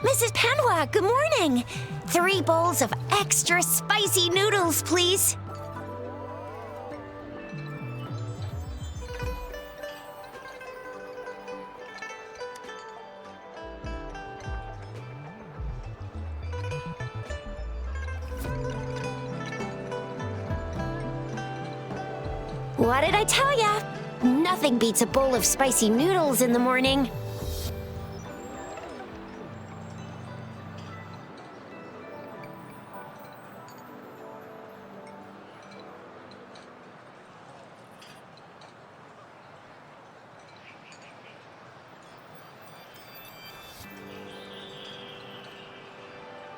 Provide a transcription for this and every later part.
Mrs. Panwa, good morning. 3 bowls of extra spicy noodles, please. What did I tell ya? Nothing beats a bowl of spicy noodles in the morning.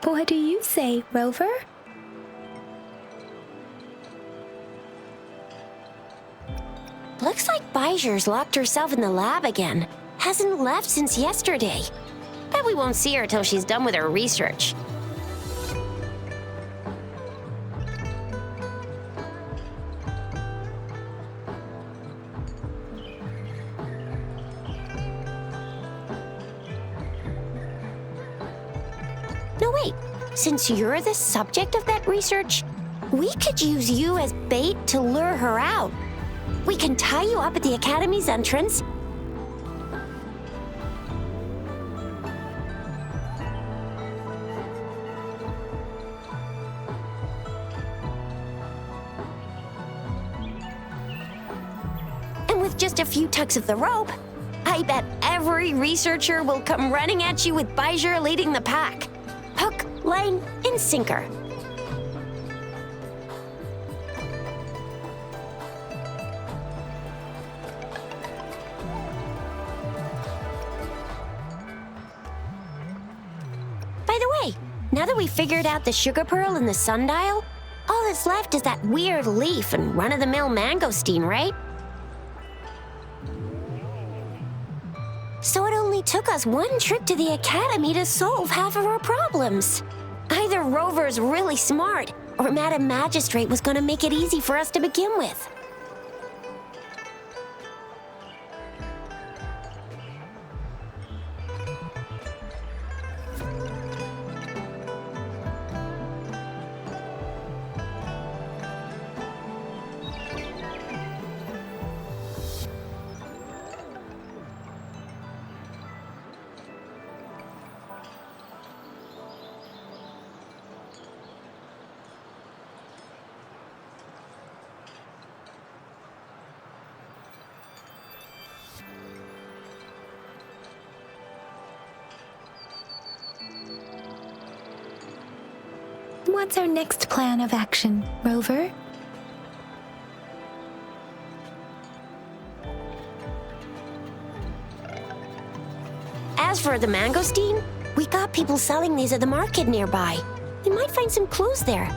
What do you say, Rover? Looks like Bijur's locked herself in the lab again. Hasn't left since yesterday. Bet we won't see her till she's done with her research. No, wait. Since you're the subject of that research, we could use you as bait to lure her out. We can tie you up at the Academy's entrance. And with just a few tugs of the rope, I bet every researcher will come running at you with Bijur leading the pack. Hook, line, and sinker. By the way, now that we've figured out the sugar pearl and the sundial, all that's left is that weird leaf and run-of-the-mill mangosteen, right? So it only took us one trip to the Academy to solve half of our problems. Either Rover's really smart, or Madam Magistrate was going to make it easy for us to begin with. What's our next plan of action, Rover? As for the mangosteen, we got people selling these at the market nearby. We might find some clues there.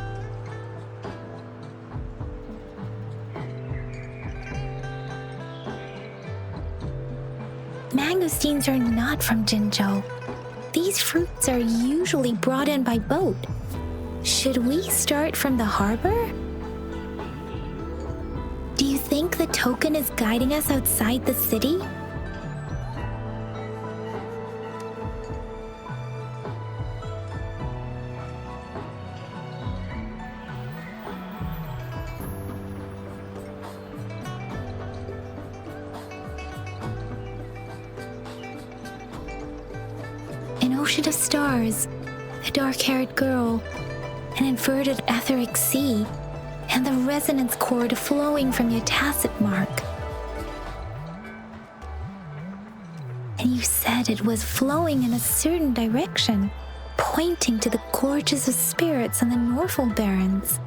Mangosteens are not from Jinzhou. These fruits are usually brought in by boat. Should we start from the harbor? Do you think the token is guiding us outside the city? An ocean of stars, a dark-haired girl, an inverted etheric sea, and the resonance cord flowing from your tacit mark. And you said it was flowing in a certain direction, pointing to the gorges of spirits and the Norfolk Barrens.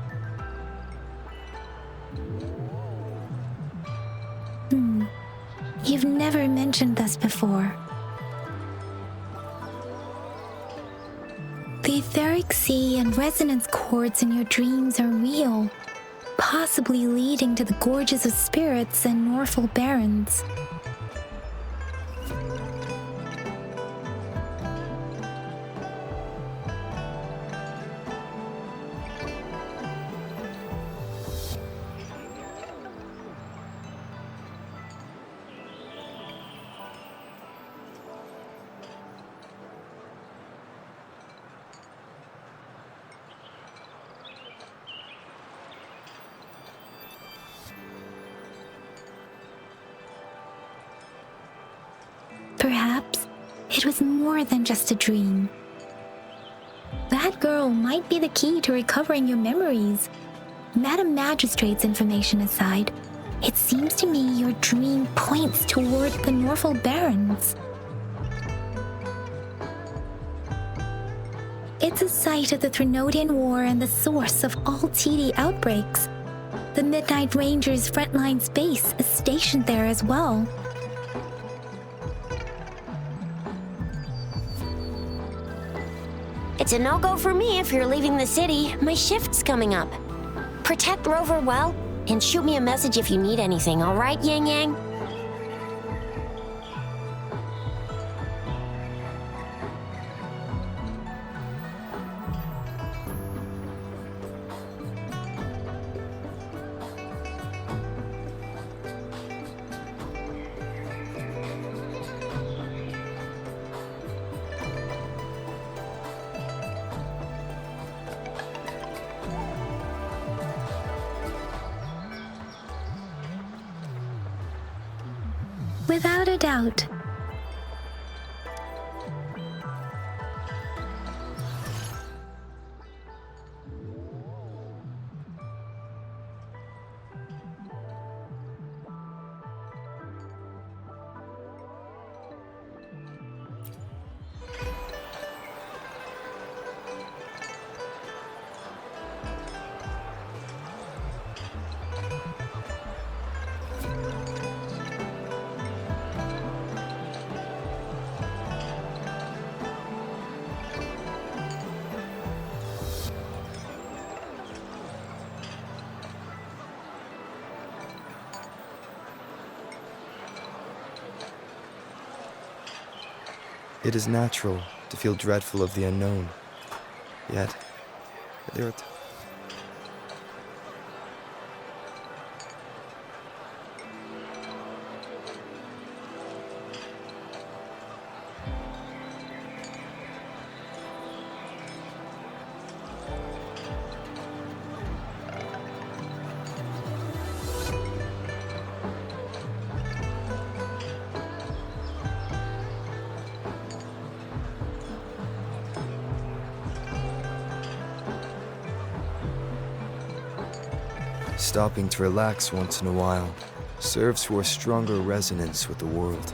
You've never mentioned this before. The etheric sea and resonance cords in your dreams are real, possibly leading to the gorges of spirits and Norfolk Barrens. Perhaps it was more than just a dream. That girl might be the key to recovering your memories. Madam Magistrate's information aside, it seems to me your dream points toward the Norfolk Barrens. It's a site of the Threnodian War and the source of all TD outbreaks. The Midnight Rangers' frontline base is stationed there as well. It's a no-go for me if you're leaving the city. My shift's coming up. Protect Rover well, and shoot me a message if you need anything, all right, Yang Yang? Without a doubt. It is natural to feel dreadful of the unknown. Yet, there are stopping to relax once in a while serves for a stronger resonance with the world.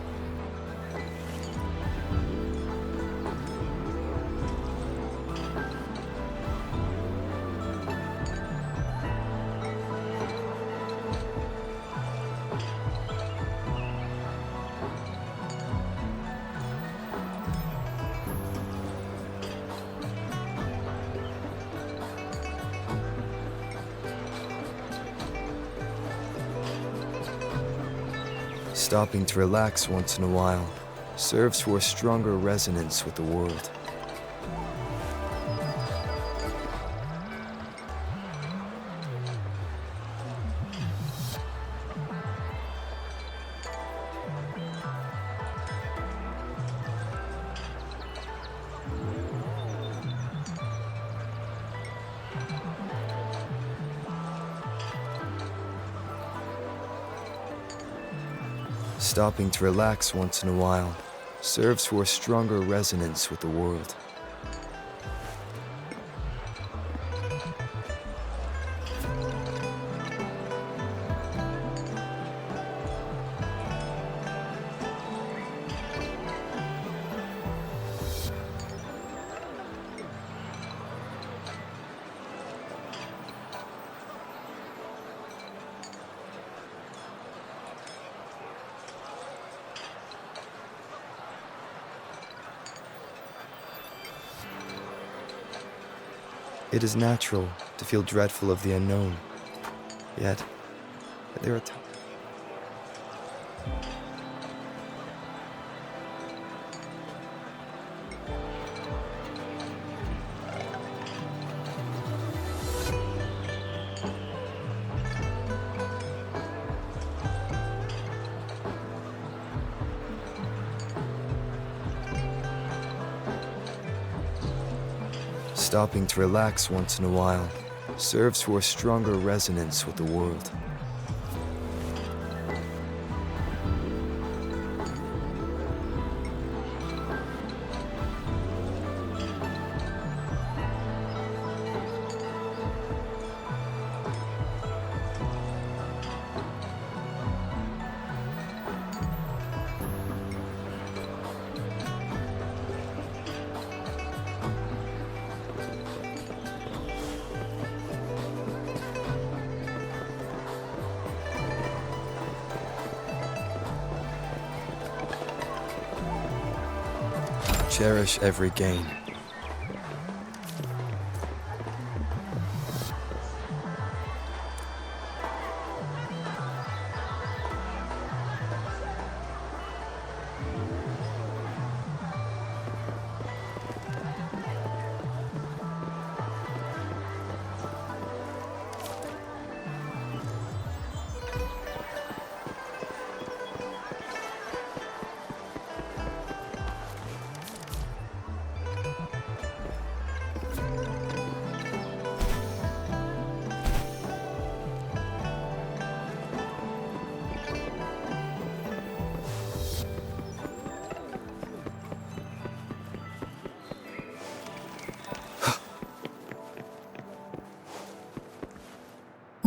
Stopping to relax once in a while serves for a stronger resonance with the world. Stopping to relax once in a while serves for a stronger resonance with the world. It is natural to feel dreadful of the unknown. Yet, there are times. Stopping to relax once in a while serves for a stronger resonance with the world. cherish every gain.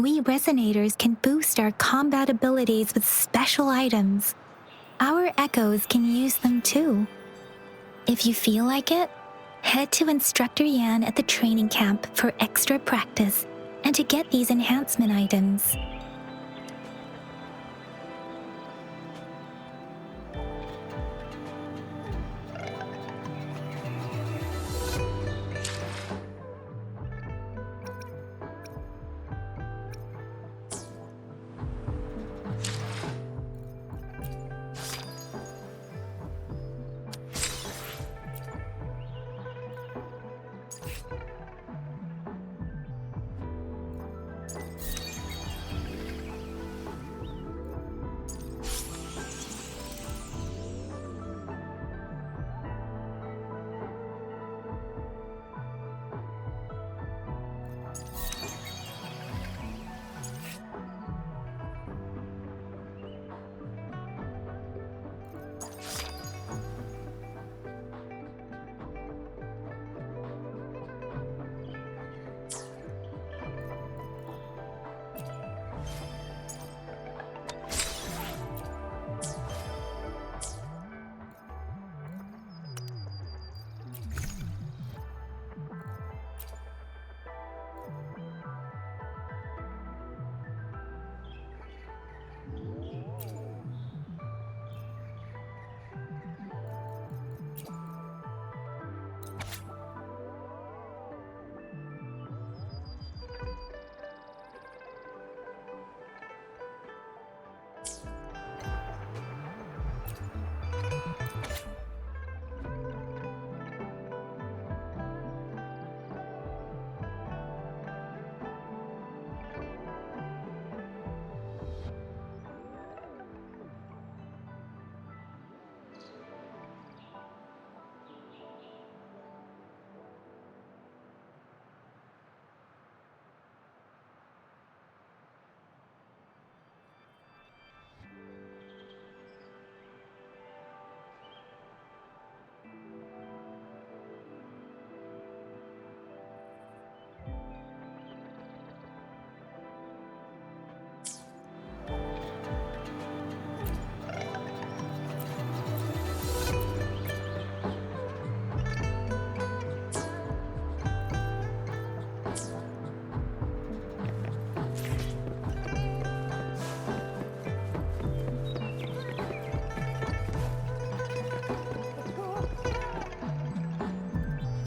We resonators can boost our combat abilities with special items. Our echoes can use them too. If you feel like it, head to Instructor Yan at the training camp for extra practice and to get these enhancement items.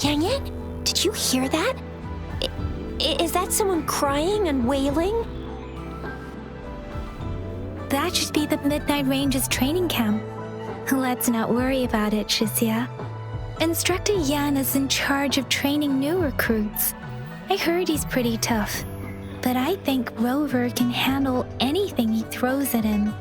Yang Yang, did you hear that? Is that someone crying and wailing? That should be the Midnight Ranges training camp. Let's not worry about it, Shisia. Instructor Yan is in charge of training new recruits. I heard he's pretty tough, but I think Rover can handle anything he throws at him.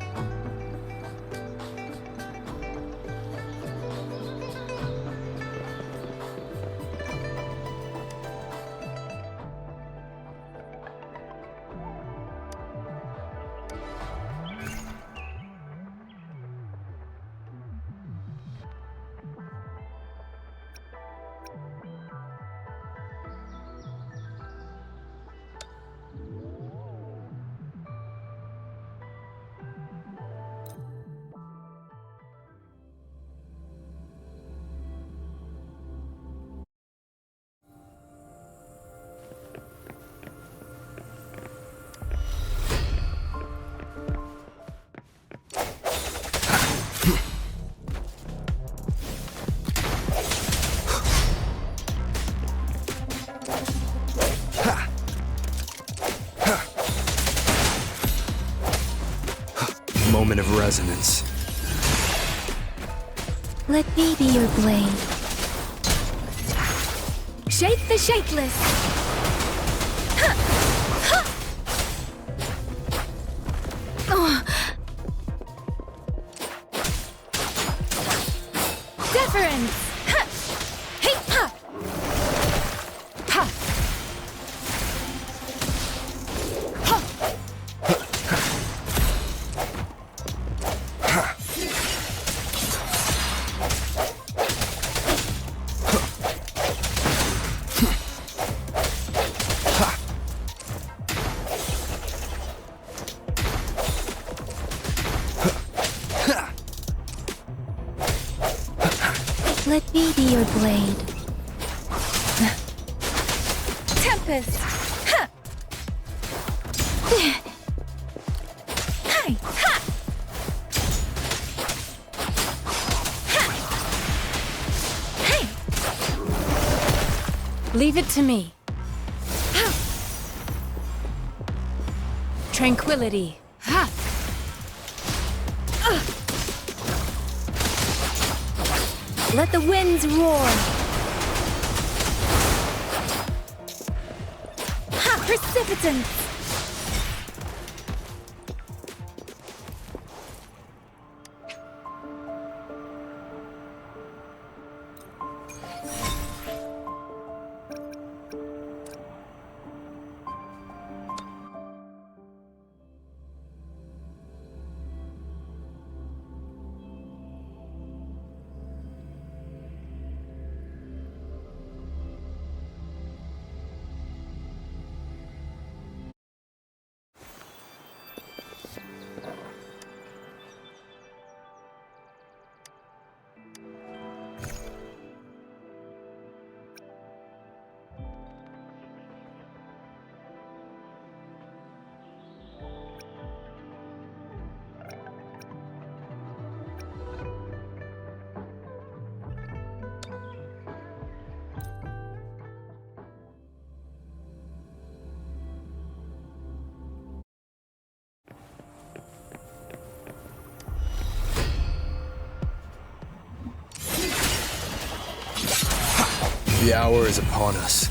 moment of resonance. Let me be your blade. Shape the shapeless! Ha! Ha! Oh. Deference! Ha! Hey! Ha! Ha! Ha! Let me be your blade. Tempest! Ha! Hi! Ha! Ha! Hey! Leave it to me. Ha! Tranquility. Ha! Let the winds roar! Ha! Precipitance! The hour is upon us.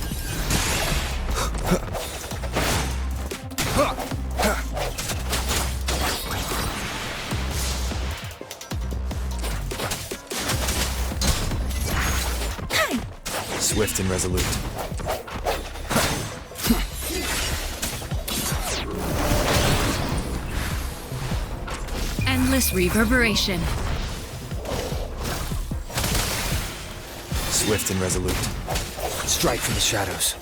Swift and resolute. Endless reverberation. Swift and resolute. Strike from the shadows.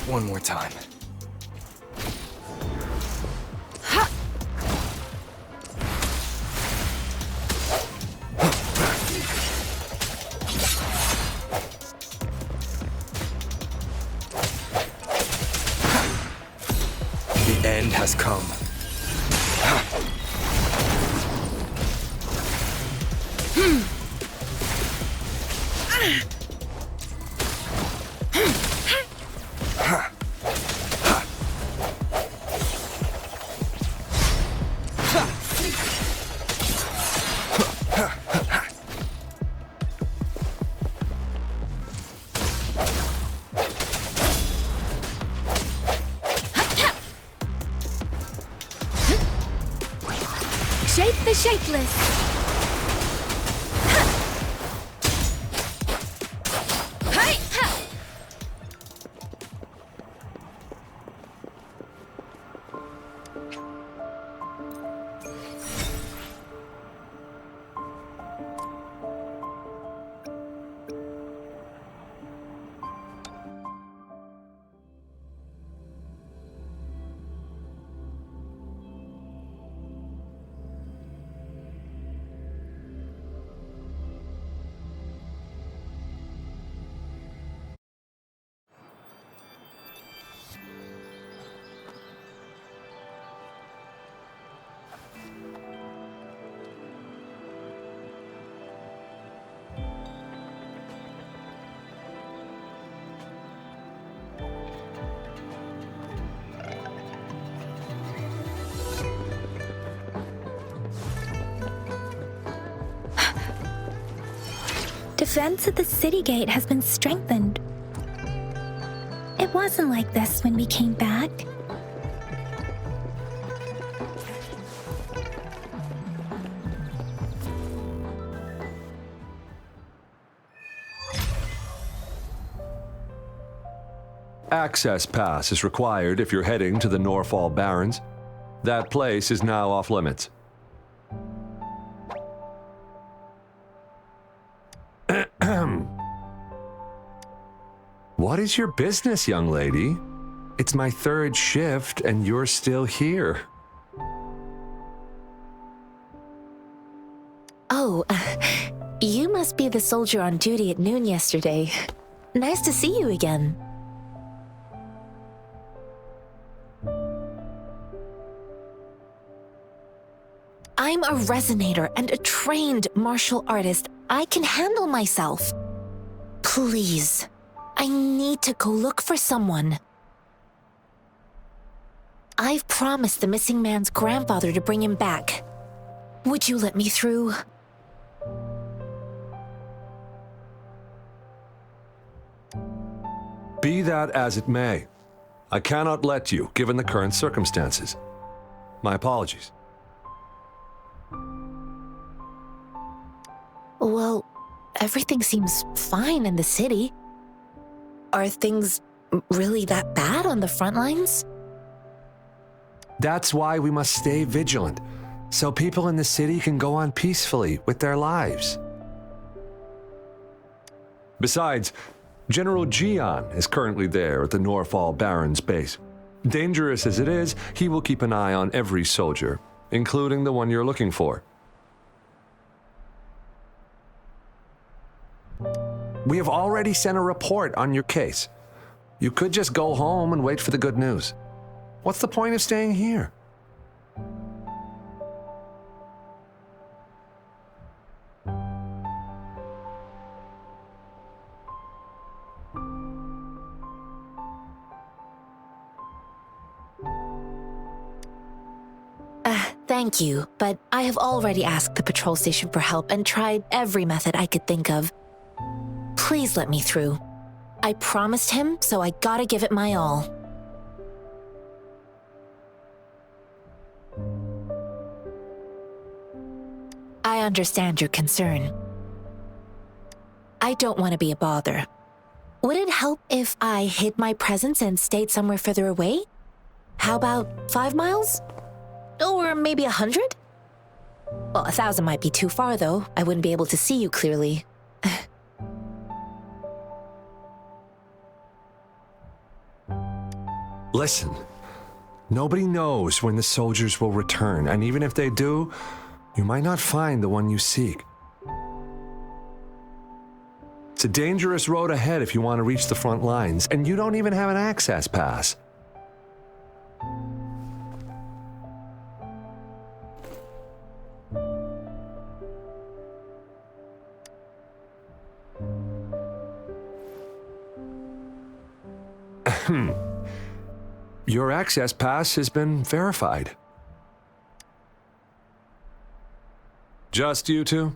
One more time. The end has come. Shape the shapeless! defense at the city gate has been strengthened. It wasn't like this when we came back. Access pass is required if you're heading to the Norfall Barrens. That place is now off limits. What is your business, young lady? It's my third shift and you're still here. Oh, you must be the soldier on duty at noon yesterday. Nice to see you again. I'm a resonator and a trained martial artist. I can handle myself. Please, I need to go look for someone. I've promised the missing man's grandfather to bring him back. Would you let me through? Be that as it may, I cannot let you, given the current circumstances. My apologies. Well, everything seems fine in the city. Are things really that bad on the front lines? That's why we must stay vigilant, so people in the city can go on peacefully with their lives. Besides, General Gian is currently there at the Norfall Barrens base. Dangerous as it is, he will keep an eye on every soldier, including the one you're looking for. We have already sent a report on your case. You could just go home and wait for the good news. What's the point of staying here? Thank you, but I have already asked the patrol station for help and tried every method I could think of. Please let me through. I promised him, so I gotta give it my all. I understand your concern. I don't want to be a bother. Would it help if I hid my presence and stayed somewhere further away? How about 5 miles? Or maybe 100? Well, 1,000 might be too far, though. I wouldn't be able to see you clearly. Listen, nobody knows when the soldiers will return, and even if they do, you might not find the one you seek. It's a dangerous road ahead if you want to reach the front lines, and you don't even have an access pass. Your access pass has been verified. Just you two?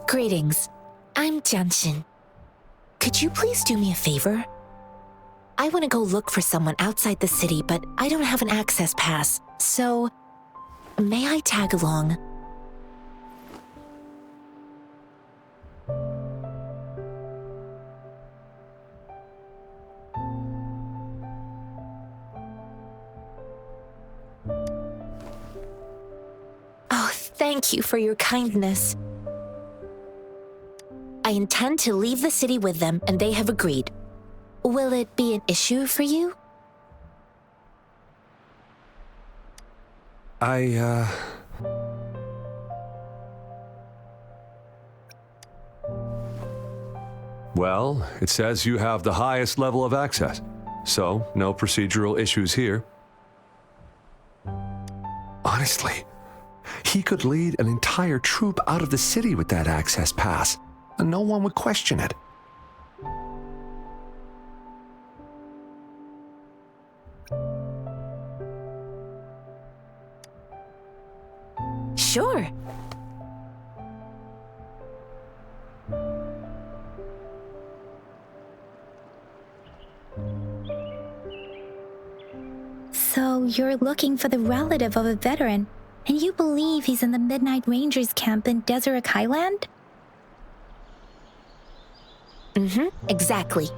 Greetings. I'm Jianshin. Could you please do me a favor? I want to go look for someone outside the city, but I don't have an access pass, so may I tag along? Oh, thank you for your kindness. I intend to leave the city with them, and they have agreed. Will it be an issue for you? Well, it says you have the highest level of access, so no procedural issues here. Honestly, he could lead an entire troop out of the city with that access pass, and no one would question it. Sure. So you're looking for the relative of a veteran, and you believe he's in the Midnight Rangers camp in Deseret Highland? Exactly.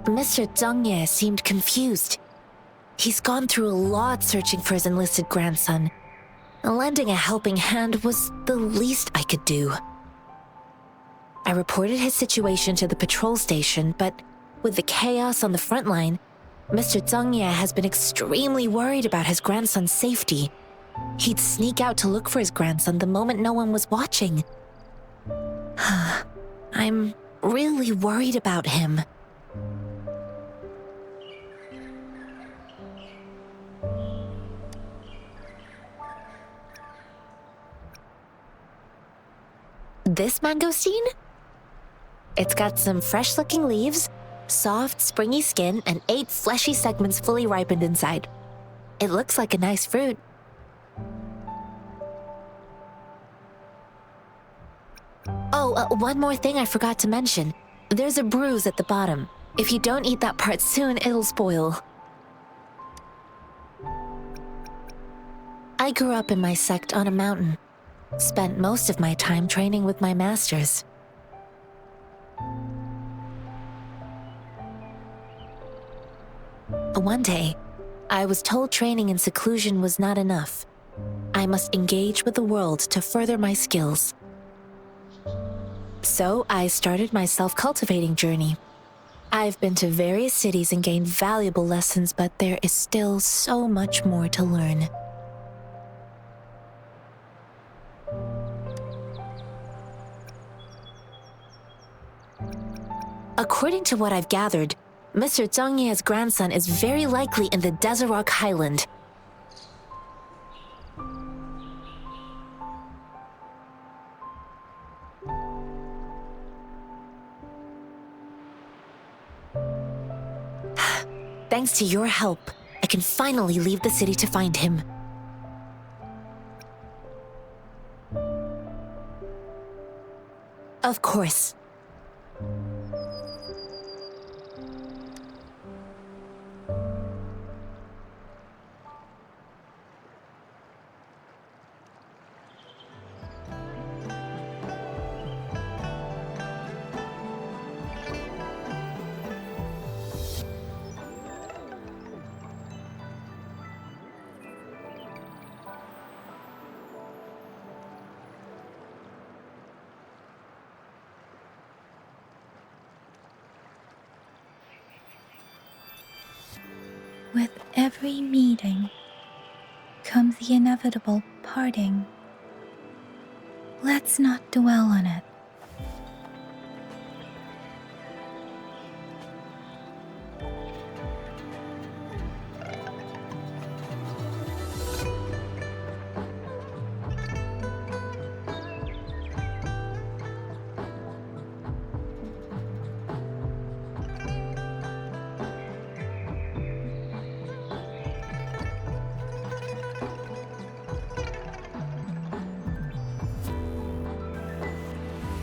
Mr. Zhongye seemed confused. He's gone through a lot searching for his enlisted grandson. Lending a helping hand was the least I could do. I reported his situation to the patrol station, but with the chaos on the front line, Mr. Zhongye has been extremely worried about his grandson's safety. He'd sneak out to look for his grandson the moment no one was watching. I'm really worried about him. This mangosteen? It's got some fresh-looking leaves, soft, springy skin, and 8 fleshy segments fully ripened inside. It looks like a nice fruit. Oh, one more thing I forgot to mention. There's a bruise at the bottom. If you don't eat that part soon, it'll spoil. I grew up in my sect on a mountain. Spent most of my time training with my masters. One day, I was told training in seclusion was not enough. I must engage with the world to further my skills. So I started my self-cultivating journey. I've been to various cities and gained valuable lessons, but there is still so much more to learn. According to what I've gathered, Mr. Zhongye's grandson is very likely in the Deseret Highland. Thanks to your help, I can finally leave the city to find him. Of course. With every meeting comes the inevitable parting. Let's not dwell on it.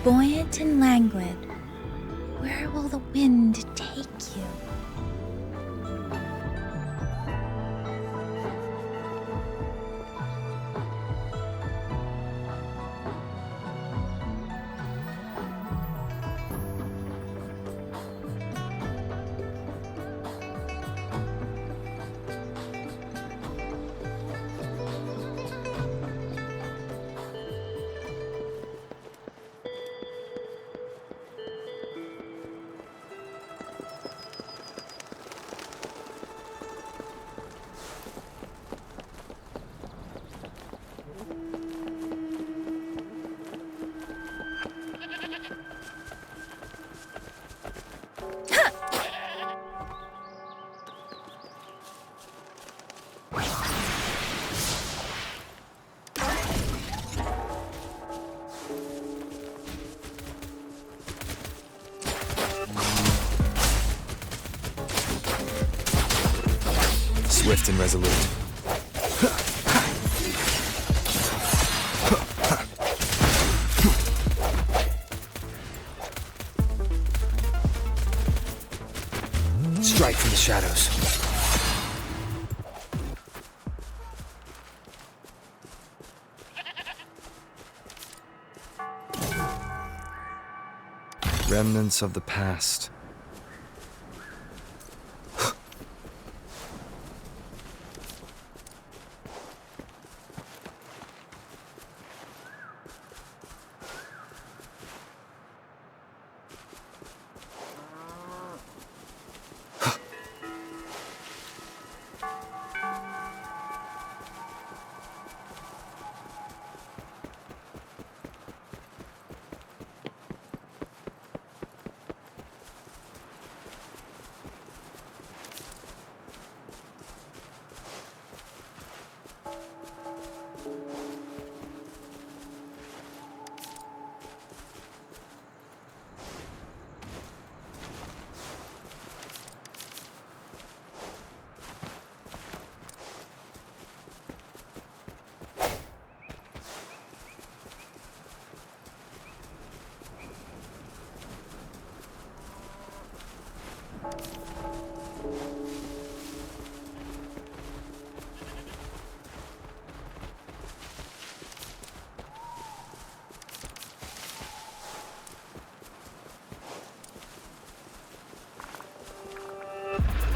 Buoyant and languid, where will the wind take you? Swift and resolute. Strike from the shadows. Remnants of the past.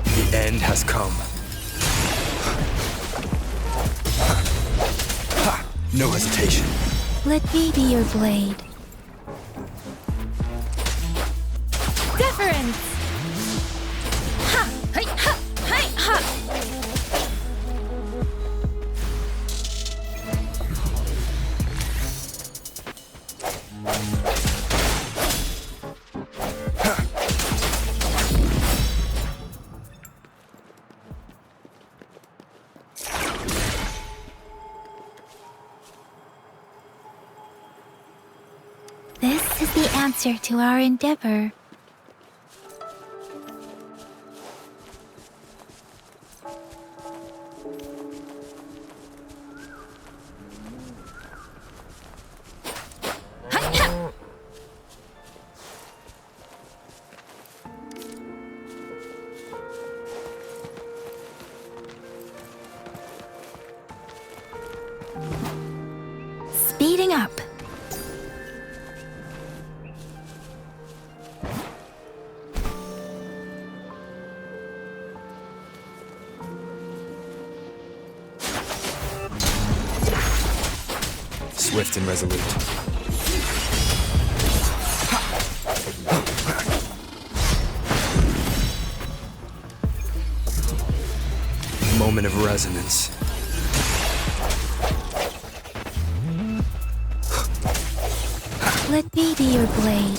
The end has come. No hesitation. Let me be your blade. Deference! Ha! Hey! Ha! Hey! Ha! This is the answer to our endeavor. Speeding up. Swift and resolute. Moment of resonance. Let me be your blade.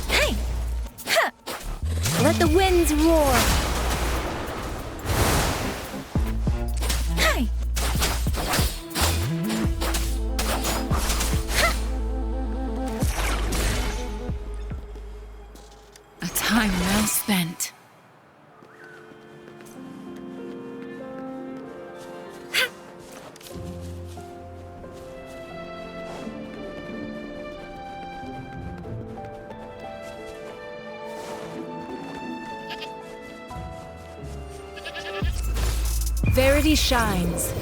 Hey! Ha! Let the winds roar! Hey! Ha! A time well spent. Verity shines.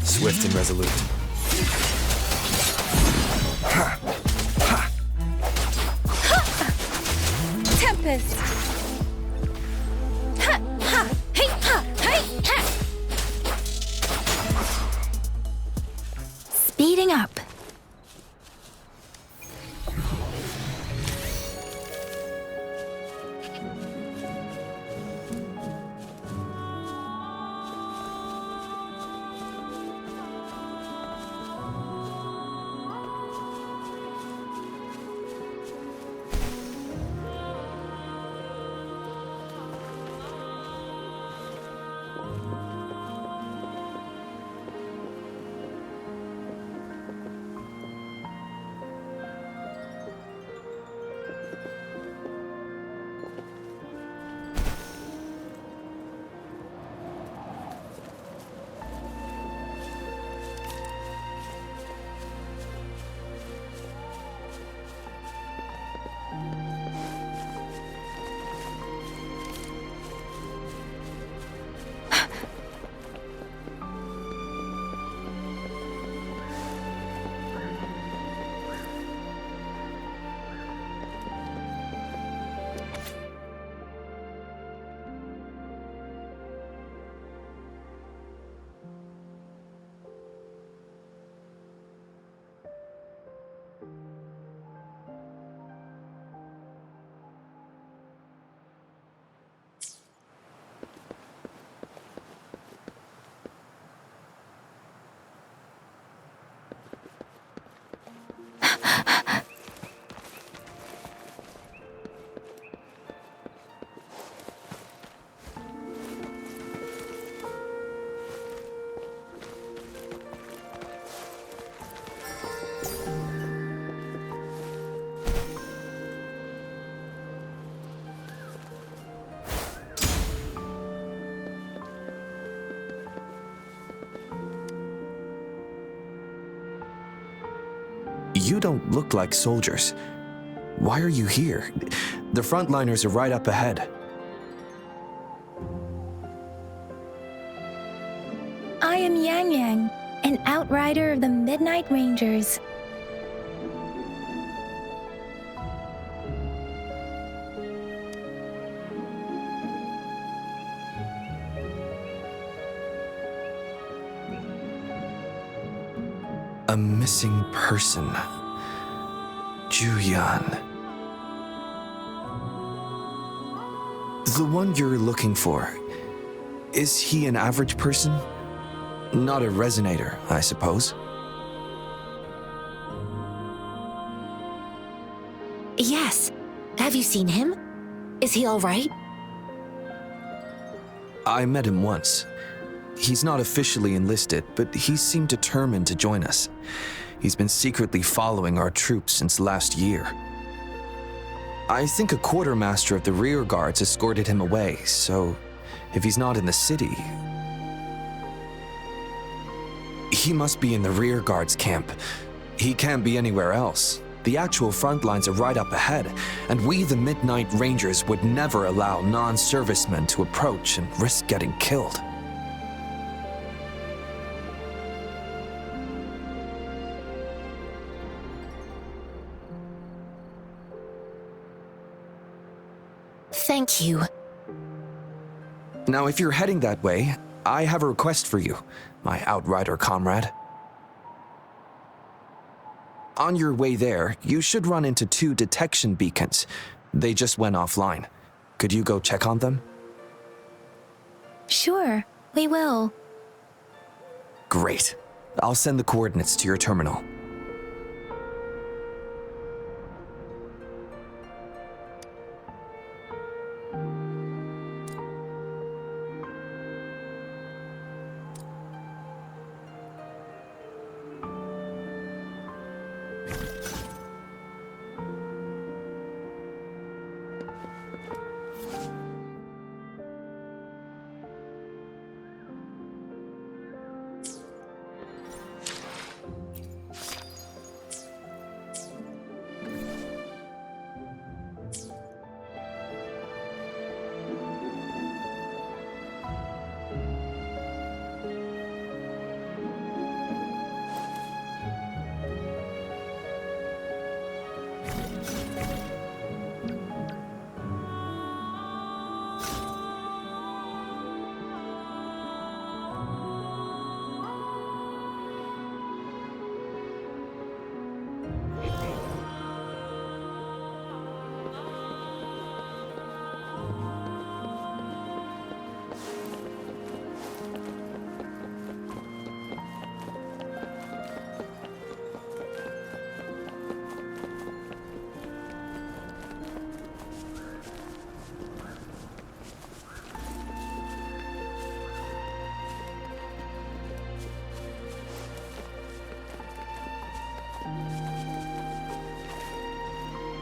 Swift and resolute. Tempest. Ha! Ha! Hey! Ha! Hey! Ha! Speeding up. you don't look like soldiers. Why are you here? The frontliners are right up ahead. I am Yang Yang, an outrider of the Midnight Rangers. A missing person. Juyan. The one you're looking for. Is he an average person? Not a resonator, I suppose. Yes. Have you seen him? Is he all right? I met him once. He's not officially enlisted, but he seemed determined to join us. He's been secretly following our troops since last year. I think a quartermaster of the rear guards escorted him away, so if he's not in the city, he must be in the rear guards camp. He can't be anywhere else. The actual front lines are right up ahead, and we, the Midnight Rangers, would never allow non-servicemen to approach and risk getting killed. Thank you. Now, if you're heading that way, I have a request for you, my outrider comrade. On your way there, you should run into 2 detection beacons. They just went offline. Could you go check on them? Sure, we will. Great. I'll send the coordinates to your terminal.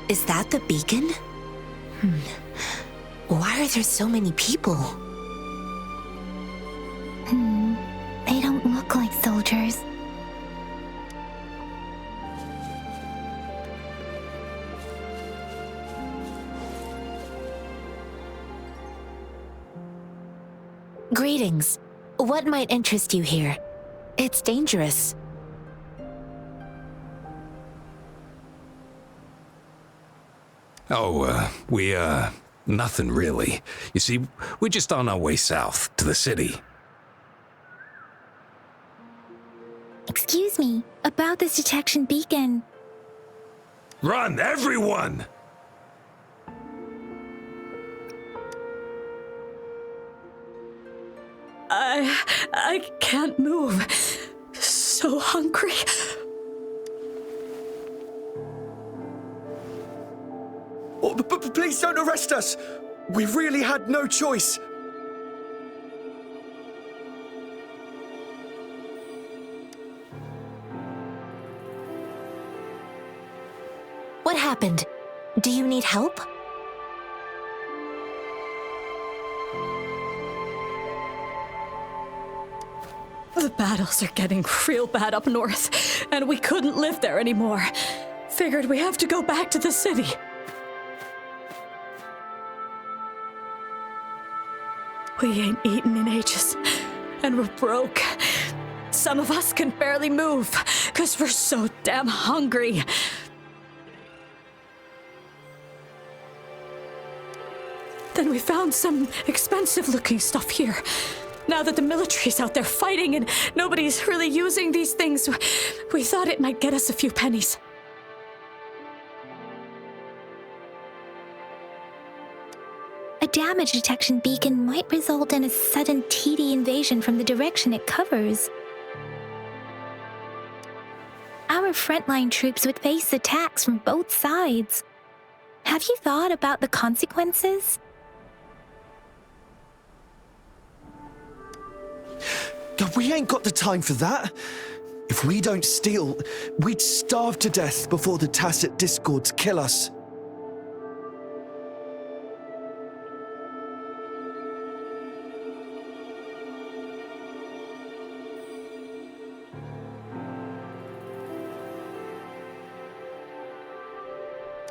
Is that the beacon? Why are there so many people? They don't look like soldiers. Greetings. What might interest you here? It's dangerous. Nothing really. You see, we're just on our way south to the city. Excuse me, about this detection beacon. Run, everyone! I can't move. So hungry. Oh, please don't arrest us! We really had no choice! What happened? Do you need help? The battles are getting real bad up north, and we couldn't live there anymore. figured we have to go back to the city. We ain't eaten in ages, and we're broke. Some of us can barely move, 'cause we're so damn hungry. Then we found some expensive-looking stuff here. Now that the military's out there fighting and nobody's really using these things, we thought it might get us a few pennies. A damage detection beacon might result in a sudden TD invasion from the direction it covers. Our frontline troops would face attacks from both sides. Have you thought about the consequences? We ain't got the time for that. If we don't steal, we'd starve to death before the tacit discords kill us.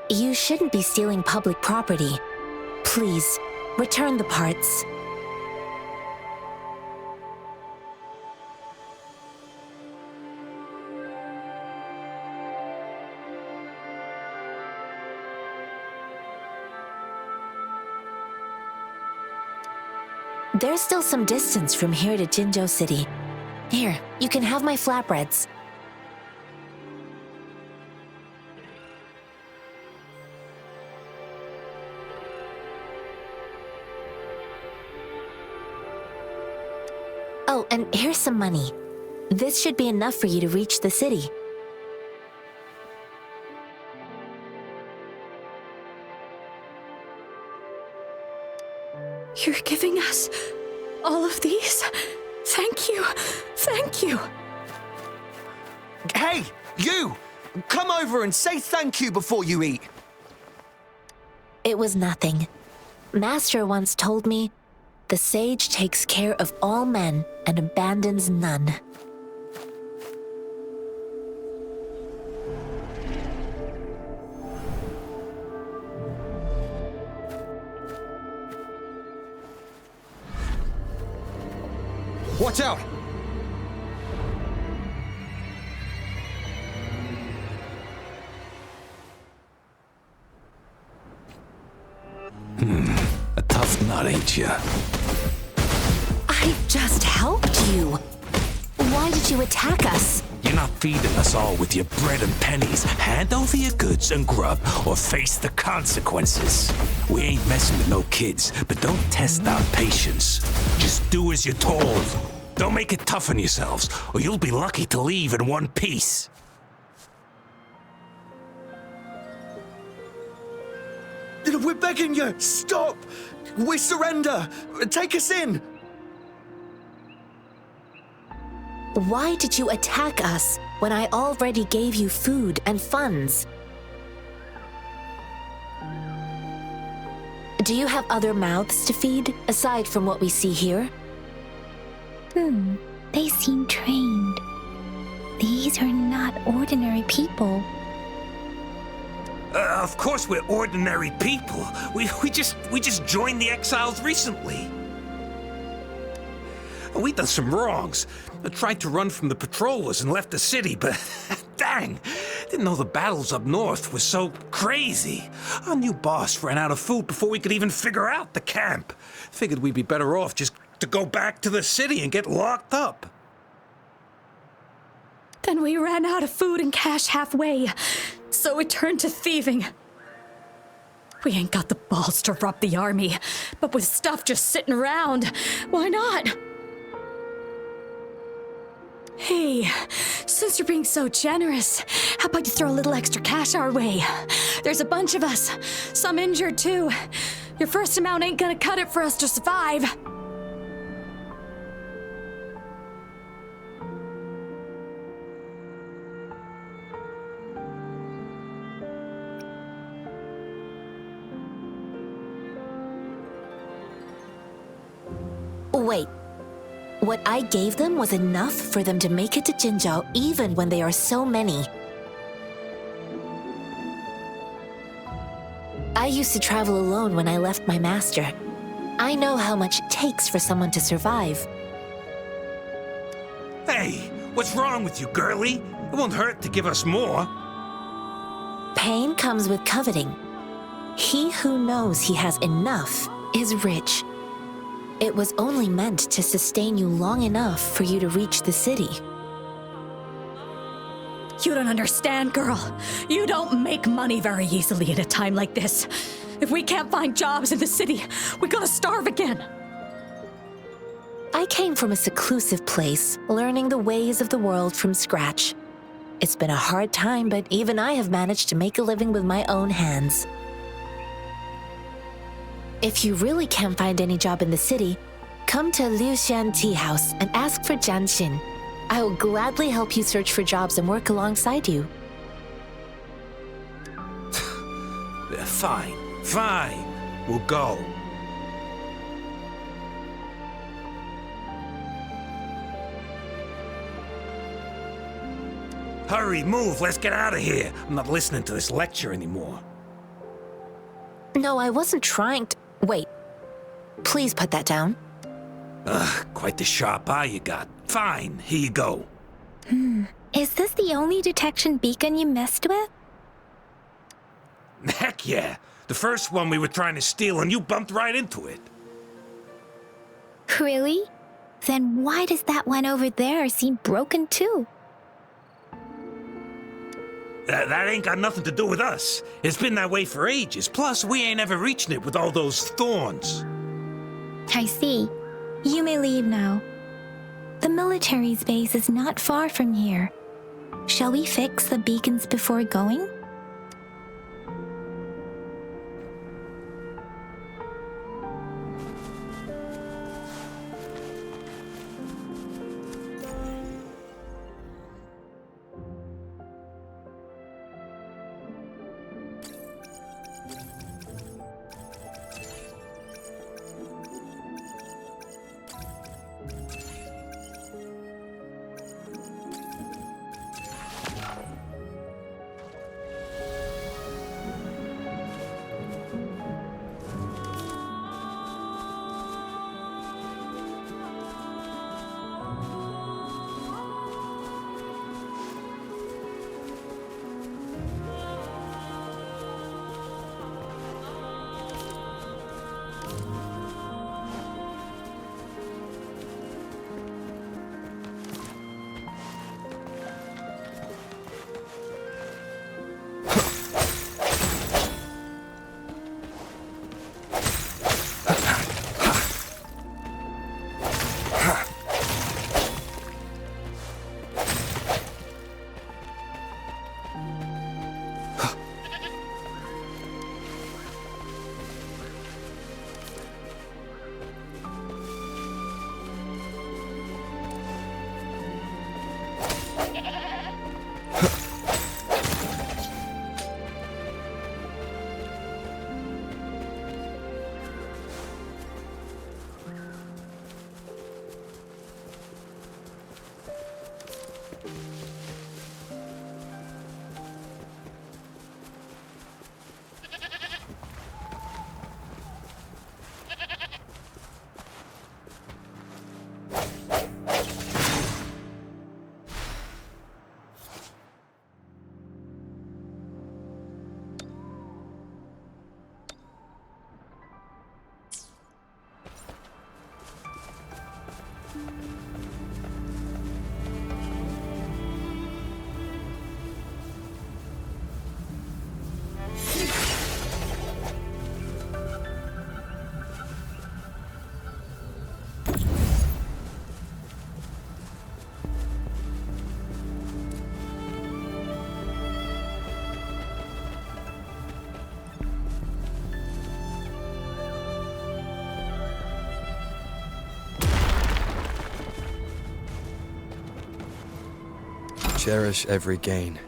You shouldn't be stealing public property. Please, return the parts. There's still some distance from here to Jinzhou City. Here, you can have my flatbreads. Oh, and here's some money. This should be enough for you to reach the city. You're giving us all of these? Thank you. Thank you. Hey, you! Come over and say thank you before you eat. It was nothing. Master once told me, the sage takes care of all men and abandons none. Watch out! A tough nut, ain't ya? I just helped you. Why did you attack us? You're not feeding us all with your bread and pennies. Hand over your goods and grub, or face the consequences. We ain't messing with no kids, but don't test our patience. Just do as you're told. Don't make it tough on yourselves, or you'll be lucky to leave in one piece. We're begging you! Stop! We surrender! Take us in! Why did you attack us when I already gave you food and funds? Do you have other mouths to feed, aside from what we see here? They seem trained. These are not ordinary people. Of course we're ordinary people. We just joined the exiles recently. We done some wrongs. I tried to run from the patrollers and left the city, but dang, didn't know the battles up north were so crazy. Our new boss ran out of food before we could even figure out the camp. Figured we'd be better off just to go back to the city and get locked up. Then we ran out of food and cash halfway, so we turned to thieving. We ain't got the balls to rob the army, but with stuff just sitting around, why not? Hey, since you're being so generous, how about you throw a little extra cash our way? There's a bunch of us, some injured too. Your first amount ain't gonna cut it for us to survive. Wait. What I gave them was enough for them to make it to Jinzhou even when they are so many. I used to travel alone when I left my master. I know how much it takes for someone to survive. Hey, what's wrong with you, girlie? It won't hurt to give us more. Pain comes with coveting. He who knows he has enough is rich. It was only meant to sustain you long enough for you to reach the city. You don't understand, girl. You don't make money very easily at a time like this. If we can't find jobs in the city, we're gonna starve again. I came from a seclusive place, learning the ways of the world from scratch. It's been a hard time, but even I have managed to make a living with my own hands. If you really can't find any job in the city, come to Liu Xian Tea House and ask for Jian Xin. I will gladly help you search for jobs and work alongside you. Fine. We'll go. Hurry, move, let's get out of here. I'm not listening to this lecture anymore. No, I wasn't trying to... Wait. Please put that down. Quite the sharp eye you got. Fine, here you go. Is this the only detection beacon you messed with? Heck yeah. The first one we were trying to steal and you bumped right into it. Really? Then why does that one over there seem broken too? That ain't got nothing to do with us. It's been that way for ages. Plus, we ain't ever reaching it with all those thorns. I see. You may leave now. The military's base is not far from here. Shall we fix the beacons before going? Cherish every gain.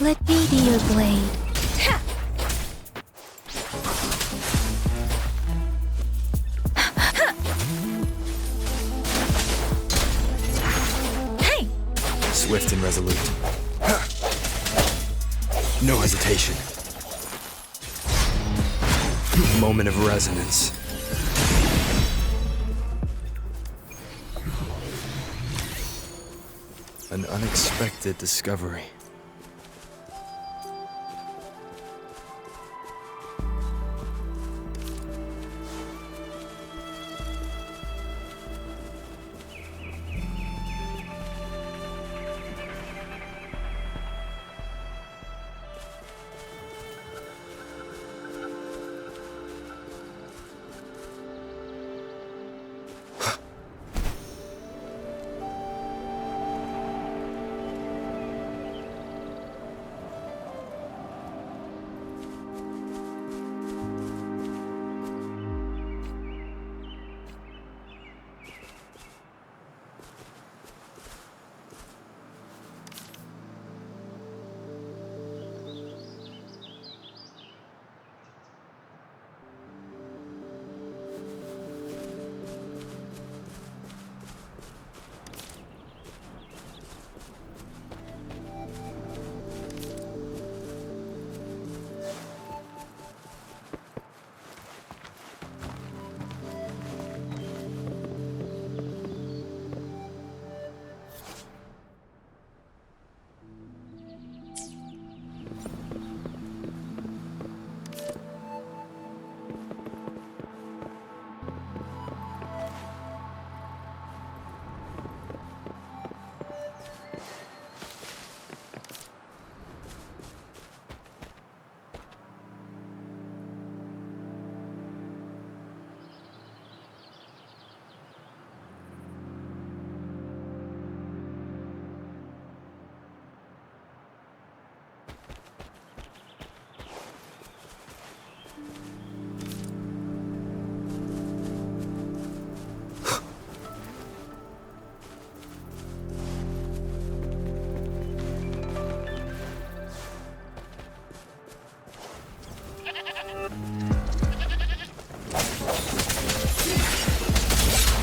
Let me be your blade. Hey! Swift and resolute. No hesitation. Moment of resonance. An unexpected discovery.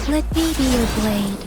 Let me be your blade.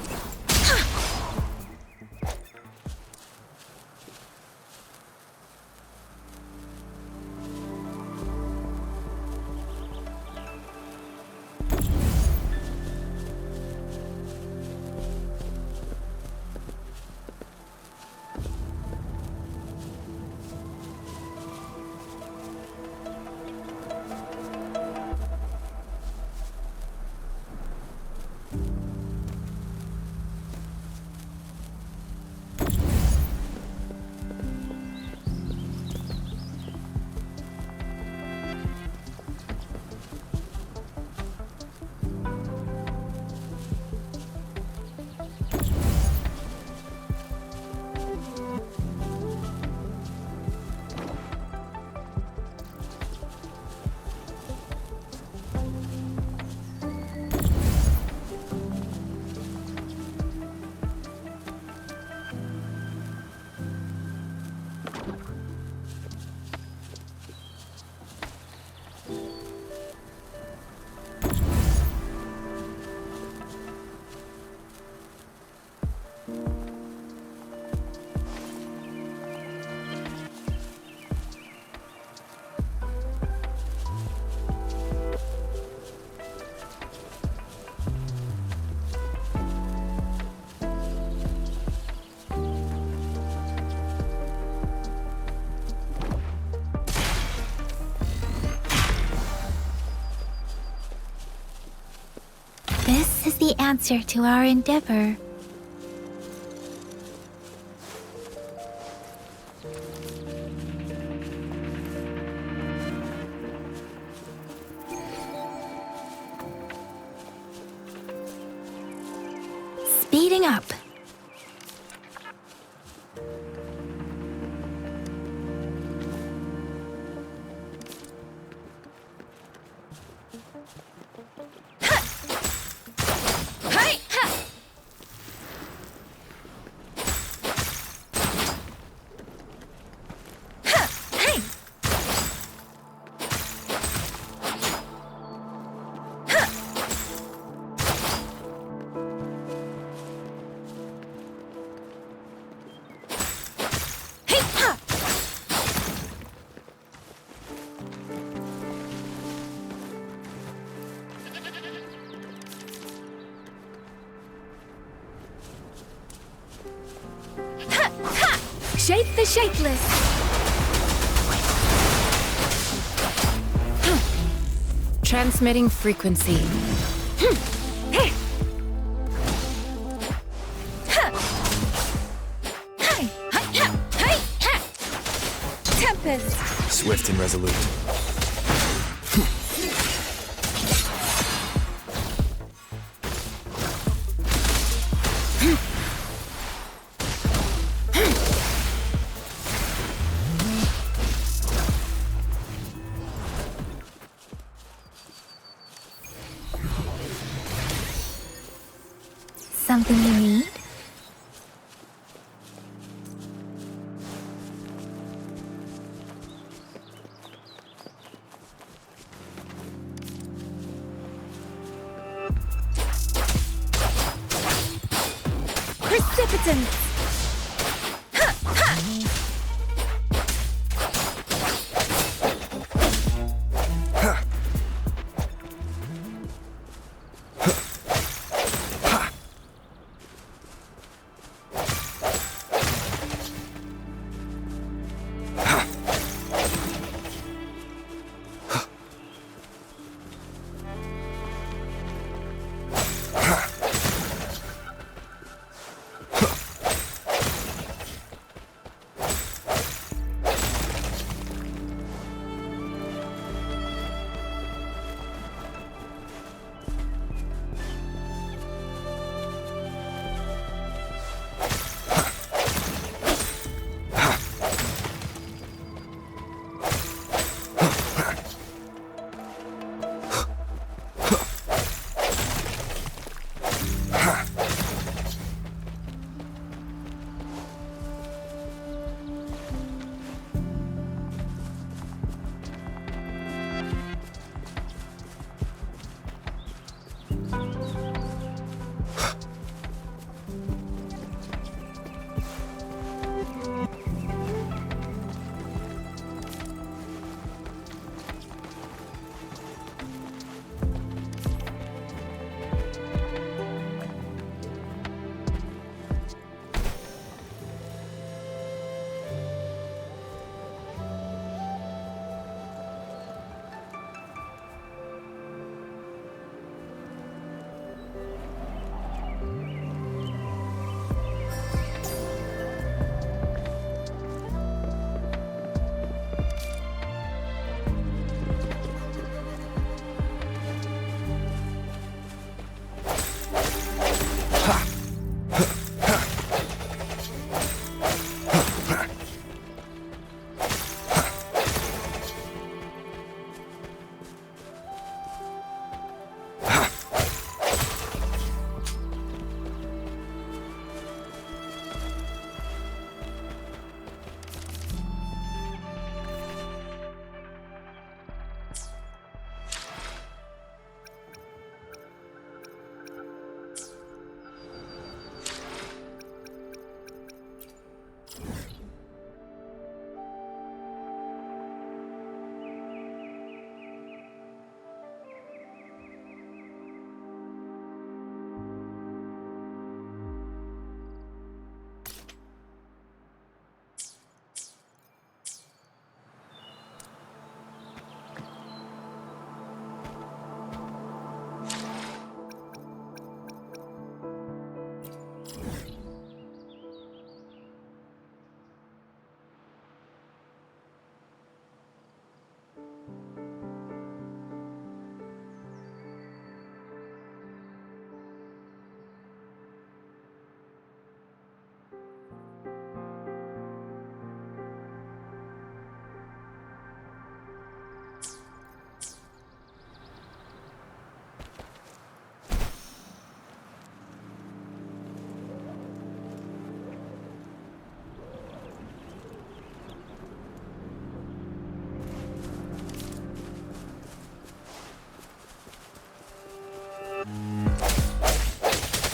This is the answer to our endeavor. Speeding up. Shape the shapeless. Transmitting frequency. Tempest. Swift and resolute. Something you need? Precipitance.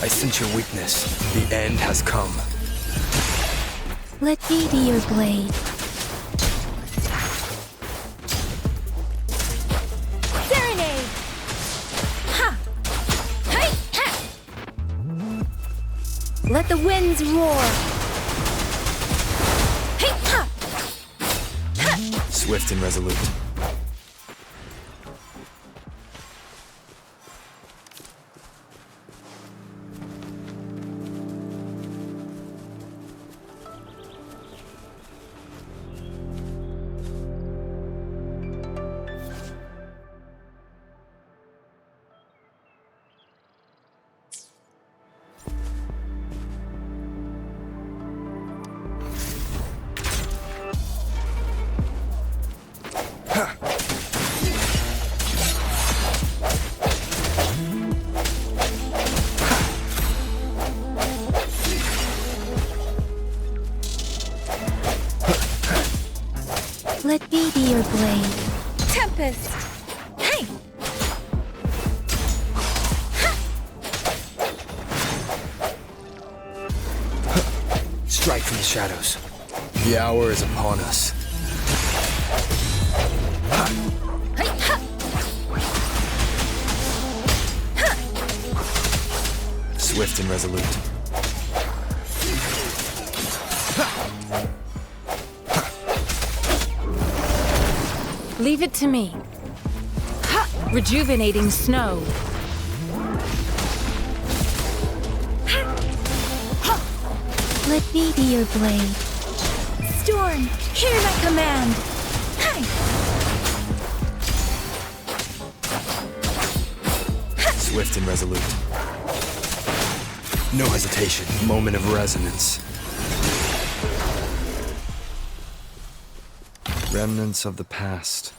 I sense your weakness. The end has come. Let me be your blade. Serenade! Ha! Hey! Ha! Let the winds roar! Swift and resolute. Let me be your blade. Tempest! Hey! Strike from the shadows. The hour is upon us. Hey, ha! Swift and resolute. Leave it to me. Ha! Rejuvenating snow. Let me be your blade. Storm, hear my command. Hey! Swift and resolute. No hesitation. Moment of resonance. Remnants of the past.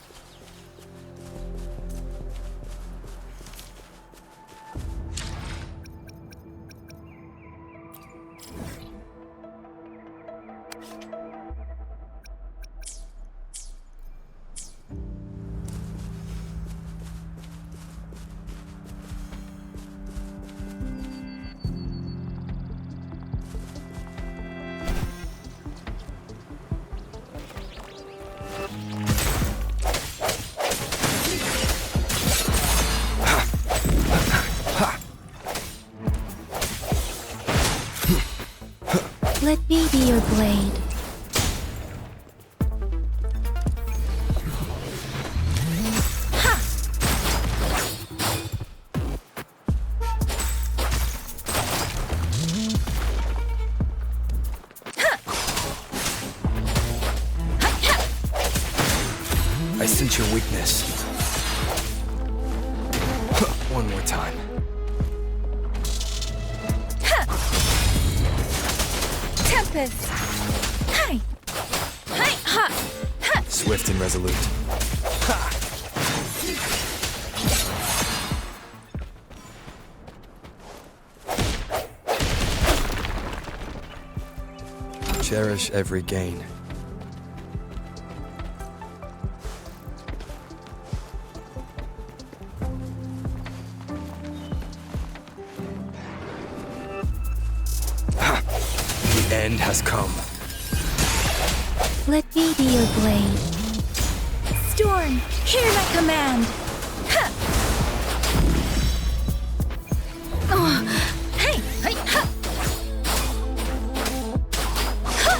Let me be your blade. Ha! I sense your weakness. One more time. Tempest! Hey! Hey! Ha! Ha! Swift and resolute. Cherish every gain. The end has come. Let me be your blade. Storm, hear my command. Ha! Oh, hey, hey, ha! Ha!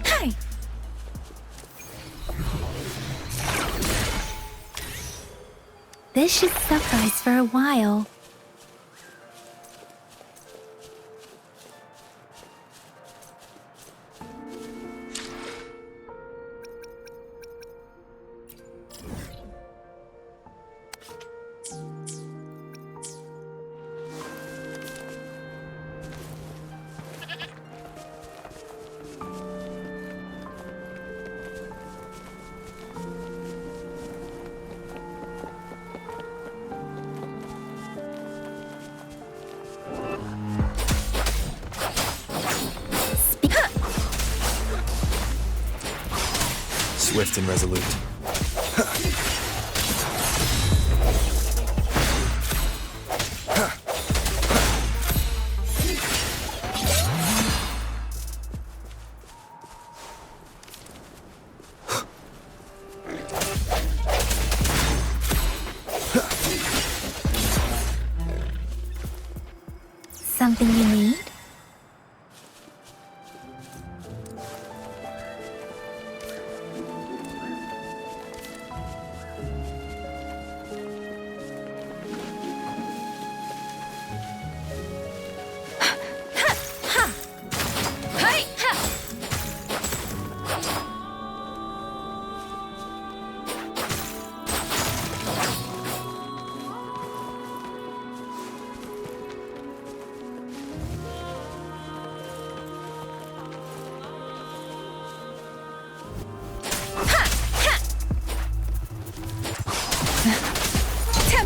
Hey! This should suffice for a while. Swift and resolute. Something you need?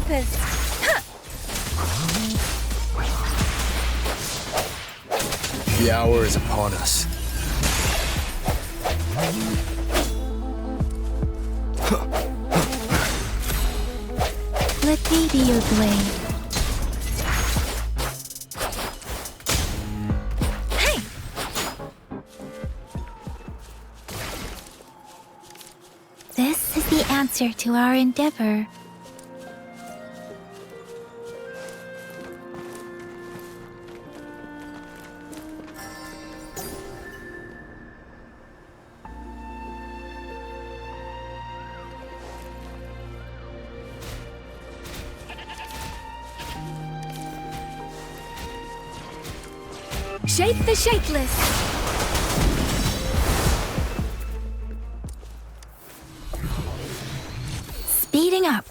Tempest! The hour is upon us. Let me be your blade. Hey! This is the answer to our endeavor. Shape the shapeless! Speeding up.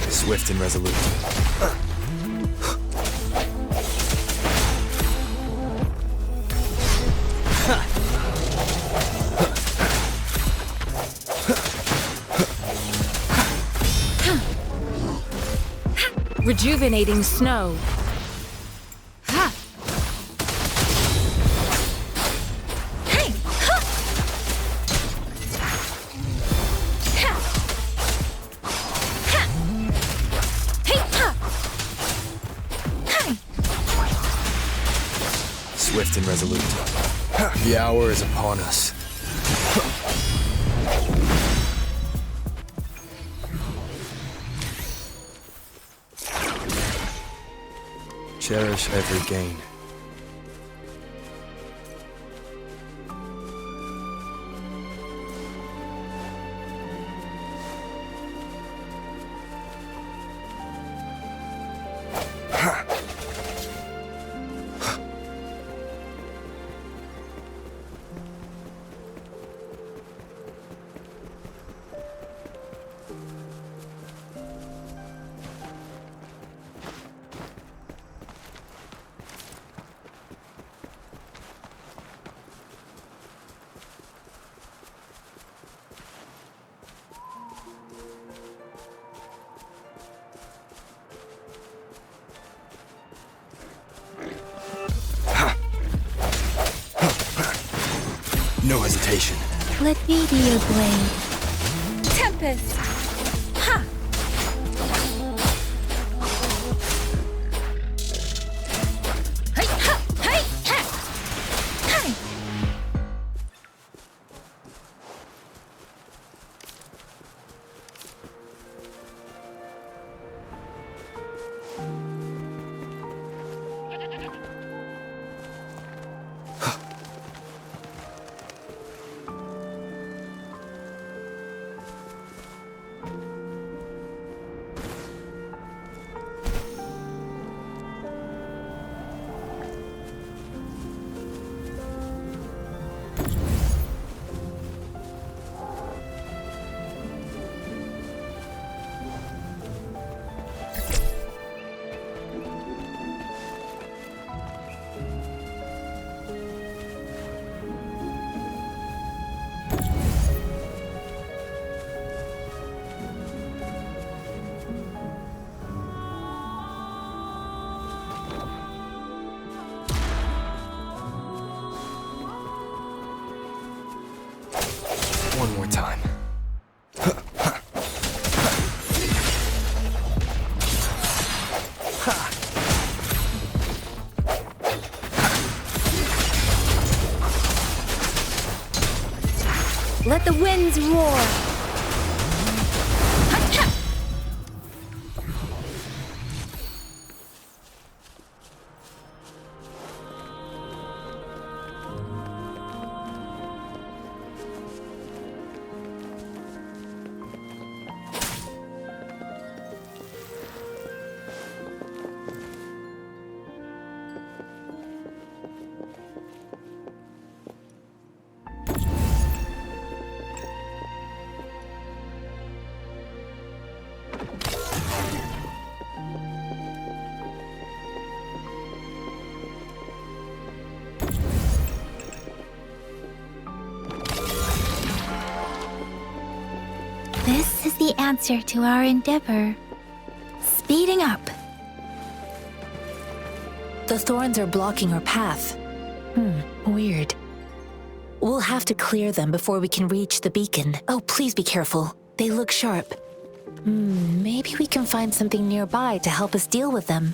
Swift and resolute. Rejuvenating snow. Swift and resolute. The hour is upon us. Cherish every gain. No hesitation. Let me be your blade. Tempest! Ha! time. Let the winds roar. This is the answer to our endeavor. Speeding up. The thorns are blocking our path. Weird. We'll have to clear them before we can reach the beacon. Oh, please be careful. They look sharp. Maybe we can find something nearby to help us deal with them.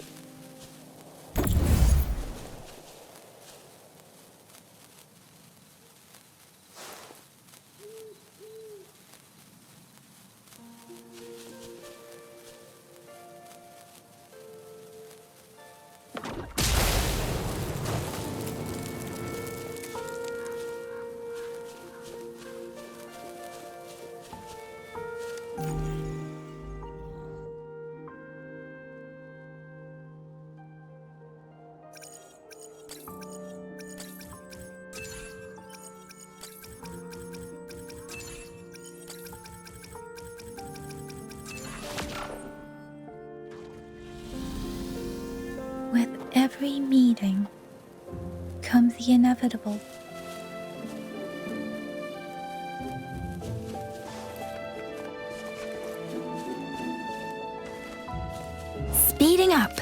With every meeting comes the inevitable. Speeding up.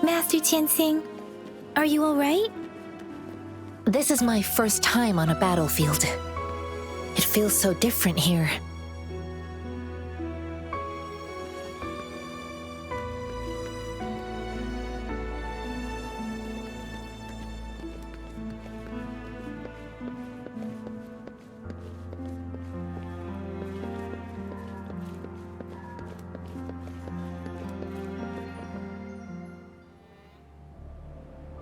Master Tianxing, are you all right? This is my first time on a battlefield. It feels so different here.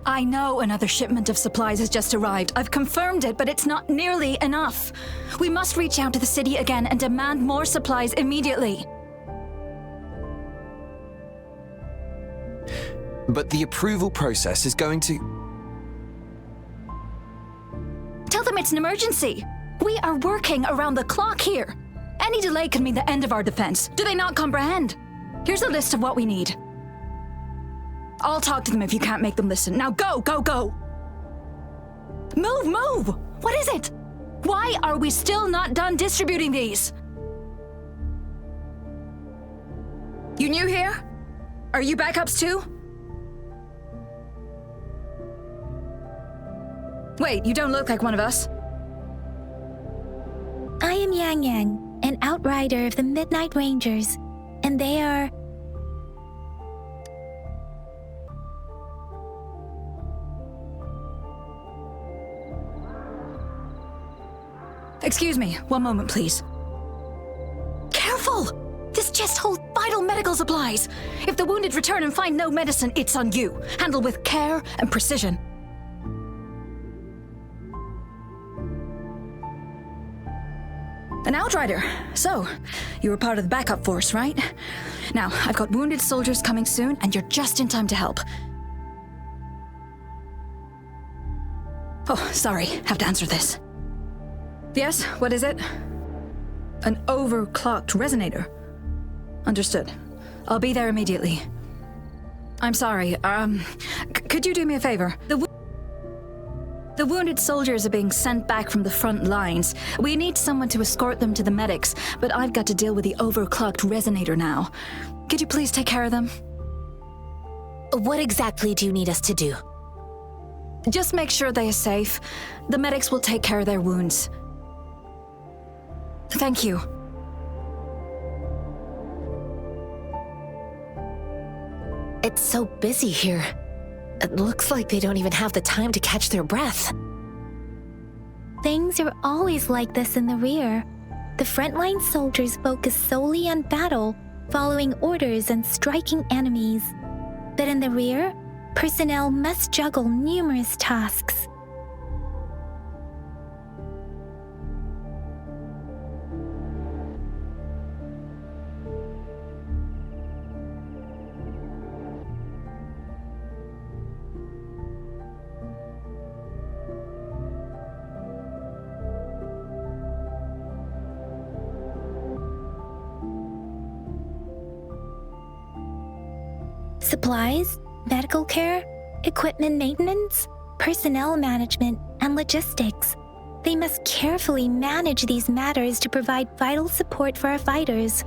I know another shipment of supplies has just arrived. I've confirmed it, but it's not nearly enough. We must reach out to the city again and demand more supplies immediately. But the approval process is going to... Tell them it's an emergency. We are working around the clock here. Any delay could mean the end of our defense. Do they not comprehend? Here's a list of what we need. I'll talk to them if you can't make them listen. Now go, go, go! Move, move! What is it? Why are we still not done distributing these? You new here? Are you backups too? Wait, you don't look like one of us. I am Yang Yang, an outrider of the Midnight Rangers, and they are... Excuse me, one moment, please. Careful! This chest holds vital medical supplies. If the wounded return and find no medicine, it's on you. Handle with care and precision. An outrider. So, you were part of the backup force, right? Now, I've got wounded soldiers coming soon, and you're just in time to help. Oh, sorry, have to answer this. Yes, what is it? An overclocked resonator. Understood. I'll be there immediately. I'm sorry, could you do me a favor? The wounded soldiers are being sent back from the front lines. We need someone to escort them to the medics, but I've got to deal with the overclocked resonator now. Could you please take care of them? What exactly do you need us to do? Just make sure they are safe. The medics will take care of their wounds. Thank you. It's so busy here. It looks like they don't even have the time to catch their breath. Things are always like this in the rear. The frontline soldiers focus solely on battle, following orders and striking enemies. But in the rear, personnel must juggle numerous tasks. Supplies, medical care, equipment maintenance, personnel management, and logistics. They must carefully manage these matters to provide vital support for our fighters.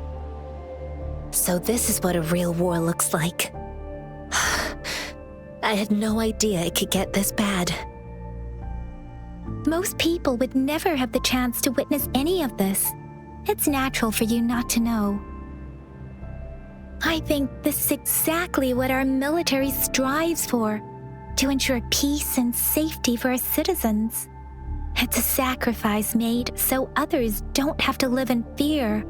So this is what a real war looks like. I had no idea it could get this bad. Most people would never have the chance to witness any of this. It's natural for you not to know. I think this is exactly what our military strives for, to ensure peace and safety for our citizens. It's a sacrifice made so others don't have to live in fear.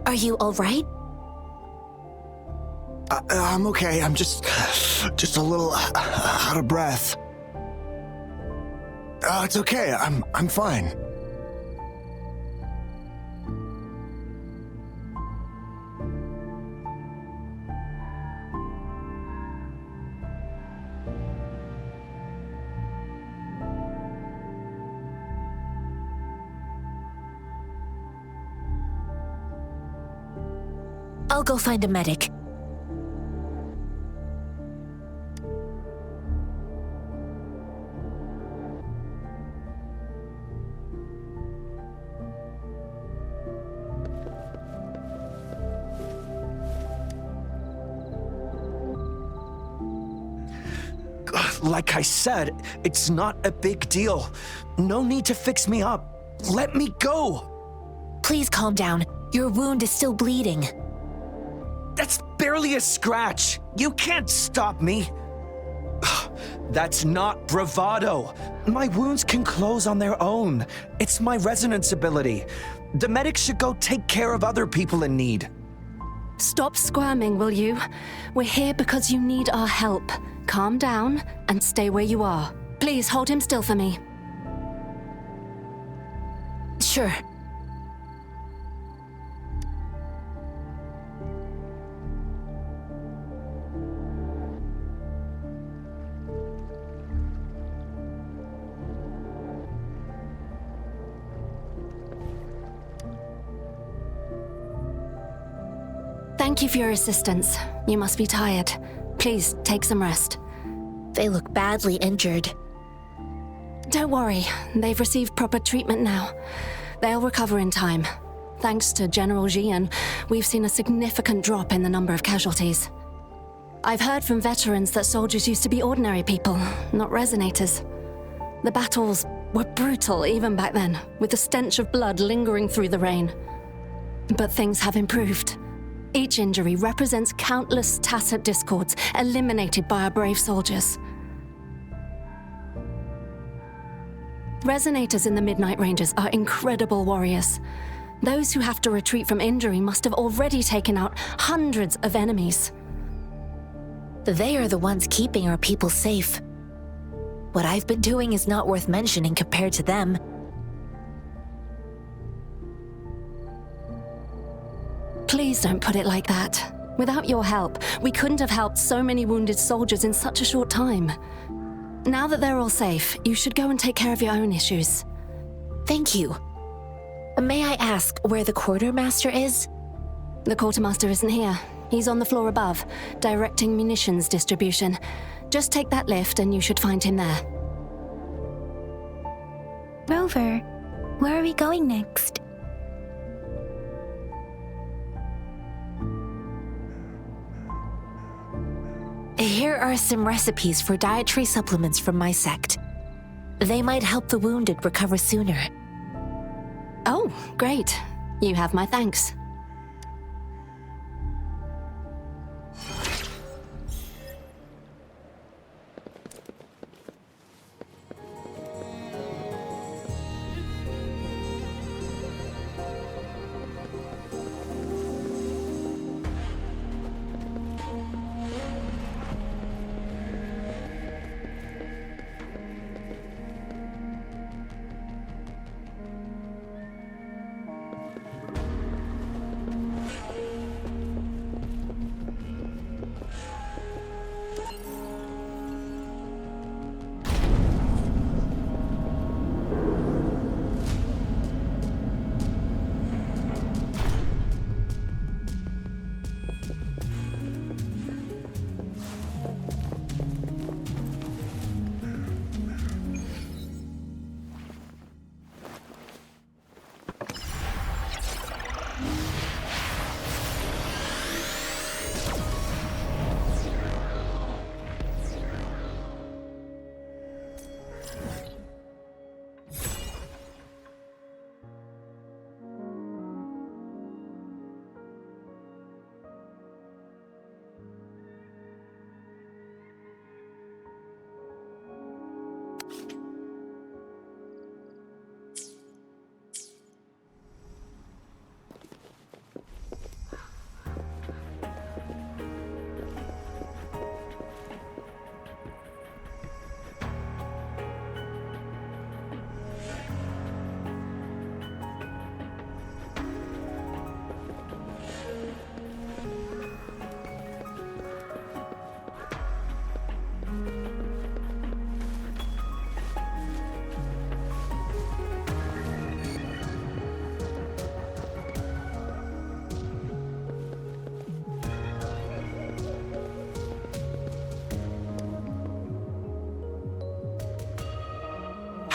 Are you all right? I'm okay. I'm just a little out of breath. It's okay. I'm fine. I'll go find a medic. Like I said, it's not a big deal. No need to fix me up. Let me go. Please calm down. Your wound is still bleeding. That's barely a scratch. You can't stop me. That's not bravado. My wounds can close on their own. It's my resonance ability. The medics should go take care of other people in need. Stop squirming, will you? We're here because you need our help. Calm down and stay where you are. Please hold him still for me. Sure. Thank you for your assistance. You must be tired. Please take some rest. They look badly injured. Don't worry, they've received proper treatment now. They'll recover in time. Thanks to General Jian, we've seen a significant drop in the number of casualties. I've heard from veterans that soldiers used to be ordinary people, not resonators. The battles were brutal even back then, with the stench of blood lingering through the rain. But things have improved. Each injury represents countless tacit discords eliminated by our brave soldiers. Resonators in the Midnight Ranges are incredible warriors. Those who have to retreat from injury must have already taken out hundreds of enemies. They are the ones keeping our people safe. What I've been doing is not worth mentioning compared to them. Please don't put it like that. Without your help, we couldn't have helped so many wounded soldiers in such a short time. Now that they're all safe, you should go and take care of your own issues. Thank you. May I ask where the quartermaster is? The quartermaster isn't here. He's on the floor above, directing munitions distribution. Just take that lift and you should find him there. Rover, where are we going next? Here are some recipes for dietary supplements from my sect. They might help the wounded recover sooner. Oh, great. You have my thanks.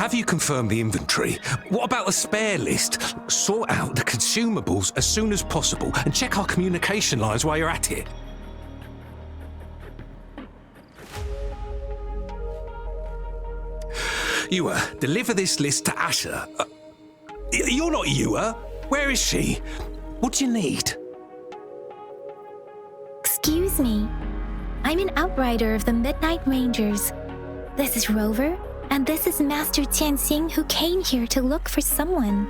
Have you confirmed the inventory? What about the spare list? Sort out the consumables as soon as possible and check our communication lines while you're at it. Ewa, deliver this list to Asher. You're not Ewa. Where is she? What do you need? Excuse me. I'm an outrider of the Midnight Rangers. This is Rover, and this is Master Tianxing, who came here to look for someone.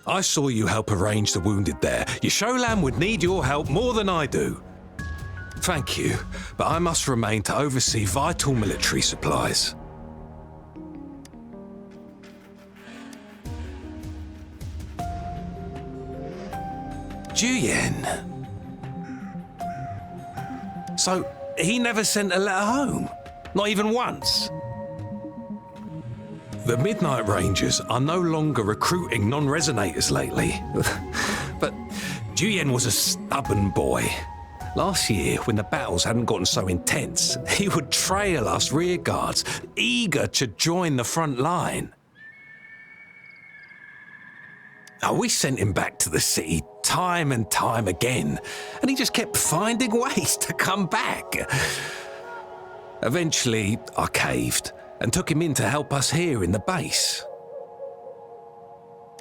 I saw you help arrange the wounded there. Your Sholan would need your help more than I do. Thank you, but I must remain to oversee vital military supplies. Juyen. So, he never sent a letter home? Not even once? The Midnight Rangers are no longer recruiting non-resonators lately. But Juyen was a stubborn boy. Last year, when the battles hadn't gotten so intense, he would trail us rearguards, eager to join the front line. We sent him back to the city time and time again, and he just kept finding ways to come back. Eventually, I caved and took him in to help us here in the base.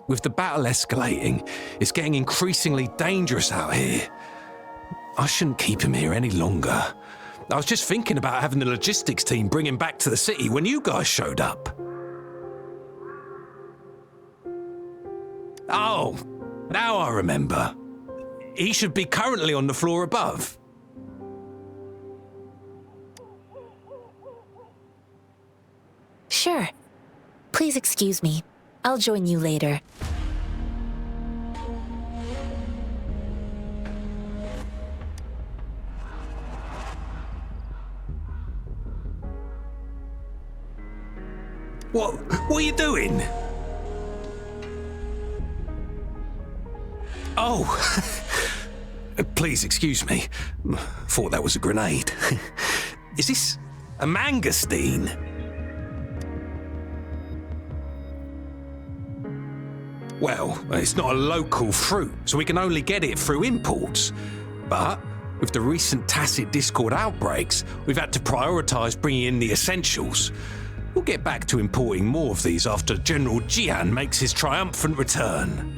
With the battle escalating, it's getting increasingly dangerous out here. I shouldn't keep him here any longer. I was just thinking about having the logistics team bring him back to the city when you guys showed up. Oh, now I remember. He should be currently on the floor above. Sure. Please excuse me. I'll join you later. What are you doing? Oh, please excuse me. Thought that was a grenade. Is this a mangosteen? Well, it's not a local fruit, so we can only get it through imports. But with the recent tacit discord outbreaks, we've had to prioritise bringing in the essentials. We'll get back to importing more of these after General Jian makes his triumphant return.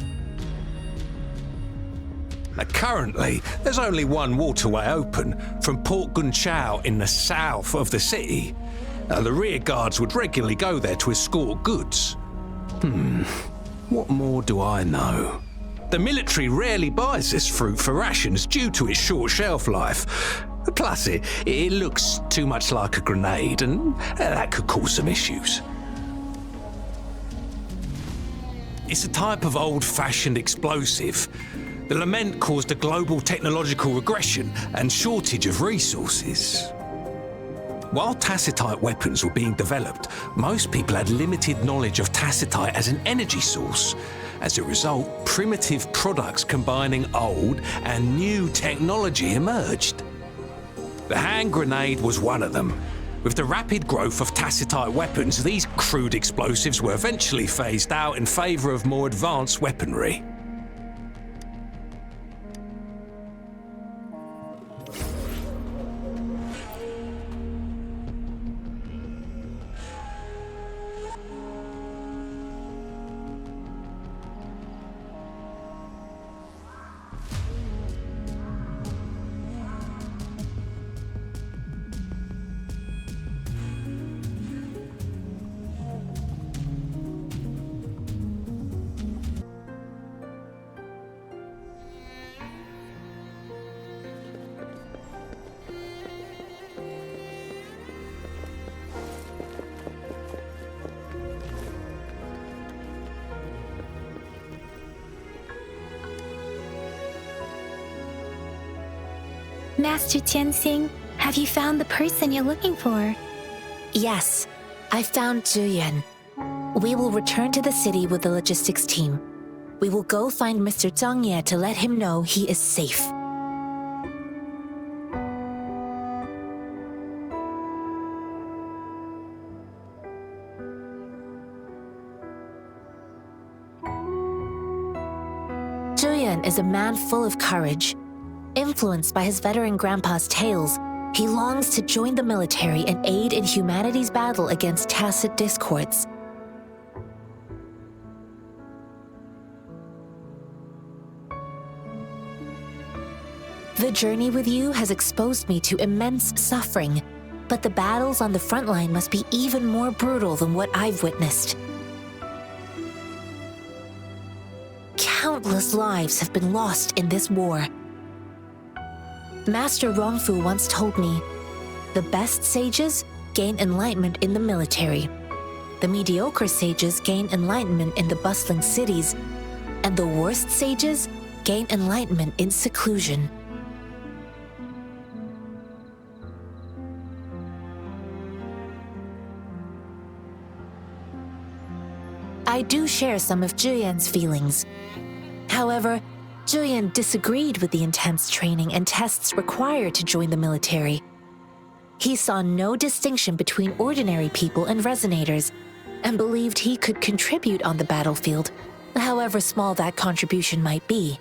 Now, currently, there's only one waterway open from Port Gunchao in the south of the city. Now, the rear guards would regularly go there to escort goods. What more do I know? The military rarely buys this fruit for rations due to its short shelf life. Plus, it looks too much like a grenade, and that could cause some issues. It's a type of old-fashioned explosive. The lament caused a global technological regression and shortage of resources. While tacitite weapons were being developed, most people had limited knowledge of tacitite as an energy source. As a result, primitive products combining old and new technology emerged. The hand grenade was one of them. With the rapid growth of tacitite weapons, these crude explosives were eventually phased out in favour of more advanced weaponry. Master Tianxing, have you found the person you're looking for? Yes, I found Zhuyan. We will return to the city with the logistics team. We will go find Mr. Zhang Ye to let him know he is safe. Zhuyan is a man full of courage. Influenced by his veteran grandpa's tales, he longs to join the military and aid in humanity's battle against tacit discords. The journey with you has exposed me to immense suffering, but the battles on the front line must be even more brutal than what I've witnessed. Countless lives have been lost in this war. Master Rongfu once told me, the best sages gain enlightenment in the military. The mediocre sages gain enlightenment in the bustling cities, and the worst sages gain enlightenment in seclusion. I do share some of Zhuyan's feelings. However, Zhuyan disagreed with the intense training and tests required to join the military. He saw no distinction between ordinary people and resonators, and believed he could contribute on the battlefield, however small that contribution might be.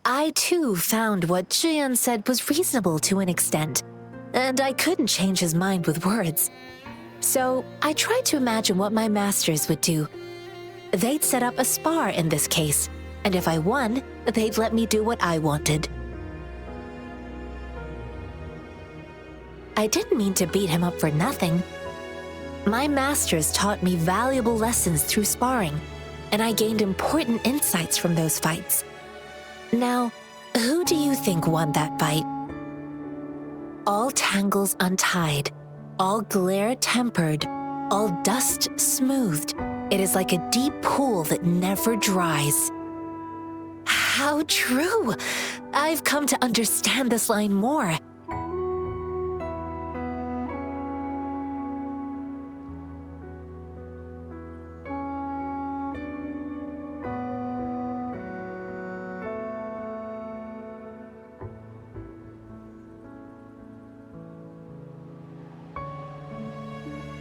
I too found what Zhuyan said was reasonable to an extent, and I couldn't change his mind with words. So I tried to imagine what my masters would do. They'd set up a spar in this case, and if I won, they'd let me do what I wanted. I didn't mean to beat him up for nothing. My masters taught me valuable lessons through sparring, and I gained important insights from those fights. Now, who do you think won that fight? All tangles untied, all glare tempered, all dust smoothed. It is like a deep pool that never dries. How true! I've come to understand this line more.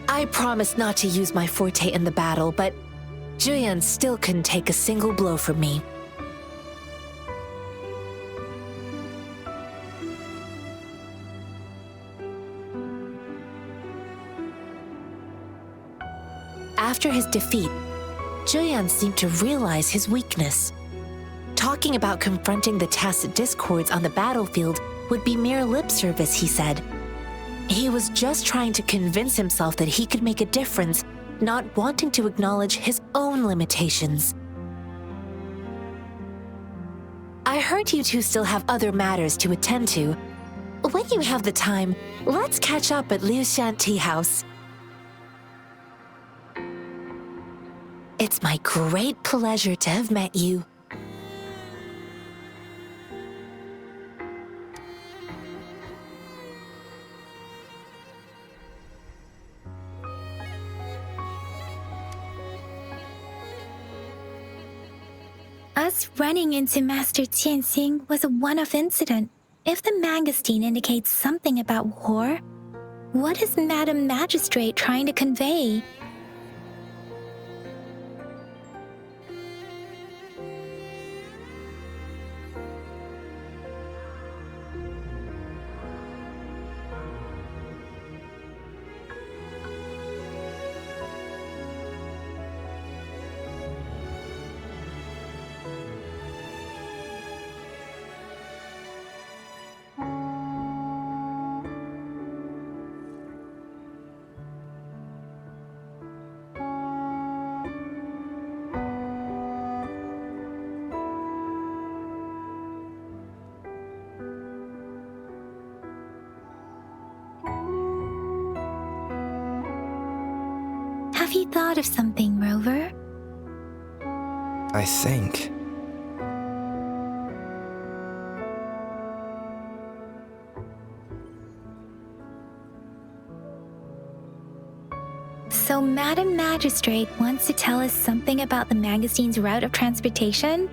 I promised not to use my forte in the battle, but Julian still couldn't take a single blow from me. After his defeat, Julian seemed to realize his weakness. Talking about confronting the tacit discords on the battlefield would be mere lip service, he said. He was just trying to convince himself that he could make a difference, not wanting to acknowledge his own limitations. I heard you two still have other matters to attend to. When you have the time, let's catch up at Liu Shan Tea House. It's my great pleasure to have met you. Us running into Master Tianxing was a one-off incident. If the Mangosteen indicates something about war, what is Madam Magistrate trying to convey? Have you thought of something, Rover? I think. So Madam Magistrate wants to tell us something about the Mangosteen's route of transportation?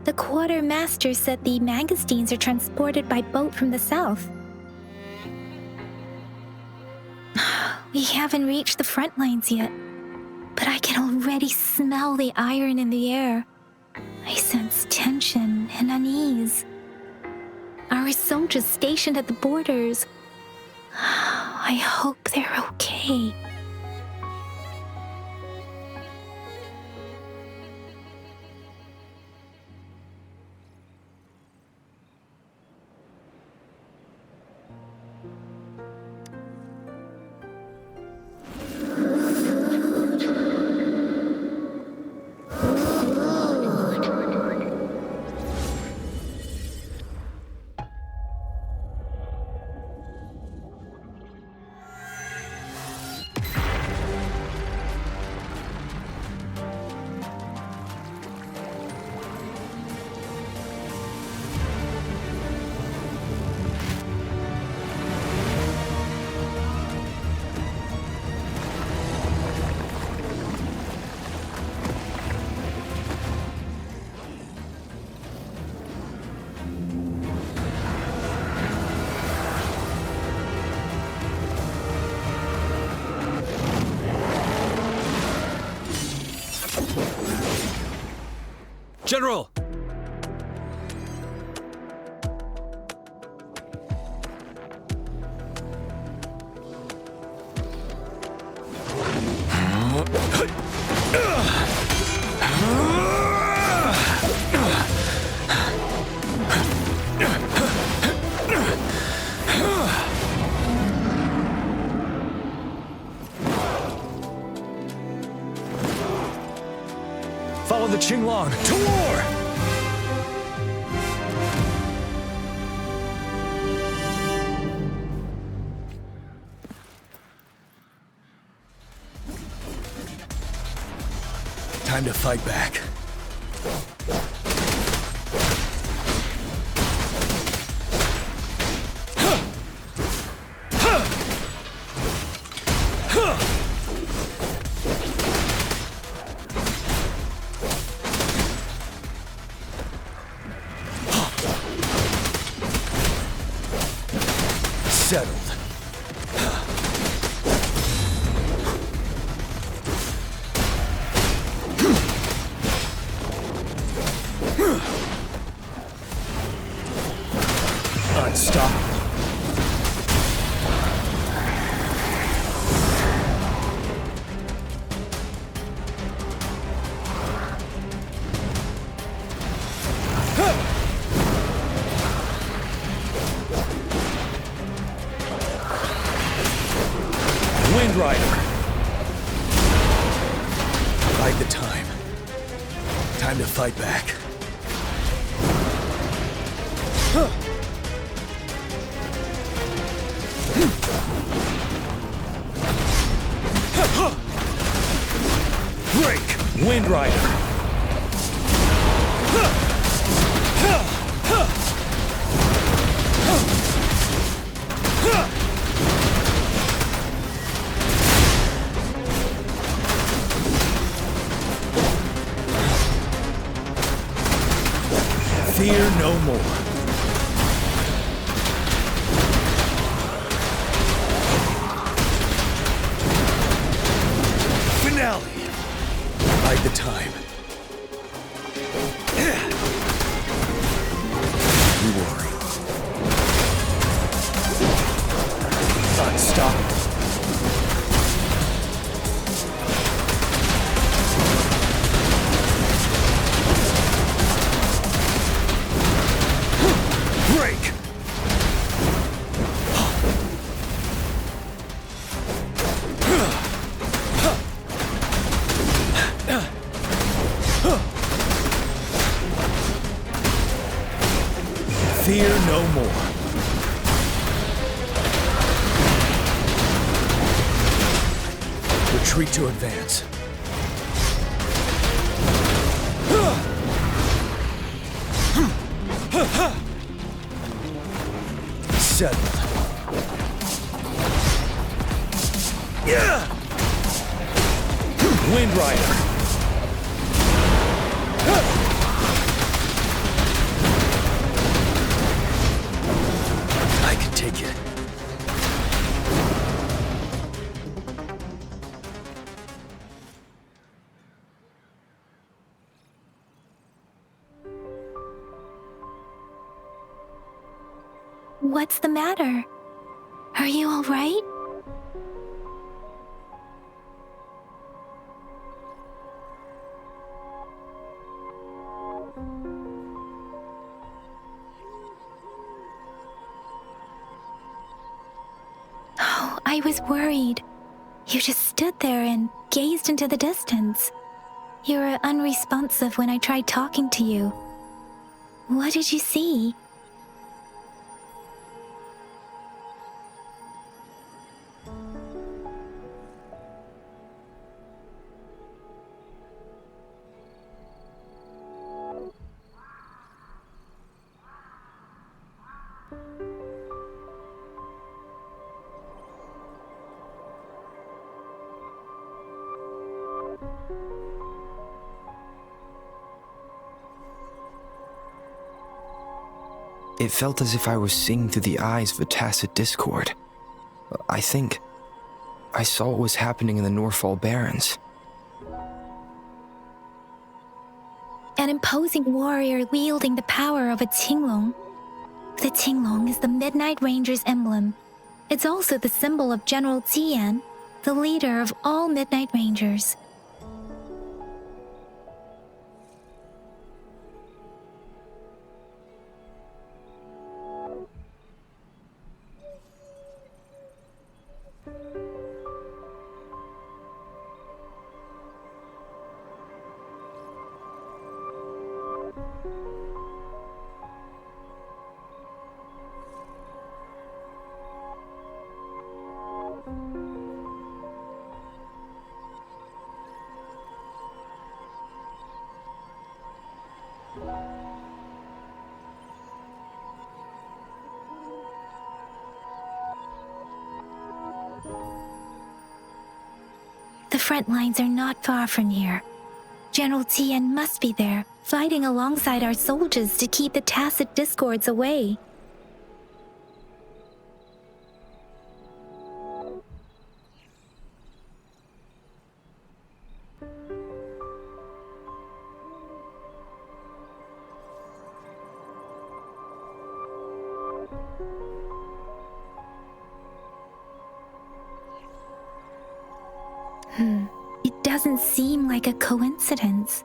The quartermaster said the Mangosteens are transported by boat from the south. We haven't reached the front lines yet, but I can already smell the iron in the air. I sense tension and unease. Our soldiers stationed at the borders. I hope they're okay. General! Follow the Qinglong to war! Time to fight back. Settled. Unstoppable. Wind Rider. Bide the time. Time to fight back. Break! Wind Rider. Fear no more. Finale. Bide the time. Glory. Unstoppable. Break! Fear no more. Retreat to advance. Settled. Yeah! Wind Rider. I can take it. What's the matter? Are you all right? Oh, I was worried. You just stood there and gazed into the distance. You were unresponsive when I tried talking to you. What did you see? It felt as if I was seeing through the eyes of a tacit discord. I think I saw what was happening in the Norfall Barrens. imposing warrior wielding the power of a Tinglong. The Tinglong is the Midnight Ranger's emblem. It's also the symbol of General Tian, the leader of all Midnight Rangers. The front lines are not far from here. General Tian must be there, fighting alongside our soldiers to keep the tacit discords away. It doesn't seem like a coincidence.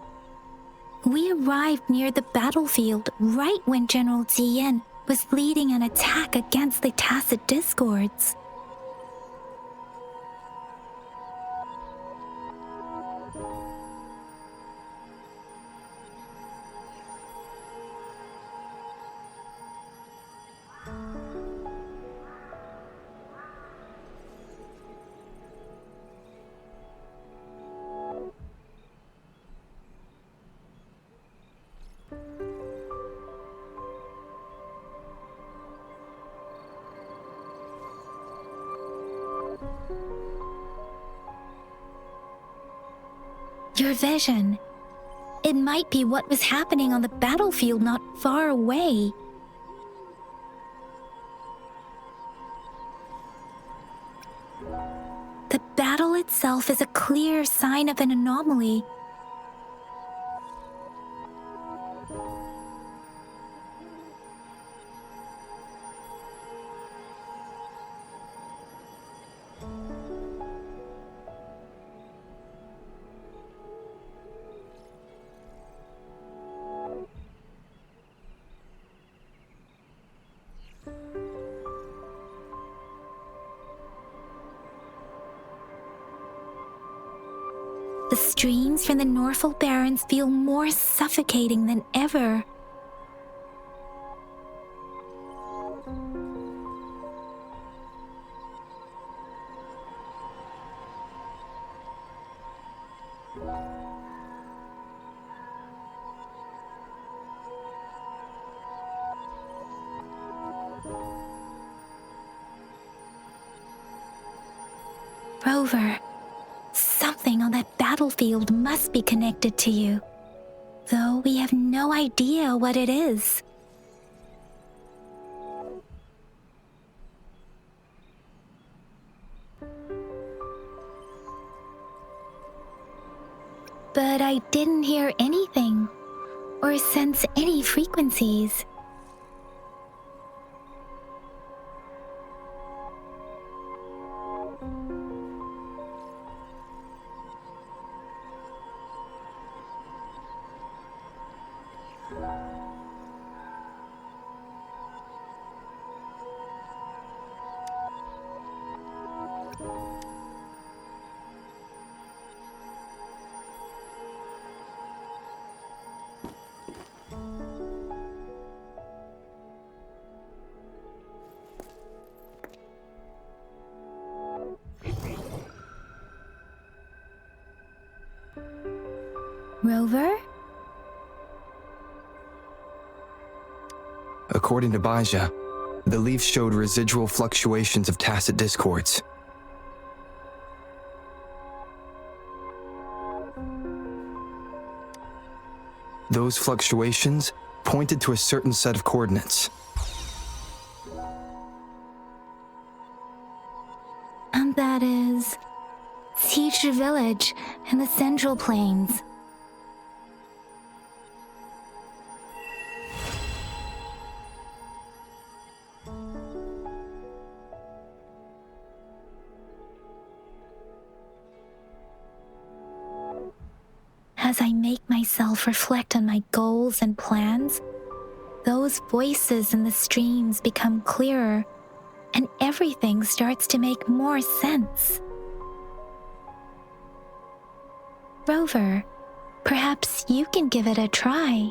We arrived near the battlefield right when General Tian was leading an attack against the tacit discords. Your vision. It might be what was happening on the battlefield not far away. The battle itself is a clear sign of an anomaly. The streams from the Norfolk Barrens feel more suffocating than ever. Rover. Something on that battlefield must be connected to you, though we have no idea what it is. But I didn't hear anything or sense any frequencies. Rover? According to Baija, the leaf showed residual fluctuations of tacit discords. Those fluctuations pointed to a certain set of coordinates. And that is Siege Village in the Central Plains. As I make myself reflect on my goals and plans, those voices in the streams become clearer, and everything starts to make more sense. Rover, perhaps you can give it a try.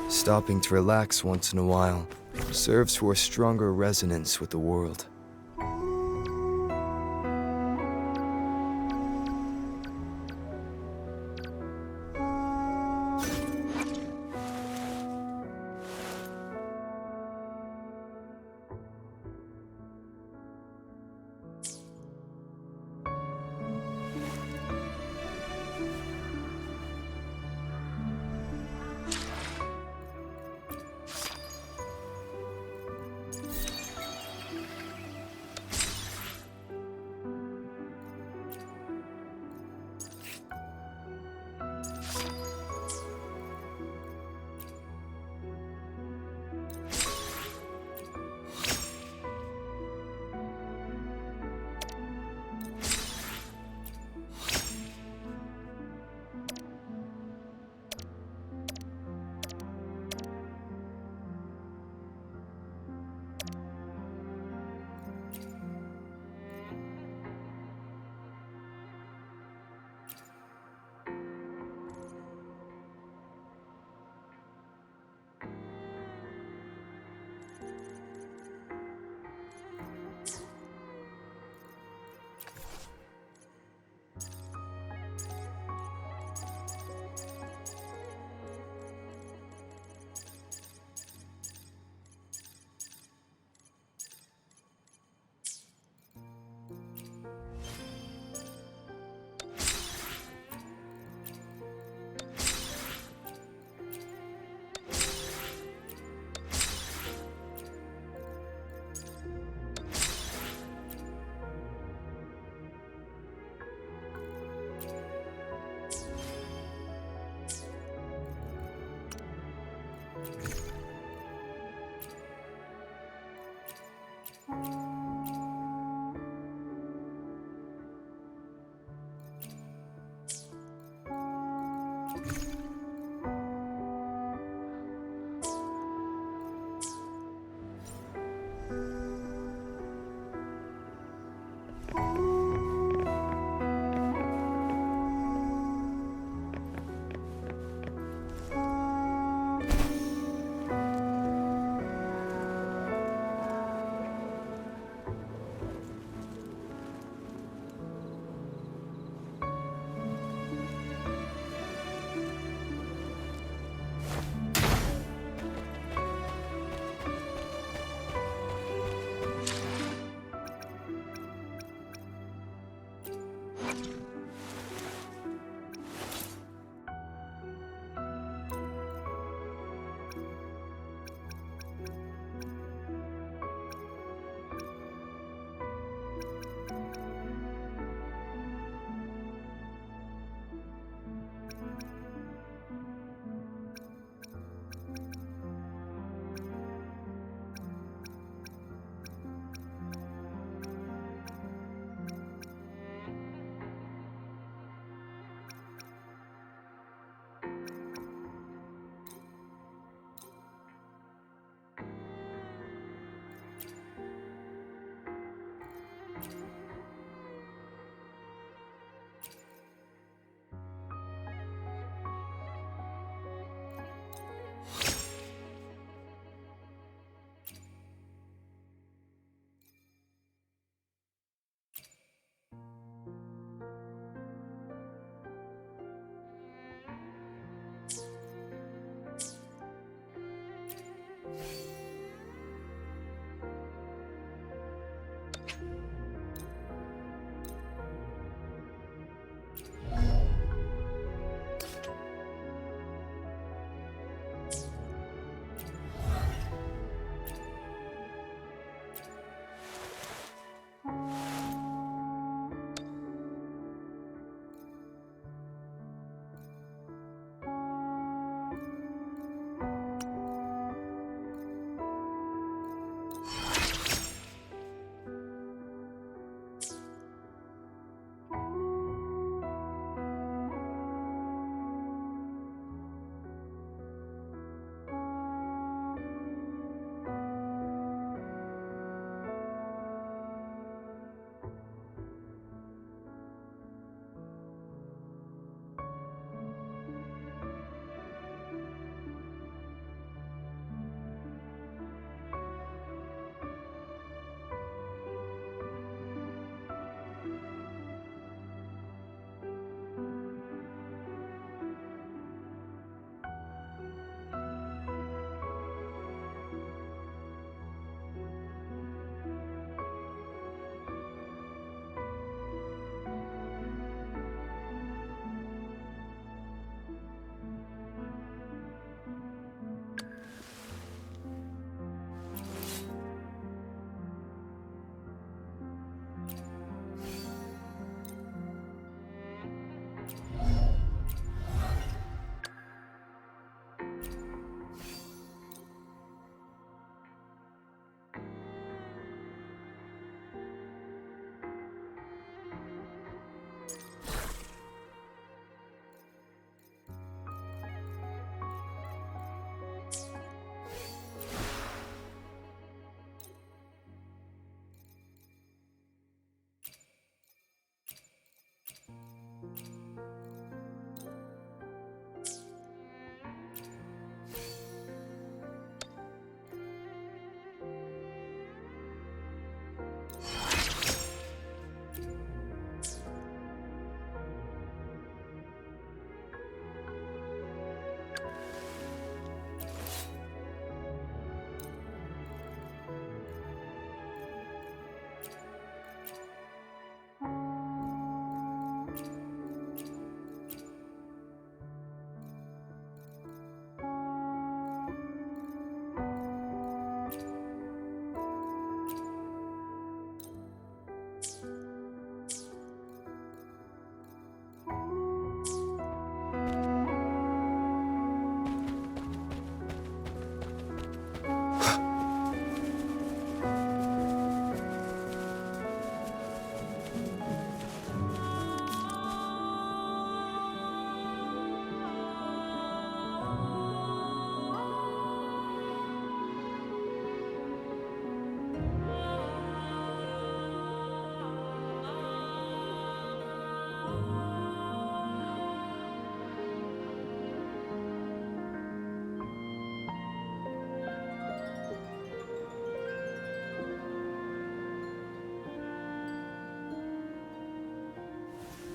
Stopping to relax once in a while serves for a stronger resonance with the world.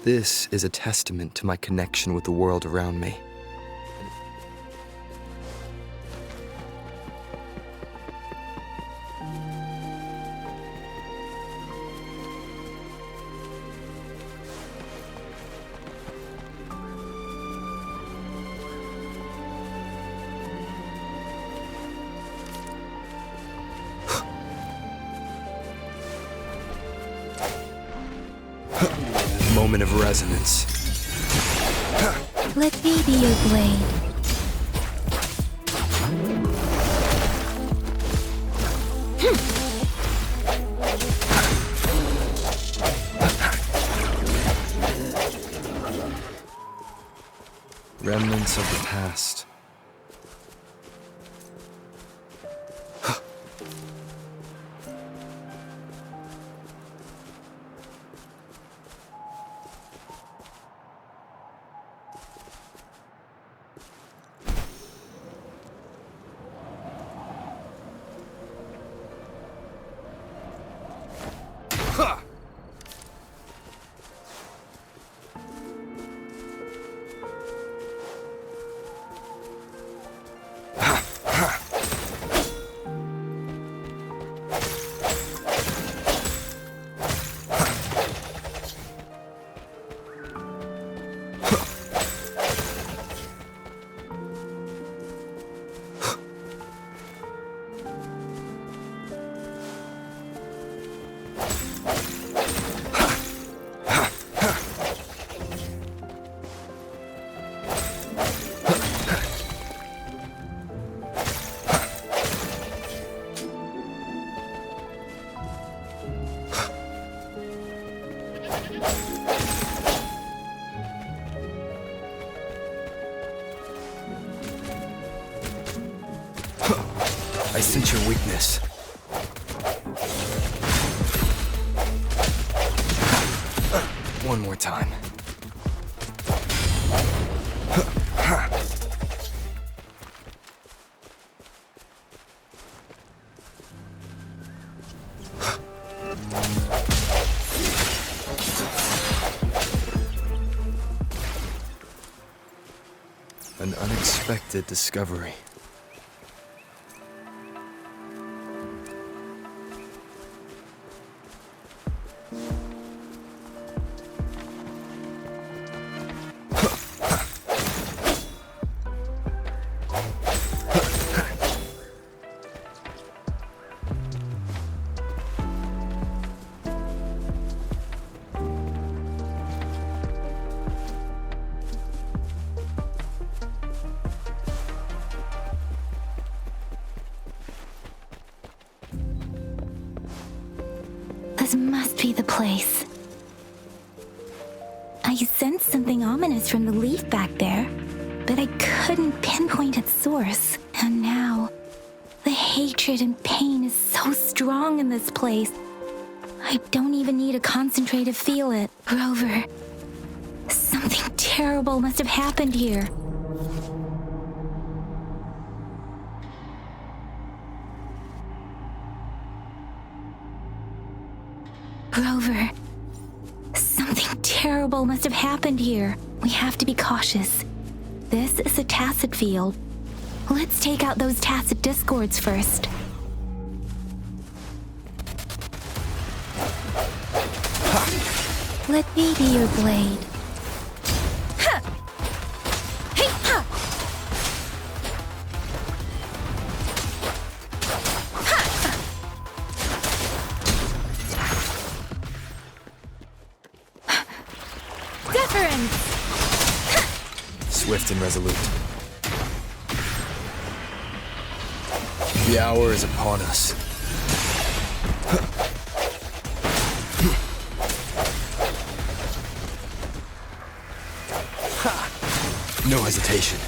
This is a testament to my connection with the world around me. Moment of resonance. Let me be your blade. Remnants of the past. I sense your weakness. One more time. An unexpected discovery. This must be the place. I sensed something ominous from the leaf back there, but I couldn't pinpoint its source. And now, the hatred and pain is so strong in this place. I don't even need to concentrate to feel it. Grover, something terrible must have happened here. Grover, something terrible must have happened here. We have to be cautious. This is a tacit field. Let's take out those tacit discords first. Let me be your blade. Swift and resolute. The hour is upon us. No hesitation.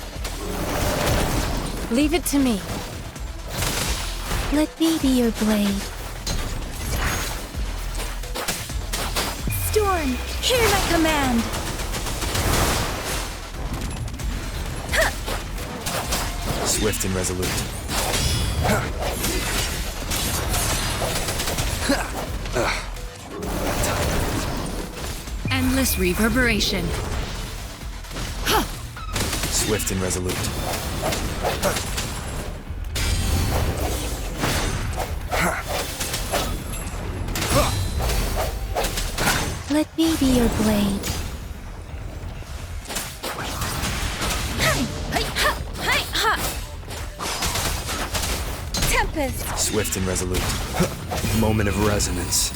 Leave it to me. Let me be your blade. Storm, hear my command! Swift and resolute. Endless Fierce reverberation. Swift and resolute. Let me be your blade. Tempest! Swift and resolute. Moment of resonance.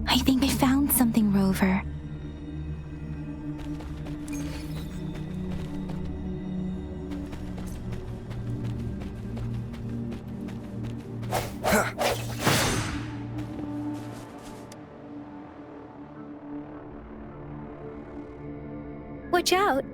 I think I found something, Rover. Watch out!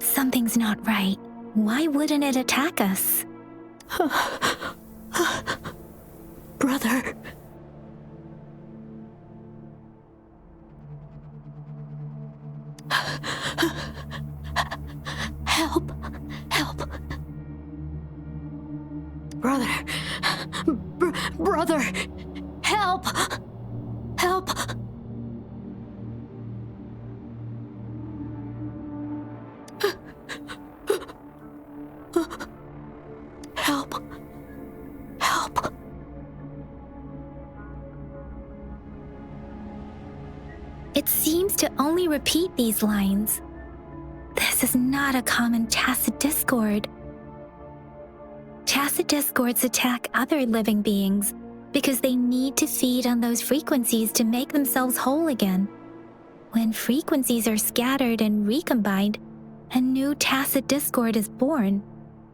Something's not right. Why wouldn't it attack us? Brother. Help! Help! Brother. Brother. Help! Help! Help! Help! It seems to only repeat these lines. This is not a common tacit discord. Tacit discords attack other living beings because they need to feed on those frequencies to make themselves whole again. When frequencies are scattered and recombined, a new tacit discord is born.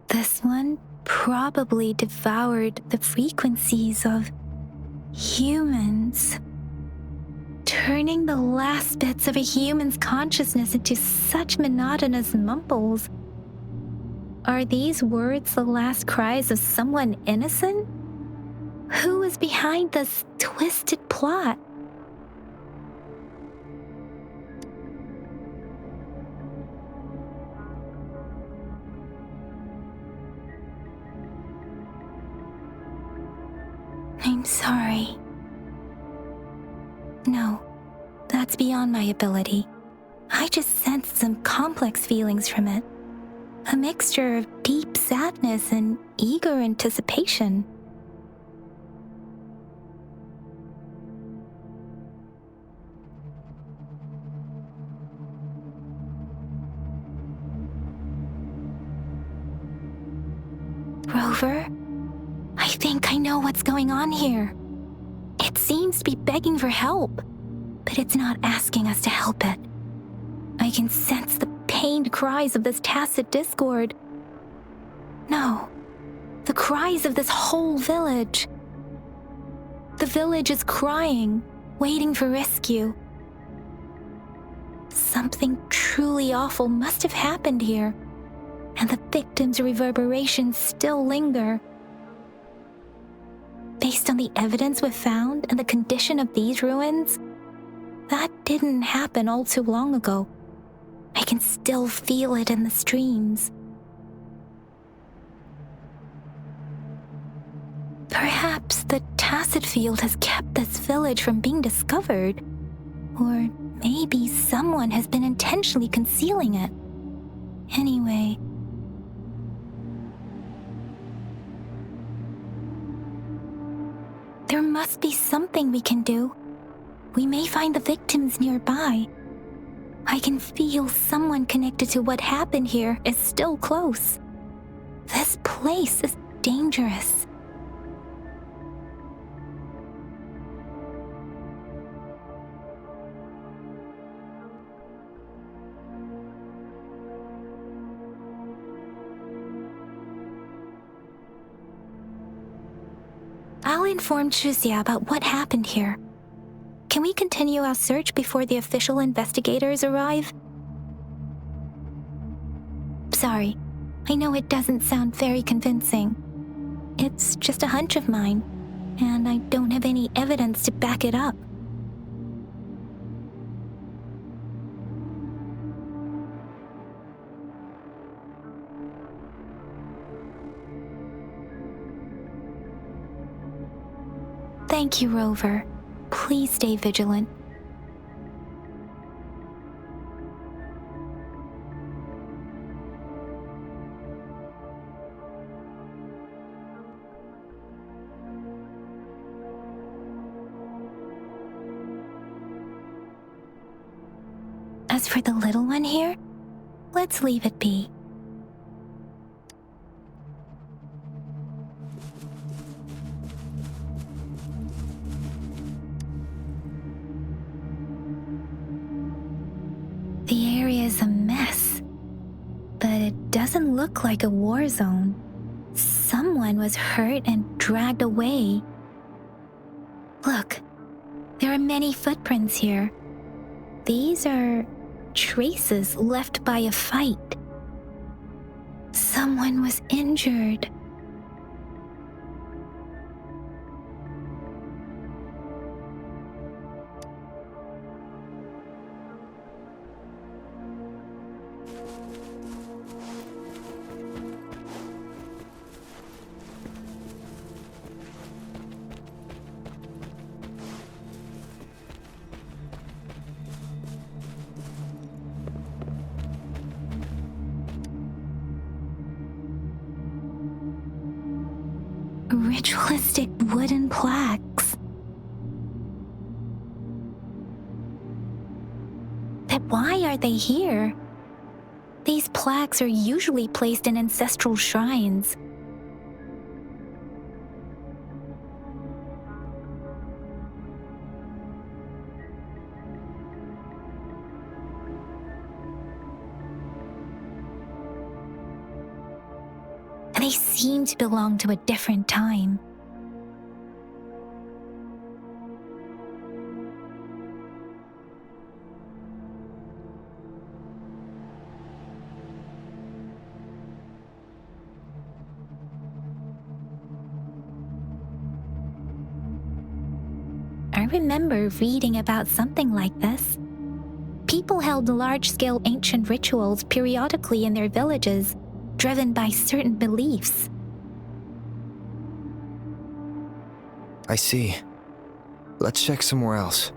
This one probably devoured the frequencies of humans, turning the last bits of a human's consciousness into such monotonous mumbles. Are these words the last cries of someone innocent? Who is behind this twisted plot? I'm sorry. No, that's beyond my ability. I just sensed some complex feelings from it. A mixture of deep sadness and eager anticipation. Rover, I think I know what's going on here. It seems to be begging for help, but it's not asking us to help it. I can sense the pained cries of this tacit discord. No, the cries of this whole village. The village is crying, waiting for rescue. Something truly awful must have happened here, and the victims' reverberations still linger. Based on the evidence we've found and the condition of these ruins, that didn't happen all too long ago. I can still feel it in the streams. Perhaps the tacit field has kept this village from being discovered, or maybe someone has been intentionally concealing it. Anyway, there must be something we can do. We may find the victims nearby. I can feel someone connected to what happened here is still close. This place is dangerous. I'll inform Chuzia about what happened here. Can we continue our search before the official investigators arrive? Sorry, I know it doesn't sound very convincing. It's just a hunch of mine, and I don't have any evidence to back it up. Thank you, Rover. Please stay vigilant. As for the little one here, let's leave it be. The area is a mess, but it doesn't look like a war zone. Someone was hurt and dragged away. Look, there are many footprints here. These are traces left by a fight. Someone was injured. Ritualistic wooden plaques. But why are they here? These plaques are usually placed in ancestral shrines. They seem to belong to a different time. I remember reading about something like this. People held large-scale ancient rituals periodically in their villages, driven by certain beliefs. I see. Let's check somewhere else.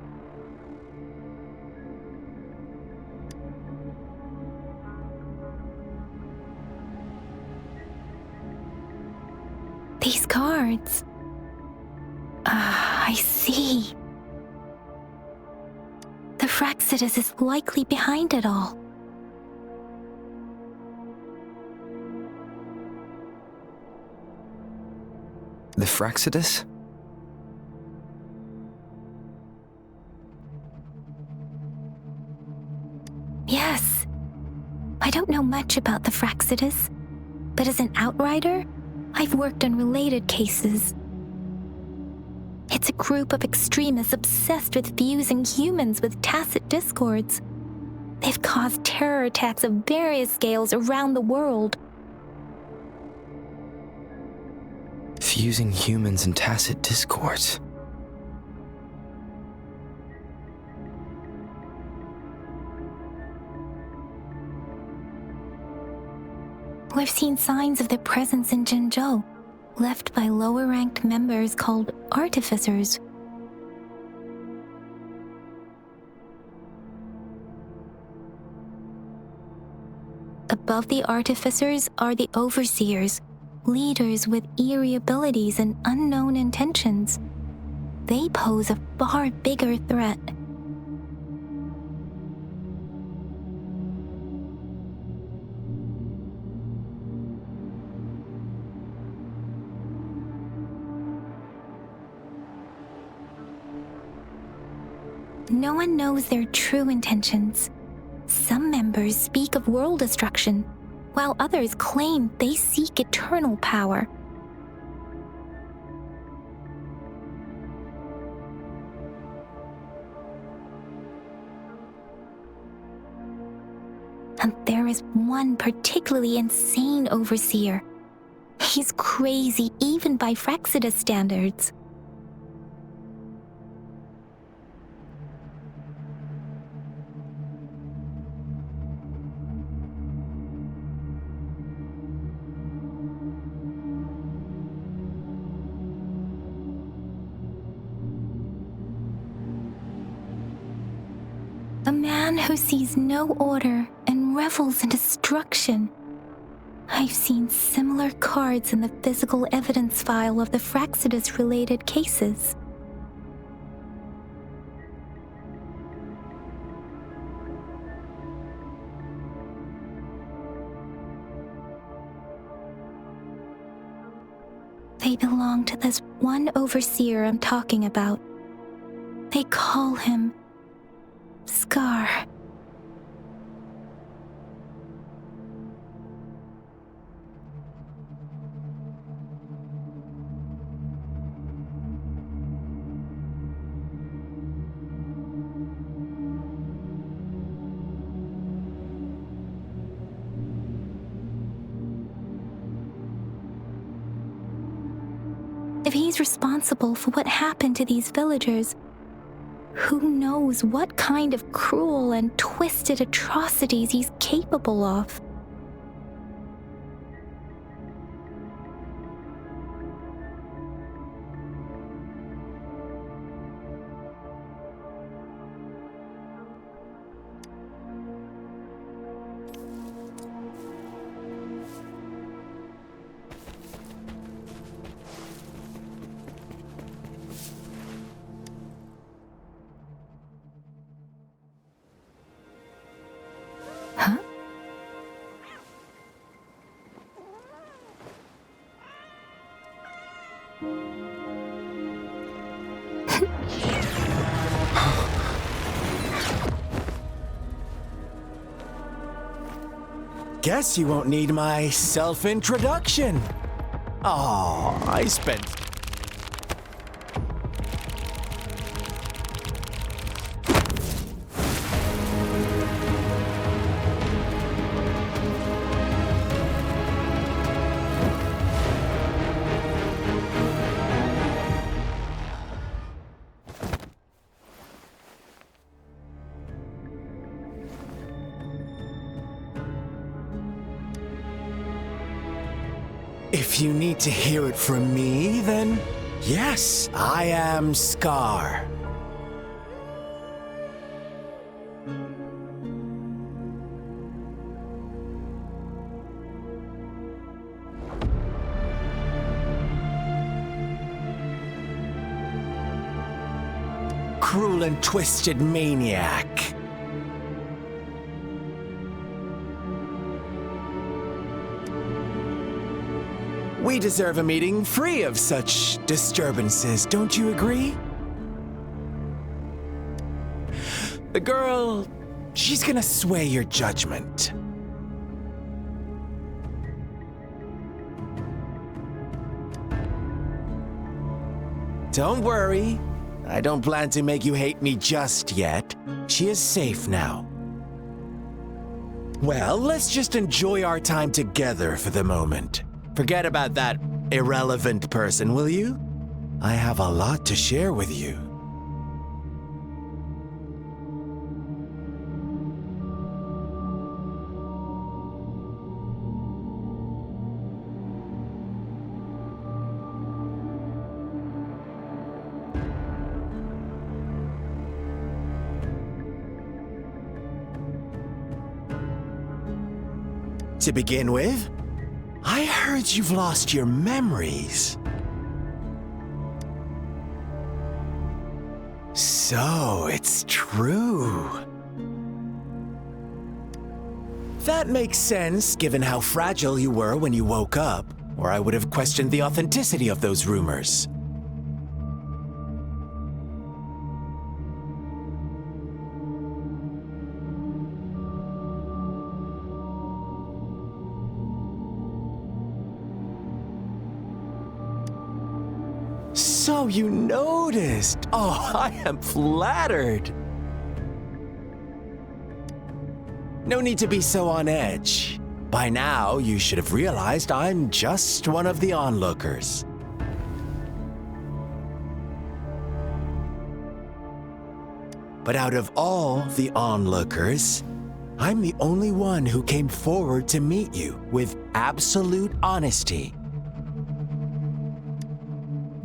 These cards. I see. The Fraxidus is likely behind it all. The Fraxidus? Yes. I don't know much about the Fraxidus, but as an outrider, I've worked on related cases. It's a group of extremists obsessed with fusing humans with tacit discords. They've caused terror attacks of various scales around the world. Fusing humans and tacit discords. We've seen signs of their presence in Jinzhou, left by lower-ranked members called artificers. Above the artificers are the overseers, leaders with eerie abilities and unknown intentions. They pose a far bigger threat. No one knows their true intentions. Some members speak of world destruction, while others claim they seek eternal power. And there is one particularly insane overseer. He's crazy even by Fraxidus standards. A man who sees no order and revels in destruction. I've seen similar cards in the physical evidence file of the Fraxidus-related cases. They belong to this one overseer I'm talking about. They call him Scar. If he's responsible for what happened to these villagers, who knows what kind of cruel and twisted atrocities he's capable of? Huh? Guess you won't need my self-introduction. Oh, I spent... If you need to hear it from me, then yes, I am Scar. Cruel and twisted maniac. We deserve a meeting free of such disturbances, don't you agree? The girl, she's gonna sway your judgment. Don't worry, I don't plan to make you hate me just yet. She is safe now. Well, let's just enjoy our time together for the moment. Forget about that irrelevant person, will you? I have a lot to share with you. To begin with, I heard you've lost your memories. So, it's true. That makes sense, given how fragile you were when you woke up, or I would have questioned the authenticity of those rumors. So you noticed. Oh, I am flattered. No need to be so on edge. By now, you should have realized I'm just one of the onlookers. But out of all the onlookers, I'm the only one who came forward to meet you with absolute honesty.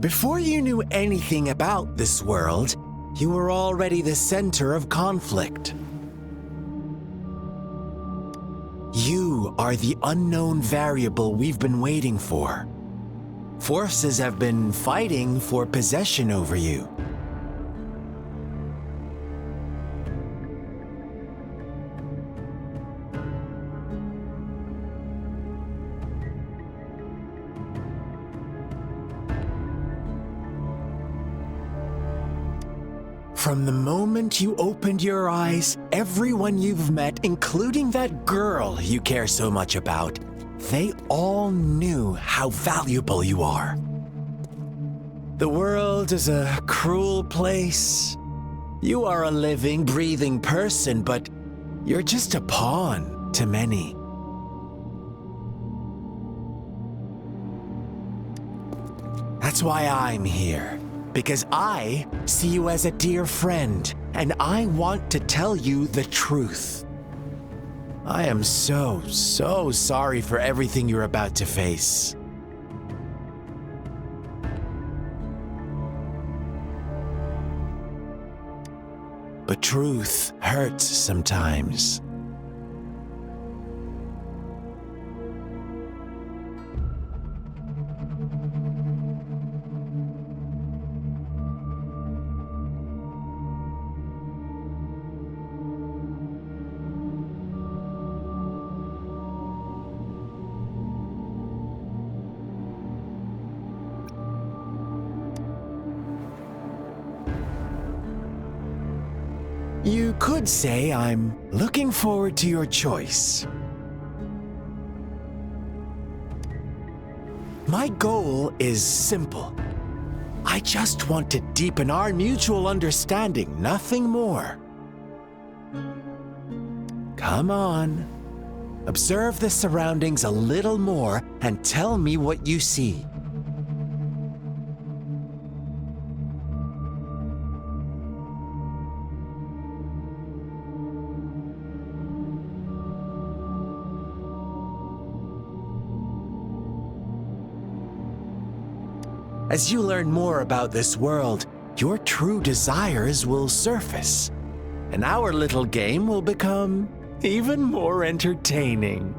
Before you knew anything about this world, you were already the center of conflict. You are the unknown variable we've been waiting for. Forces have been fighting for possession over you. From the moment you opened your eyes, everyone you've met, including that girl you care so much about, they all knew how valuable you are. The world is a cruel place. You are a living, breathing person, but you're just a pawn to many. That's why I'm here. Because I see you as a dear friend, and I want to tell you the truth. I am so sorry for everything you're about to face. But truth hurts sometimes. You could say I'm looking forward to your choice. My goal is simple. I just want to deepen our mutual understanding, nothing more. Come on. Observe the surroundings a little more and tell me what you see. As you learn more about this world, your true desires will surface, and our little game will become even more entertaining.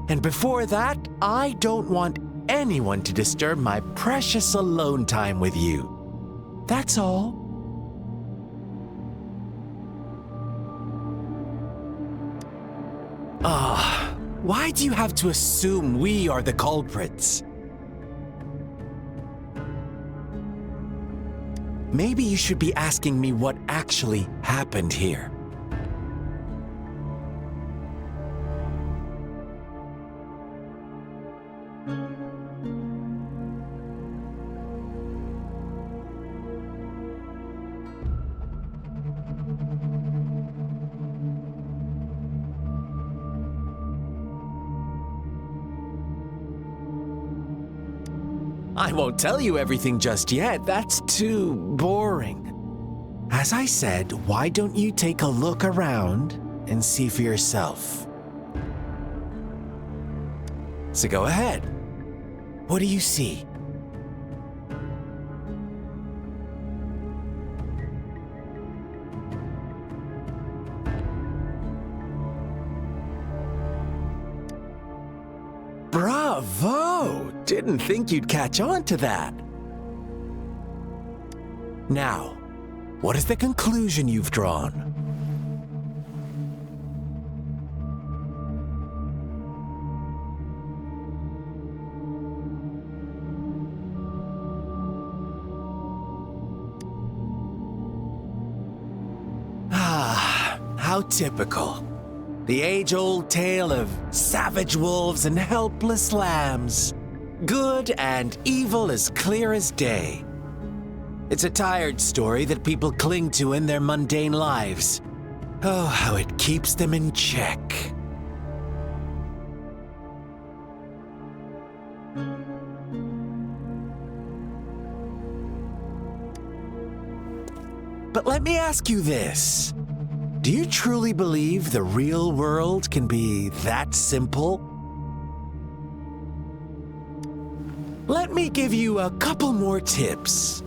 And before that, I don't want anyone to disturb my precious alone time with you. That's all. Why do you have to assume we are the culprits? Maybe you should be asking me what actually happened here. I won't tell you everything just yet. That's too boring. As I said, why don't you take a look around and see for yourself? So go ahead. What do you see? Bravo! Didn't think you'd catch on to that. Now, what is the conclusion you've drawn? How typical. The age-old tale of savage wolves and helpless lambs. Good and evil as clear as day. It's a tired story that people cling to in their mundane lives. Oh, how it keeps them in check. But let me ask you this. Do you truly believe the real world can be that simple? Let me give you a couple more tips.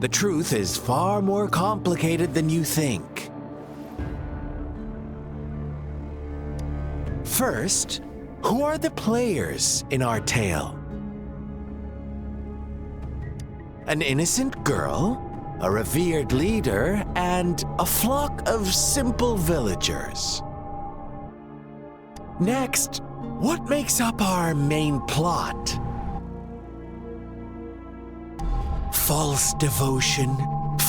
The truth is far more complicated than you think. First, who are the players in our tale? An innocent girl, a revered leader, and a flock of simple villagers. Next, what makes up our main plot? False devotion,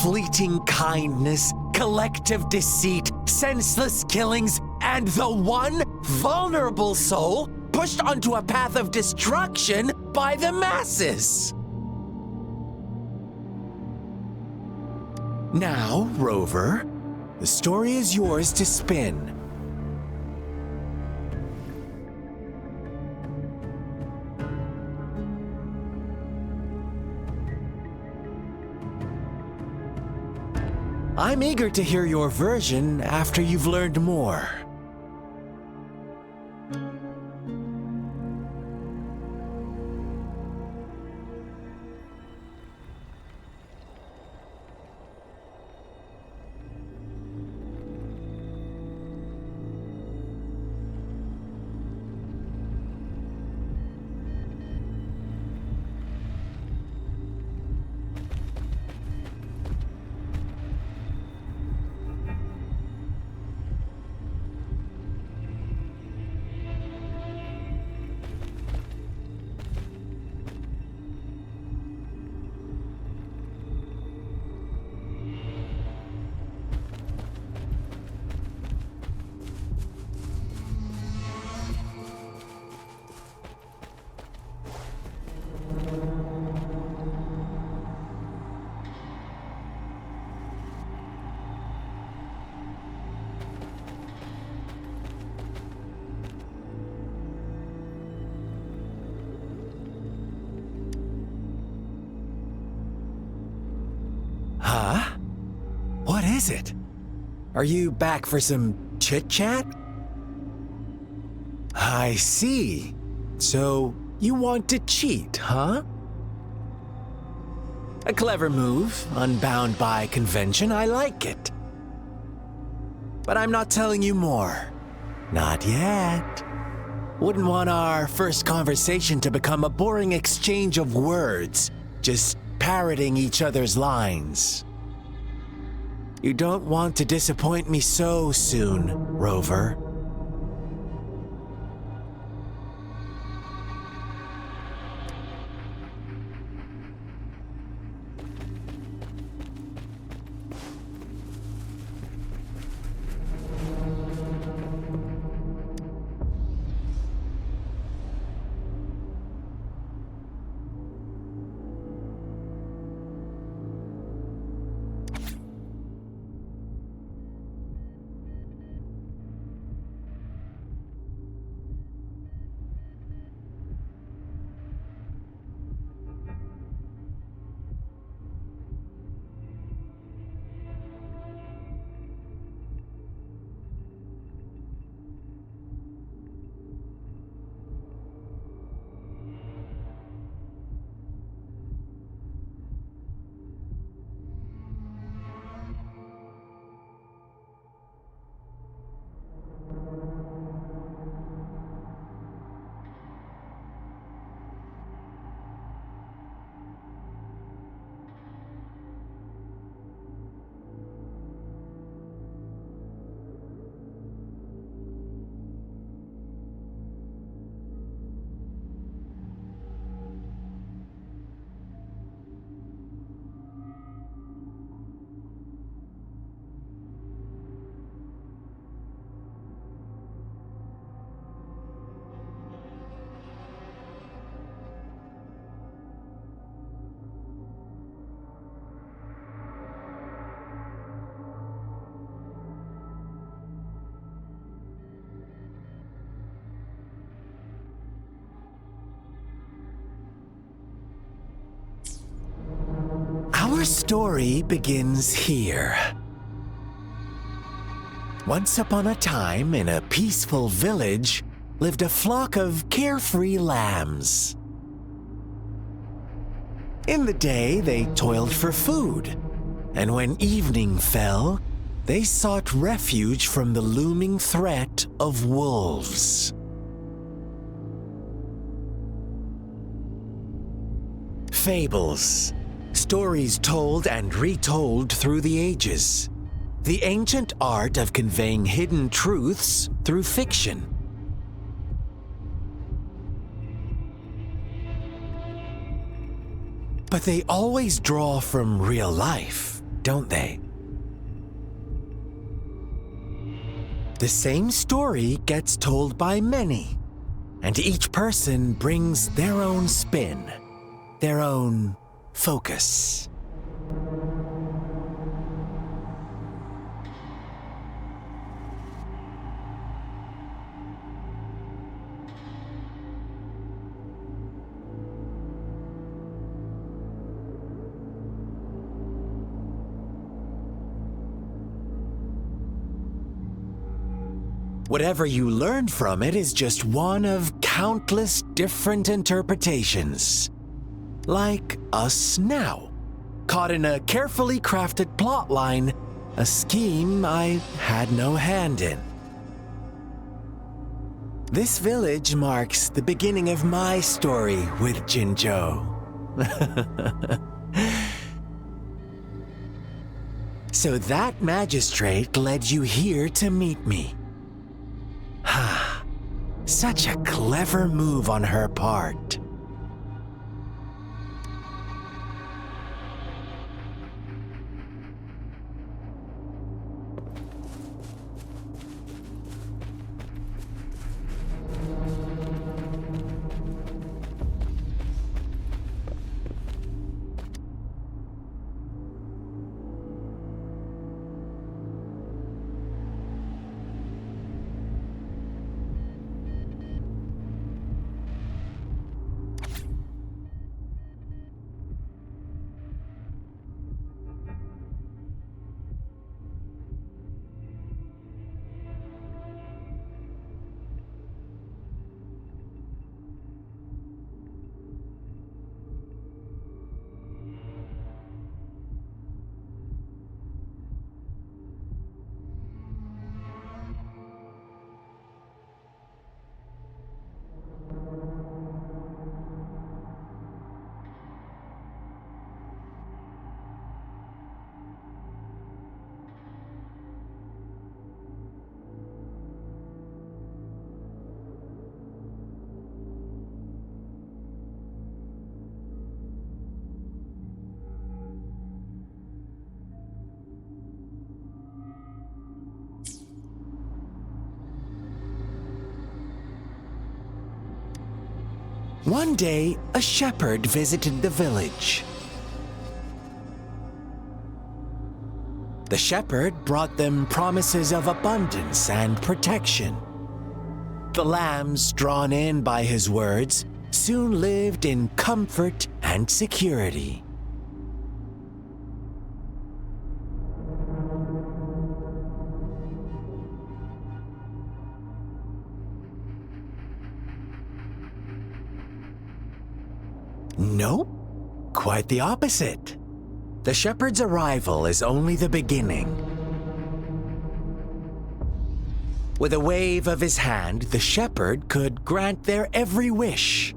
fleeting kindness, collective deceit, senseless killings, and the one vulnerable soul pushed onto a path of destruction by the masses. Now, Rover, the story is yours to spin. I'm eager to hear your version after you've learned more. Huh? What is it? Are you back for some chit-chat? I see. So, you want to cheat, huh? A clever move, unbound by convention, I like it. But I'm not telling you more. Not yet. Wouldn't want our first conversation to become a boring exchange of words, just parroting each other's lines. You don't want to disappoint me so soon, Rover. Your story begins here. Once upon a time, in a peaceful village, lived a flock of carefree lambs. In the day, they toiled for food, and when evening fell, they sought refuge from the looming threat of wolves. Fables, stories told and retold through the ages. The ancient art of conveying hidden truths through fiction. But they always draw from real life, don't they? The same story gets told by many, and each person brings their own spin, their own focus. Whatever you learned from it is just one of countless different interpretations. Like us now, caught in a carefully crafted plotline, a scheme I had no hand in. This village marks the beginning of my story with Jinzhou. So that magistrate led you here to meet me. Such a clever move on her part. One day, a shepherd visited the village. The shepherd brought them promises of abundance and protection. The lambs, drawn in by his words, soon lived in comfort and security. Nope, quite the opposite. The shepherd's arrival is only the beginning. With a wave of his hand, the shepherd could grant their every wish.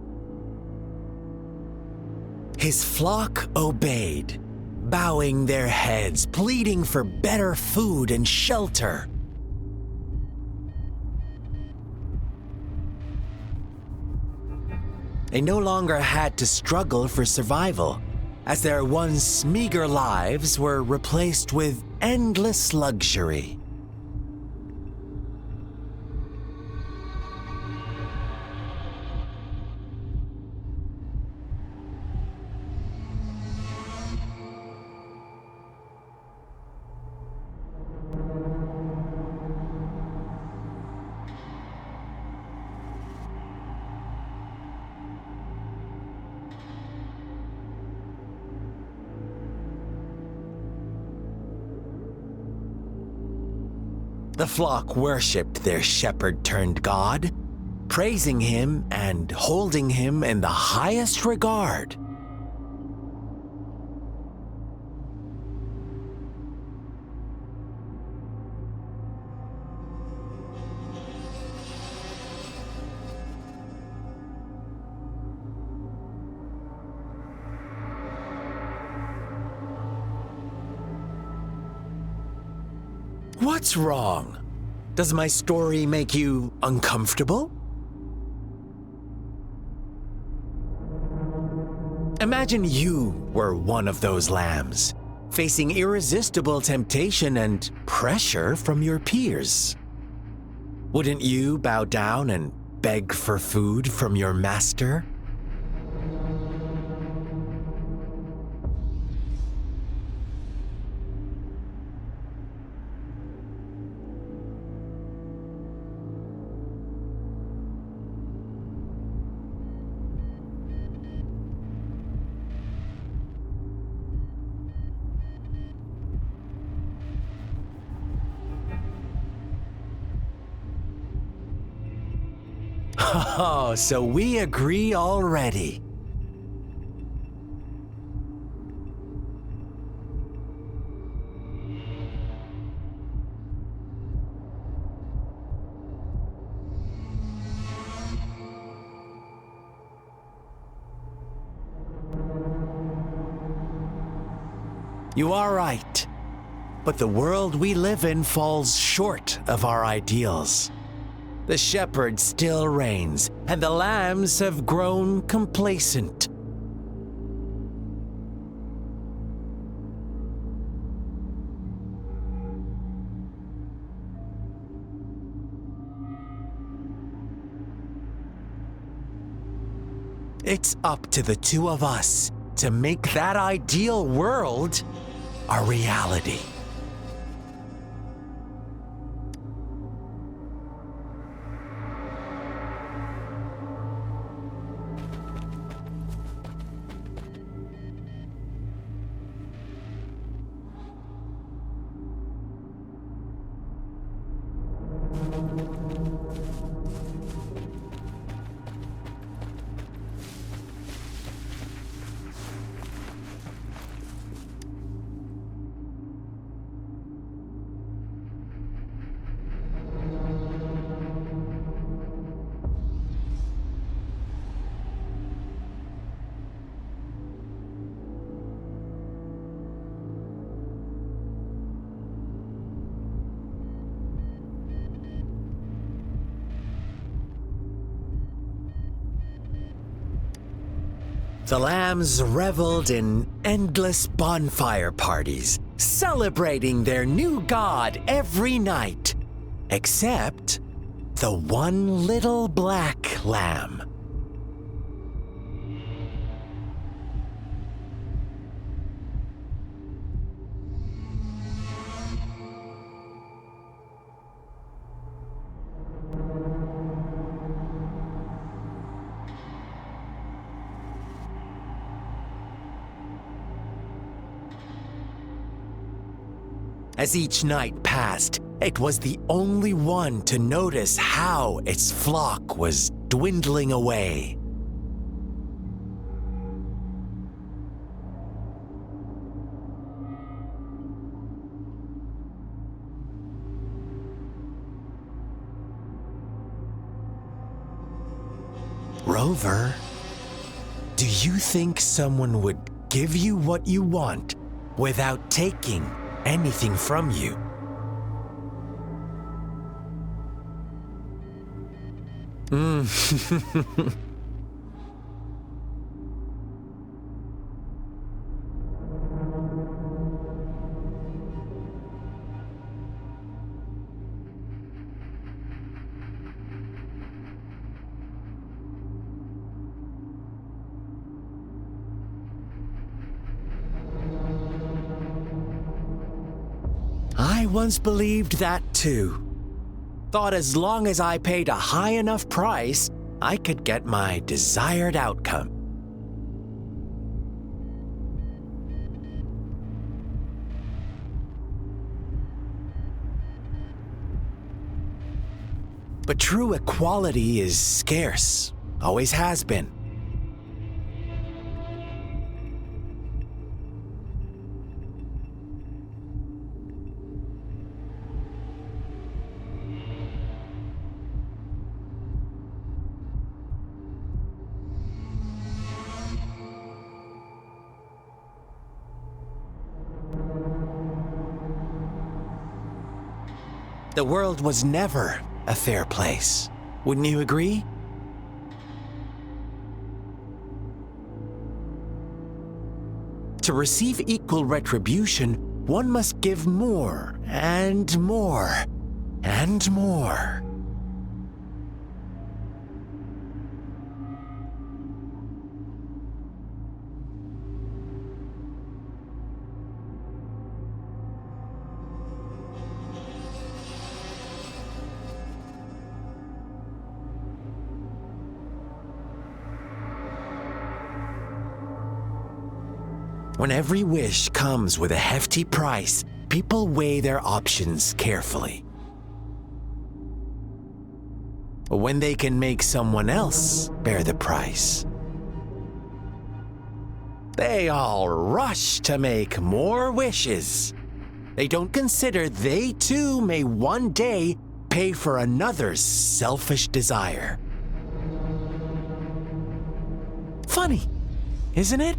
His flock obeyed, bowing their heads, pleading for better food and shelter. They no longer had to struggle for survival, as their once meager lives were replaced with endless luxury. The flock worshipped their shepherd-turned-god, praising him and holding him in the highest regard. What's wrong? Does my story make you uncomfortable? Imagine you were one of those lambs, facing irresistible temptation and pressure from your peers. Wouldn't you bow down and beg for food from your master? Oh, so we agree already. You are right, but the world we live in falls short of our ideals. The shepherd still reigns, and the lambs have grown complacent. It's up to the two of us to make that ideal world a reality. The lambs reveled in endless bonfire parties, celebrating their new god every night, except the one little black lamb. As each night passed, it was the only one to notice how its flock was dwindling away. Rover, do you think someone would give you what you want without taking anything from you? I once believed that too. Thought as long as I paid a high enough price, I could get my desired outcome. But true equality is scarce, always has been. The world was never a fair place. Wouldn't you agree? To receive equal retribution, one must give more and more and more. When every wish comes with a hefty price, people weigh their options carefully. When they can make someone else bear the price, they all rush to make more wishes. They don't consider they too may one day pay for another's selfish desire. Funny, isn't it?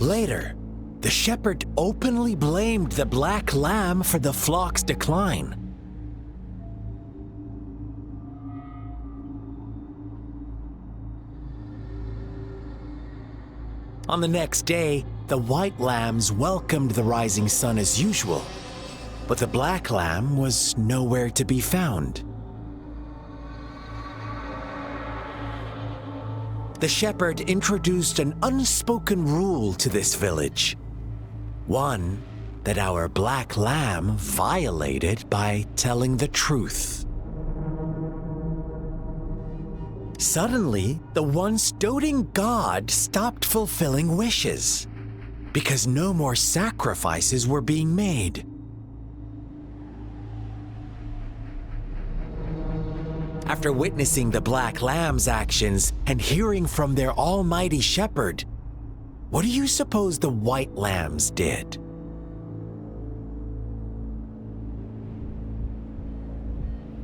Later, the shepherd openly blamed the black lamb for the flock's decline. On the next day, the white lambs welcomed the rising sun as usual, but the black lamb was nowhere to be found. The shepherd introduced an unspoken rule to this village. One that our black lamb violated by telling the truth. Suddenly, the once doting god stopped fulfilling wishes because no more sacrifices were being made. After witnessing the Black Lamb's actions and hearing from their almighty shepherd, what do you suppose the White Lambs did?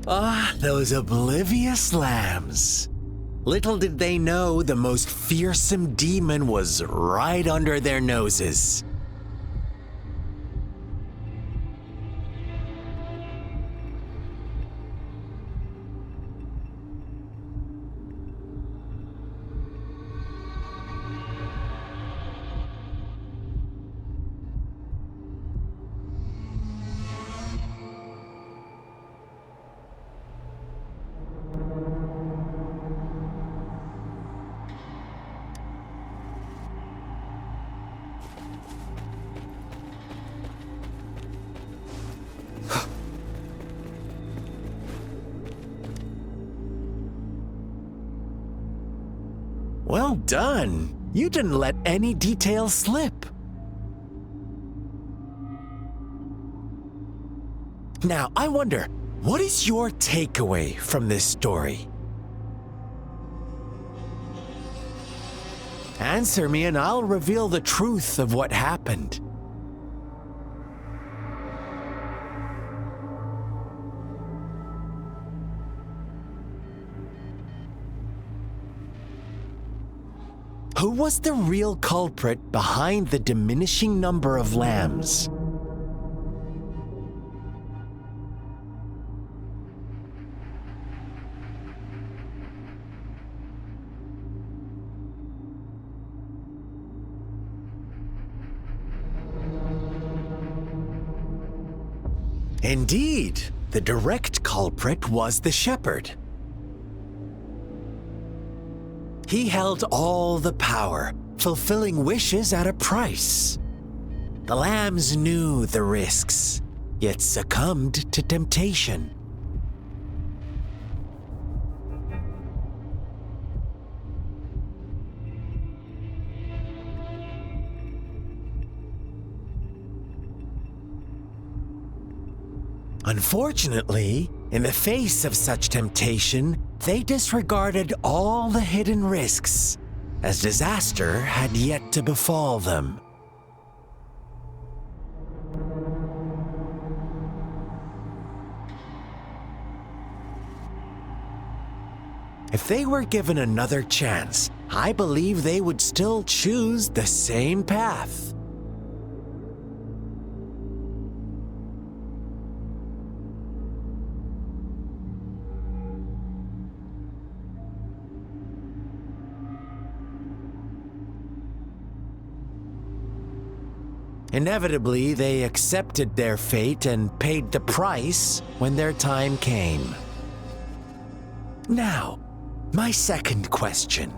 Ah, those oblivious lambs. Little did they know the most fearsome demon was right under their noses. Well done. You didn't let any detail slip. Now, I wonder, what is your takeaway from this story? Answer me and I'll reveal the truth of what happened. Who was the real culprit behind the diminishing number of lambs? Indeed, the direct culprit was the shepherd. He held all the power, fulfilling wishes at a price. The lambs knew the risks, yet succumbed to temptation. Unfortunately, in the face of such temptation, they disregarded all the hidden risks, as disaster had yet to befall them. If they were given another chance, I believe they would still choose the same path. Inevitably, they accepted their fate and paid the price when their time came. Now, my second question.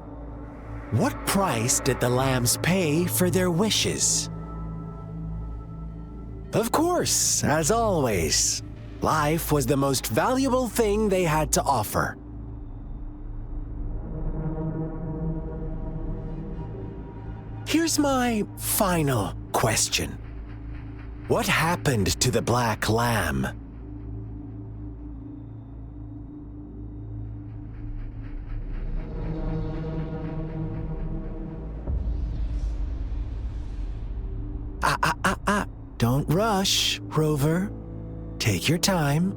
What price did the lambs pay for their wishes? Of course, as always, life was the most valuable thing they had to offer. Here's my final question. What happened to the black lamb? Don't rush, Rover. Take your time.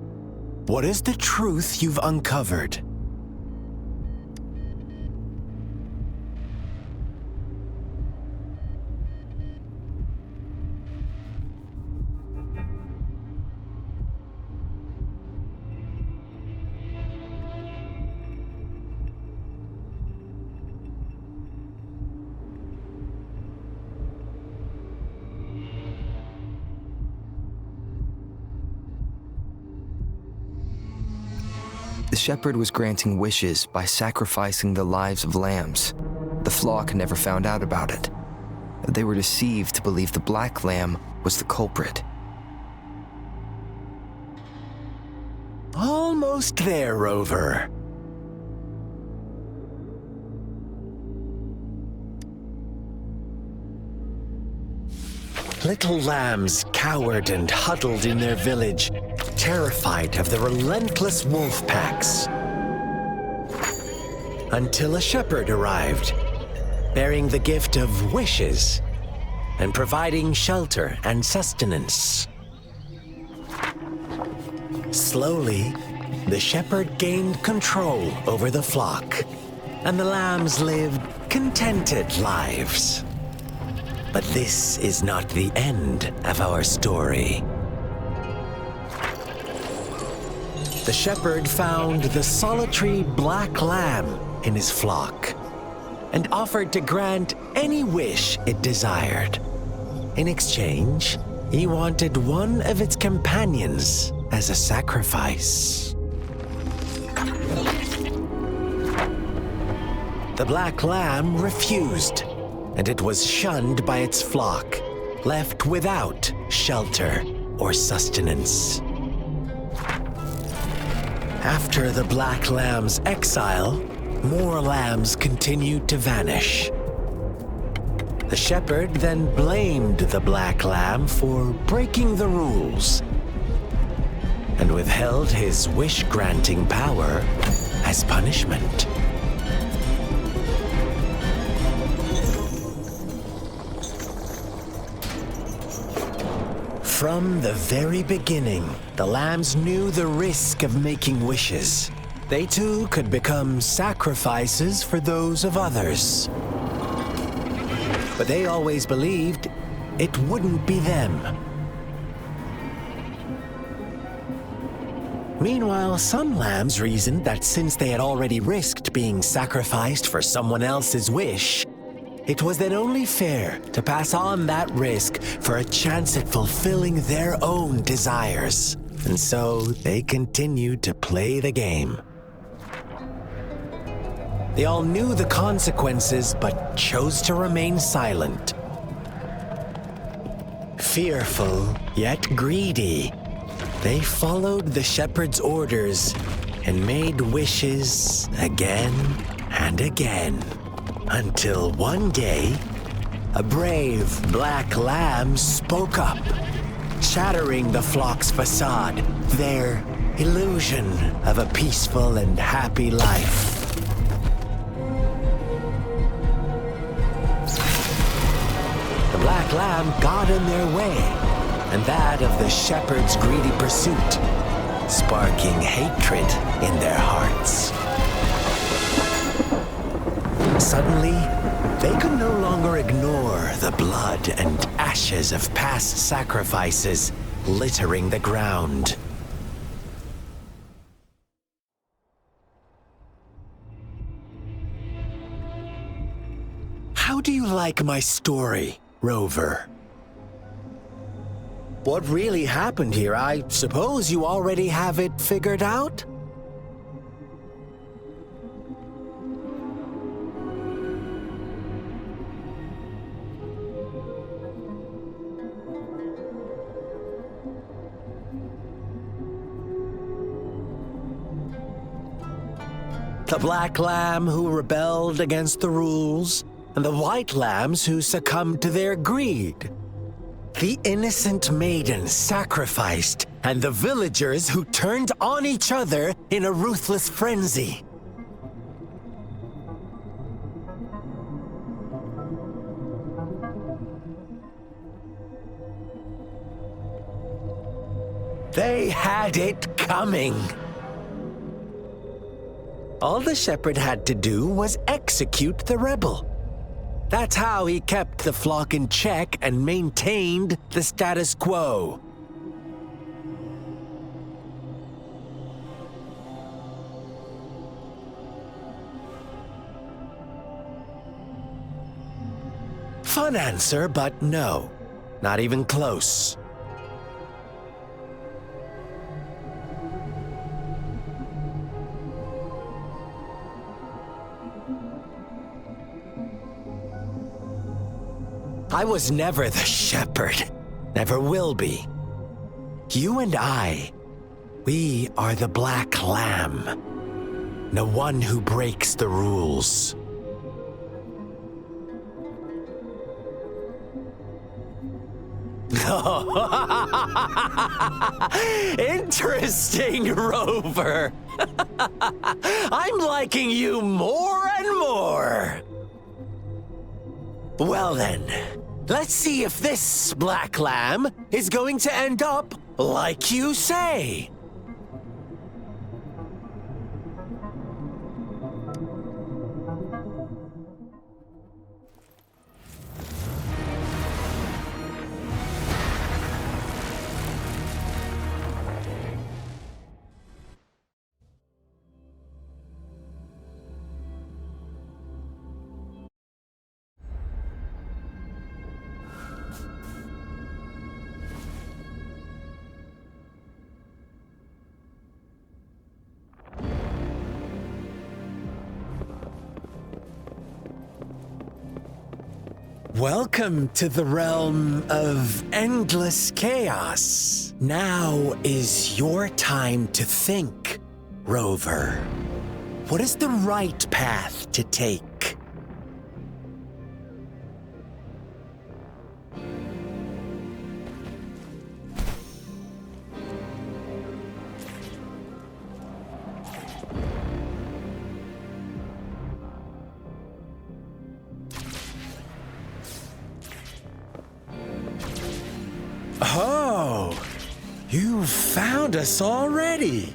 What is the truth you've uncovered? The shepherd was granting wishes by sacrificing the lives of lambs. The flock never found out about it. They were deceived to believe the black lamb was the culprit. Almost there, Rover. Little lambs cowered and huddled in their village, terrified of the relentless wolf packs. Until a shepherd arrived, bearing the gift of wishes and providing shelter and sustenance. Slowly, the shepherd gained control over the flock, and the lambs lived contented lives. But this is not the end of our story. The shepherd found the solitary black lamb in his flock and offered to grant any wish it desired. In exchange, he wanted one of its companions as a sacrifice. The black lamb refused, and it was shunned by its flock, left without shelter or sustenance. After the black lamb's exile, more lambs continued to vanish. The shepherd then blamed the black lamb for breaking the rules and withheld his wish-granting power as punishment. From the very beginning, the lambs knew the risk of making wishes. They too could become sacrifices for those of others. but they always believed it wouldn't be them. Meanwhile, some lambs reasoned that since they had already risked being sacrificed for someone else's wish, it was then only fair to pass on that risk for a chance at fulfilling their own desires. And so they continued to play the game. They all knew the consequences, but chose to remain silent. Fearful, yet greedy, they followed the shepherd's orders and made wishes again and again. Until one day, a brave black lamb spoke up, shattering the flock's facade, their illusion of a peaceful and happy life. The black lamb got in their way, and that of the shepherd's greedy pursuit, sparking hatred in their hearts. Suddenly, they could no longer ignore the blood and ashes of past sacrifices littering the ground. How do you like my story, Rover? What really happened here? I suppose you already have it figured out? The black lamb who rebelled against the rules, and the white lambs who succumbed to their greed. The innocent maiden sacrificed, and the villagers who turned on each other in a ruthless frenzy. They had it coming. All the shepherd had to do was execute the rebel. That's how he kept the flock in check and maintained the status quo. Fun answer, but no, not even close. I was never the shepherd, never will be. You and I, we are the black lamb, the one who breaks the rules. Interesting, Rover. I'm liking you more and more. Well then, let's see if this black lamb is going to end up like you say. Welcome to the realm of endless chaos. Now is your time to think, Rover. What is the right path to take? Oh, you found us already.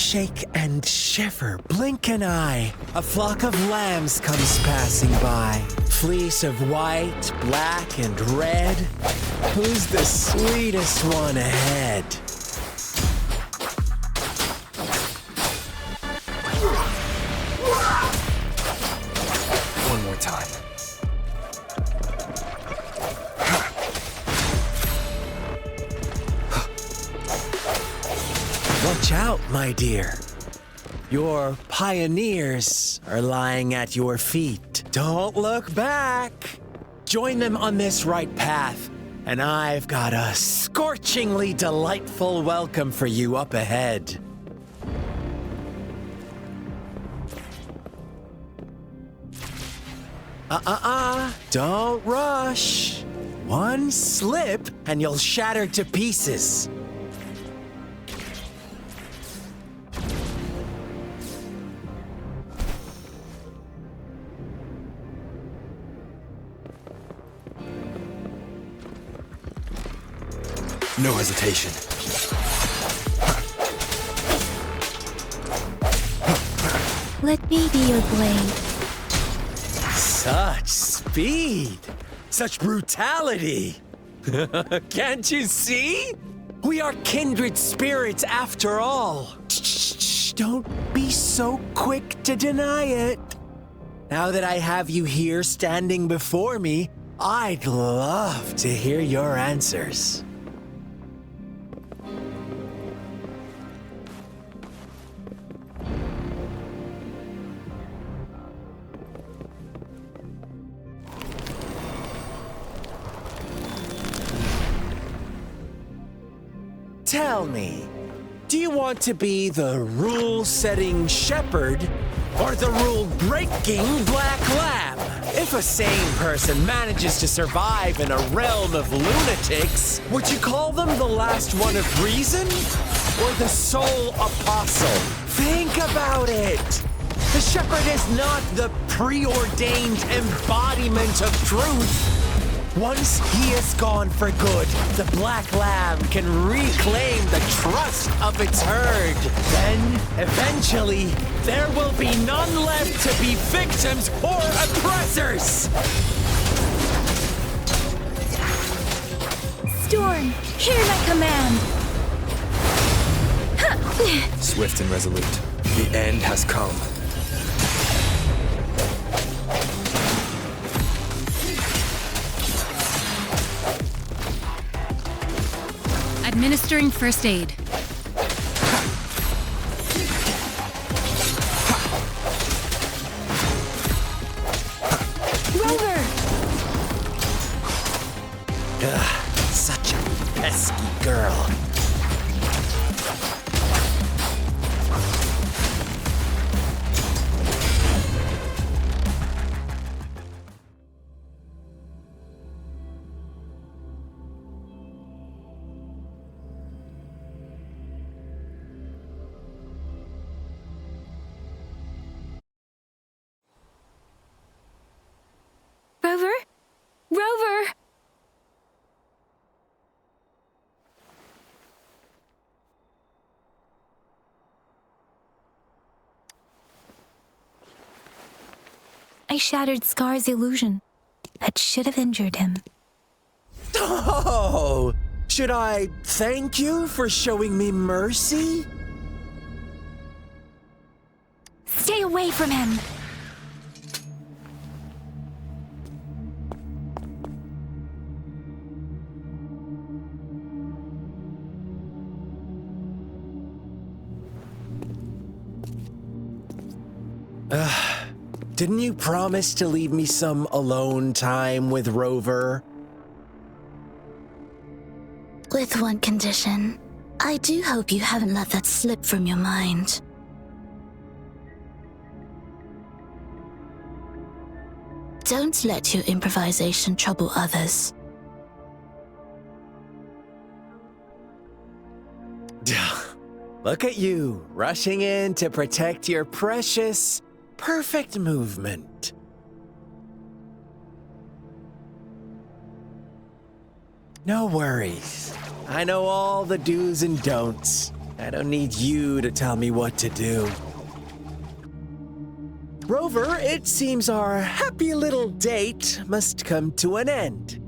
Shake and shiver, blink an eye. A flock of lambs comes passing by. Fleece of white, black, and red. Who's the sweetest one ahead? One more time. Watch out, my dear. Your pioneers are lying at your feet. Don't look back. Join them on this right path, and I've got a scorchingly delightful welcome for you up ahead. Don't rush. One slip, and you'll shatter to pieces. No hesitation. Let me be your blade. Such speed! Such brutality! Can't you see? We are kindred spirits after all. Shh, don't be so quick to deny it. Now that I have you here standing before me, I'd love to hear your answers. Tell me, do you want to be the rule-setting shepherd or the rule-breaking black lamb? If a sane person manages to survive in a realm of lunatics, would you call them the last one of reason or the sole apostle? Think about it. The shepherd is not the preordained embodiment of truth. Once he is gone for good, the black lamb can reclaim the trust of its herd. Then, eventually, there will be none left to be victims or oppressors! Storm, hear my command! Swift and resolute. The end has come. Administering first aid. Rover! Such a pesky girl. Rover? Rover! I shattered Scar's illusion. That should have injured him. Oh! Should I thank you for showing me mercy? Stay away from him! Didn't you promise to leave me some alone time with Rover? With one condition. I do hope you haven't let that slip from your mind. Don't let your improvisation trouble others. Look at you, rushing in to protect your precious, perfect movement. No worries. I know all the do's and don'ts. I don't need you to tell me what to do. Rover, it seems our happy little date must come to an end.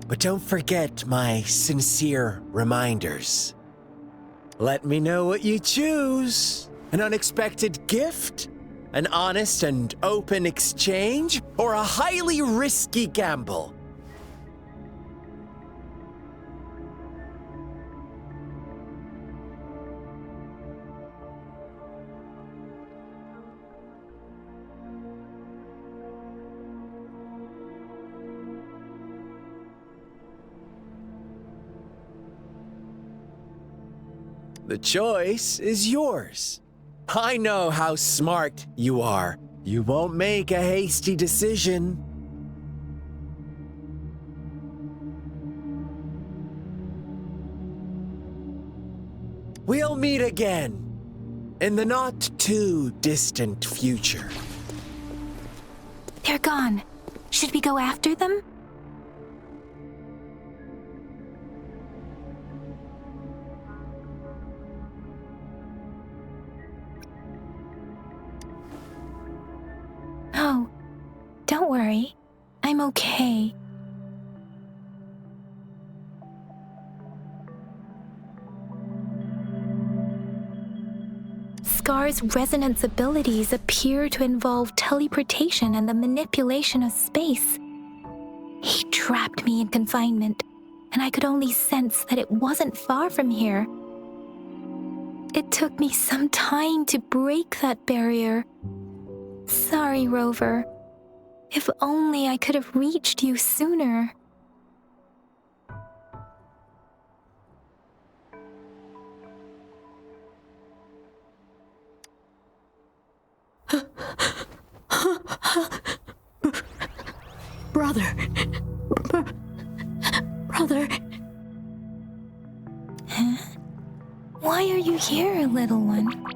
But don't forget my sincere reminders. Let me know what you choose. An unexpected gift? An honest and open exchange? Or a highly risky gamble? The choice is yours. I know how smart you are. You won't make a hasty decision. We'll meet again in the not too distant future. They're gone. Should we go after them? Oh, don't worry. I'm okay. Scar's resonance abilities appear to involve teleportation and the manipulation of space. He trapped me in confinement, and I could only sense that it wasn't far from here. It took me some time to break that barrier. Sorry, Rover. If only I could have reached you sooner. Brother. Brother. Huh? Why are you here, little one?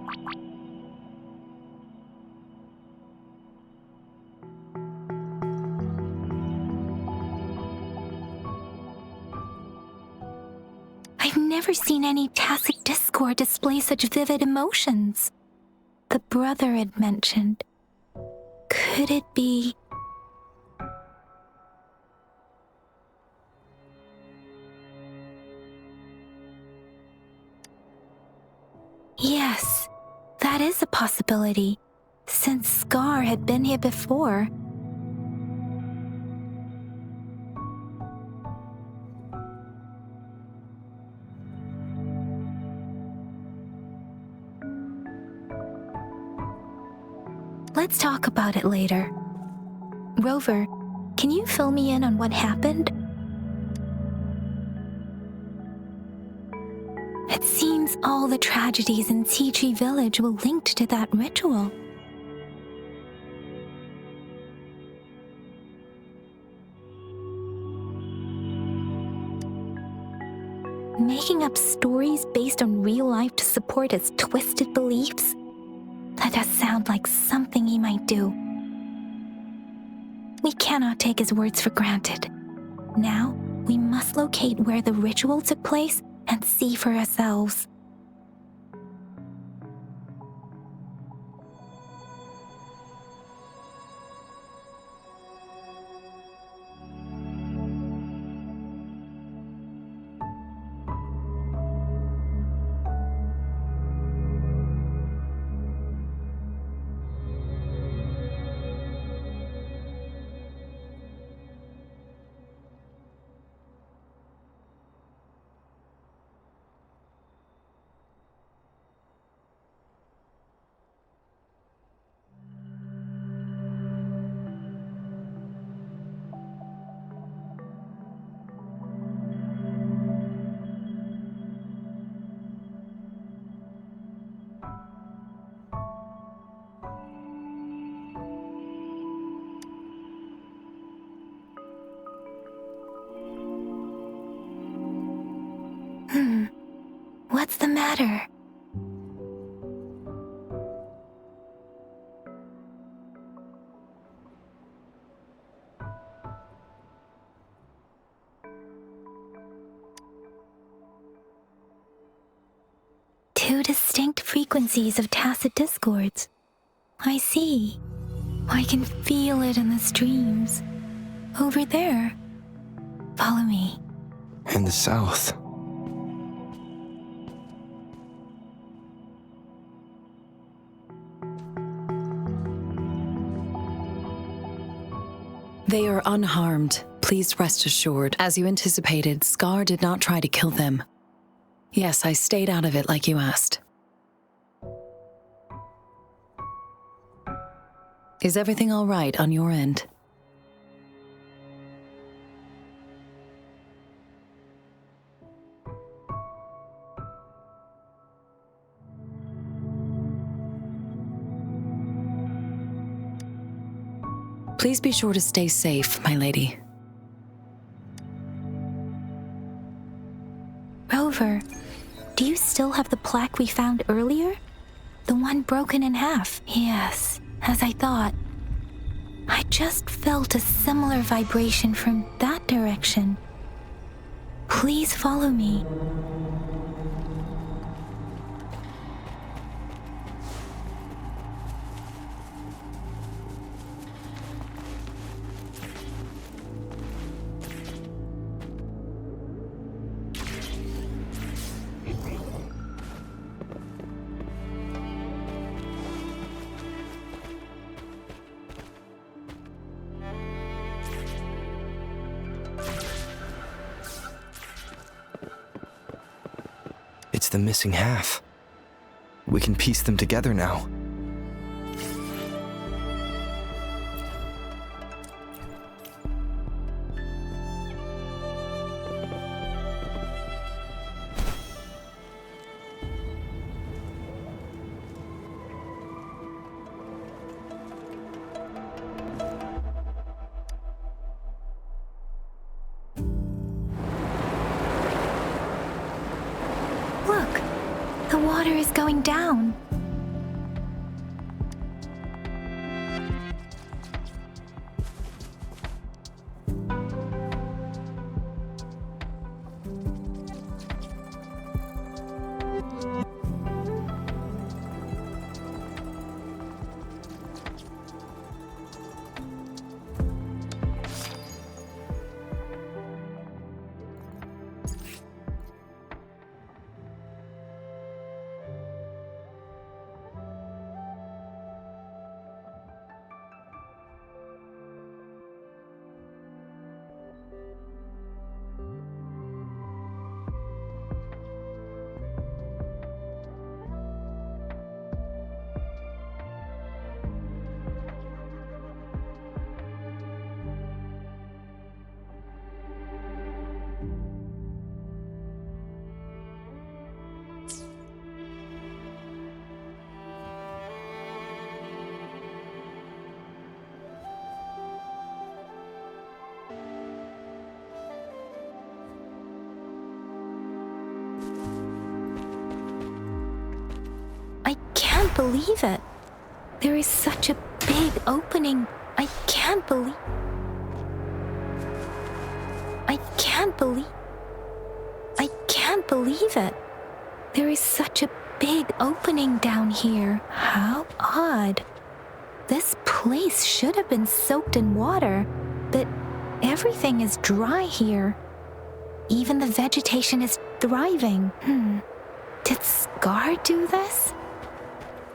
I've never seen any tacit discord display such vivid emotions. The brother had mentioned. Could it be... Yes, that is a possibility, since Scar had been here before. Let's talk about it later. Rover, can you fill me in on what happened? It seems all the tragedies in Tea Village were linked to that ritual. Making up stories based on real life to support his twisted beliefs? That does sound like something he might do. We cannot take his words for granted. Now, we must locate where the ritual took place and see for ourselves. What's the matter? two distinct frequencies of tacit discords. I see. I can feel it in the streams. Over there. Follow me. In the south. They are unharmed. Please rest assured. As you anticipated, Scar did not try to kill them. Yes, I stayed out of it like you asked. Is everything all right on your end? Please be sure to stay safe, my lady. Rover, do you still have the plaque we found earlier? The one broken in half? Yes, as I thought. I just felt a similar vibration from that direction. Please follow me. It's the missing half. We can piece them together now. Look, the water is going down. I can't believe it. There is such a big opening. I can't believe it. There is such a big opening down here. How odd. This place should have been soaked in water, but everything is dry here. Even the vegetation is thriving. Did Scar do this?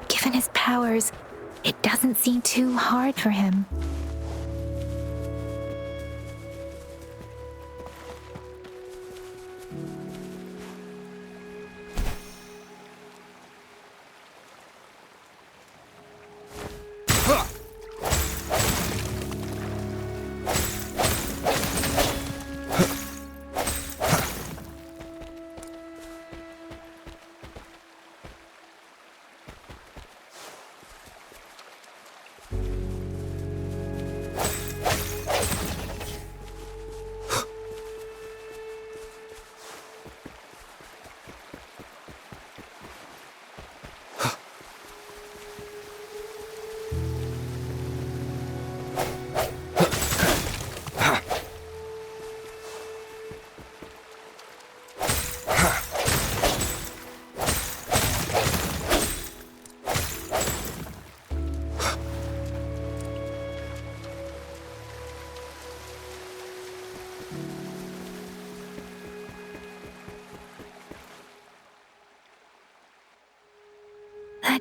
Given his powers, it doesn't seem too hard for him.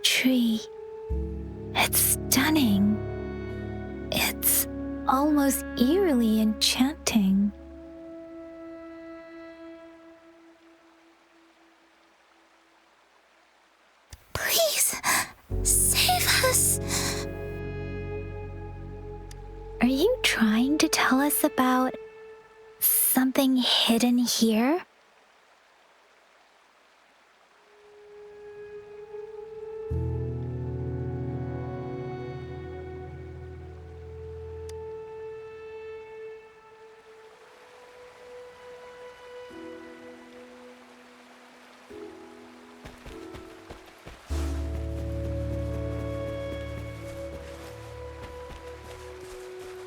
tree. It's stunning. It's almost eerily enchanting. Please, save us. Are you trying to tell us about something hidden here?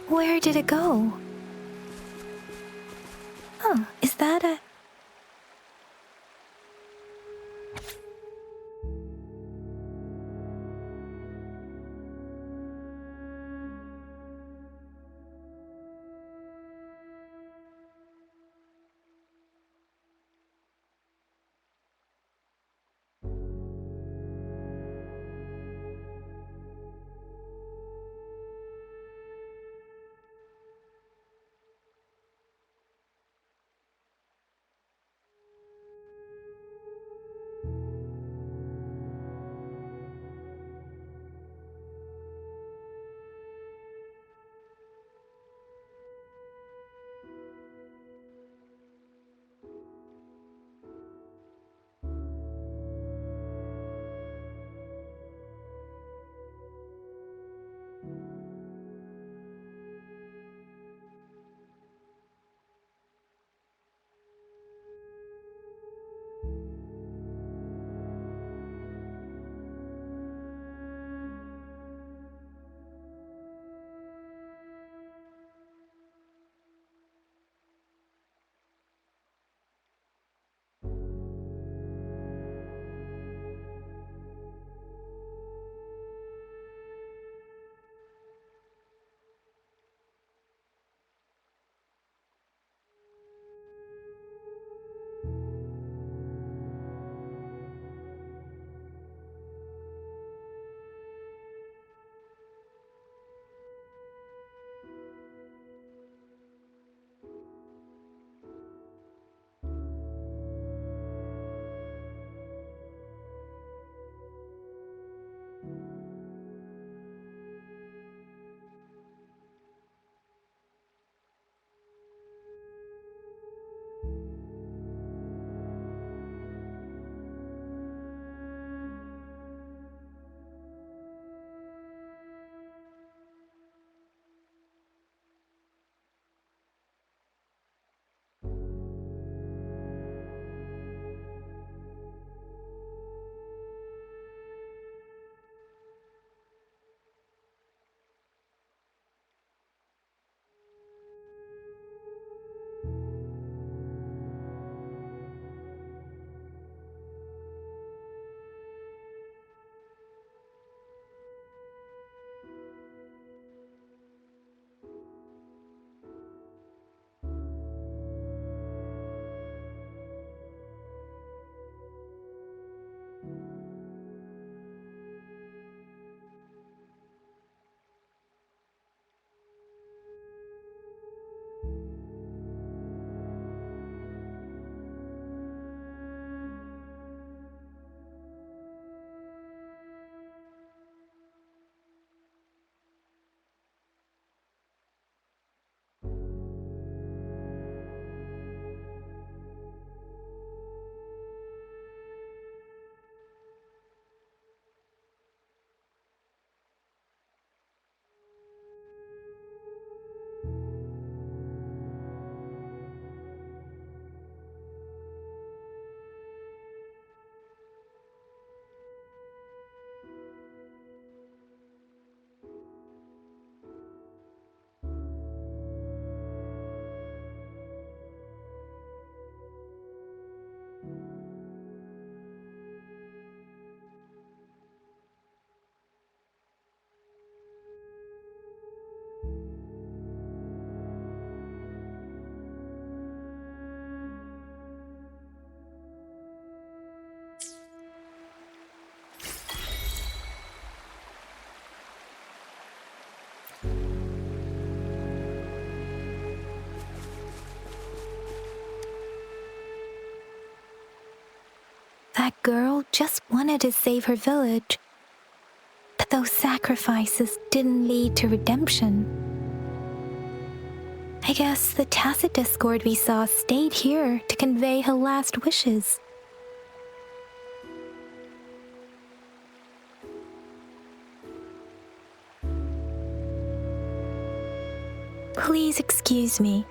Where did it go? Oh, is that a... That girl just wanted to save her village. But those sacrifices didn't lead to redemption. I guess the tacit discord we saw stayed here to convey her last wishes. Please excuse me.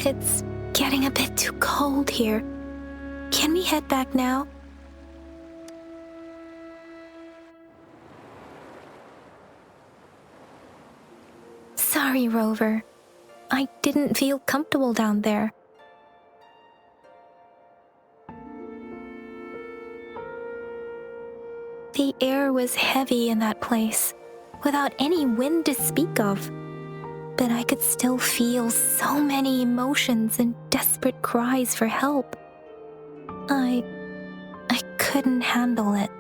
It's getting a bit too cold here. Can we head back now? Sorry, Rover. I didn't feel comfortable down there. The air was heavy in that place, without any wind to speak of. But I could still feel so many emotions and desperate cries for help. I couldn't handle it.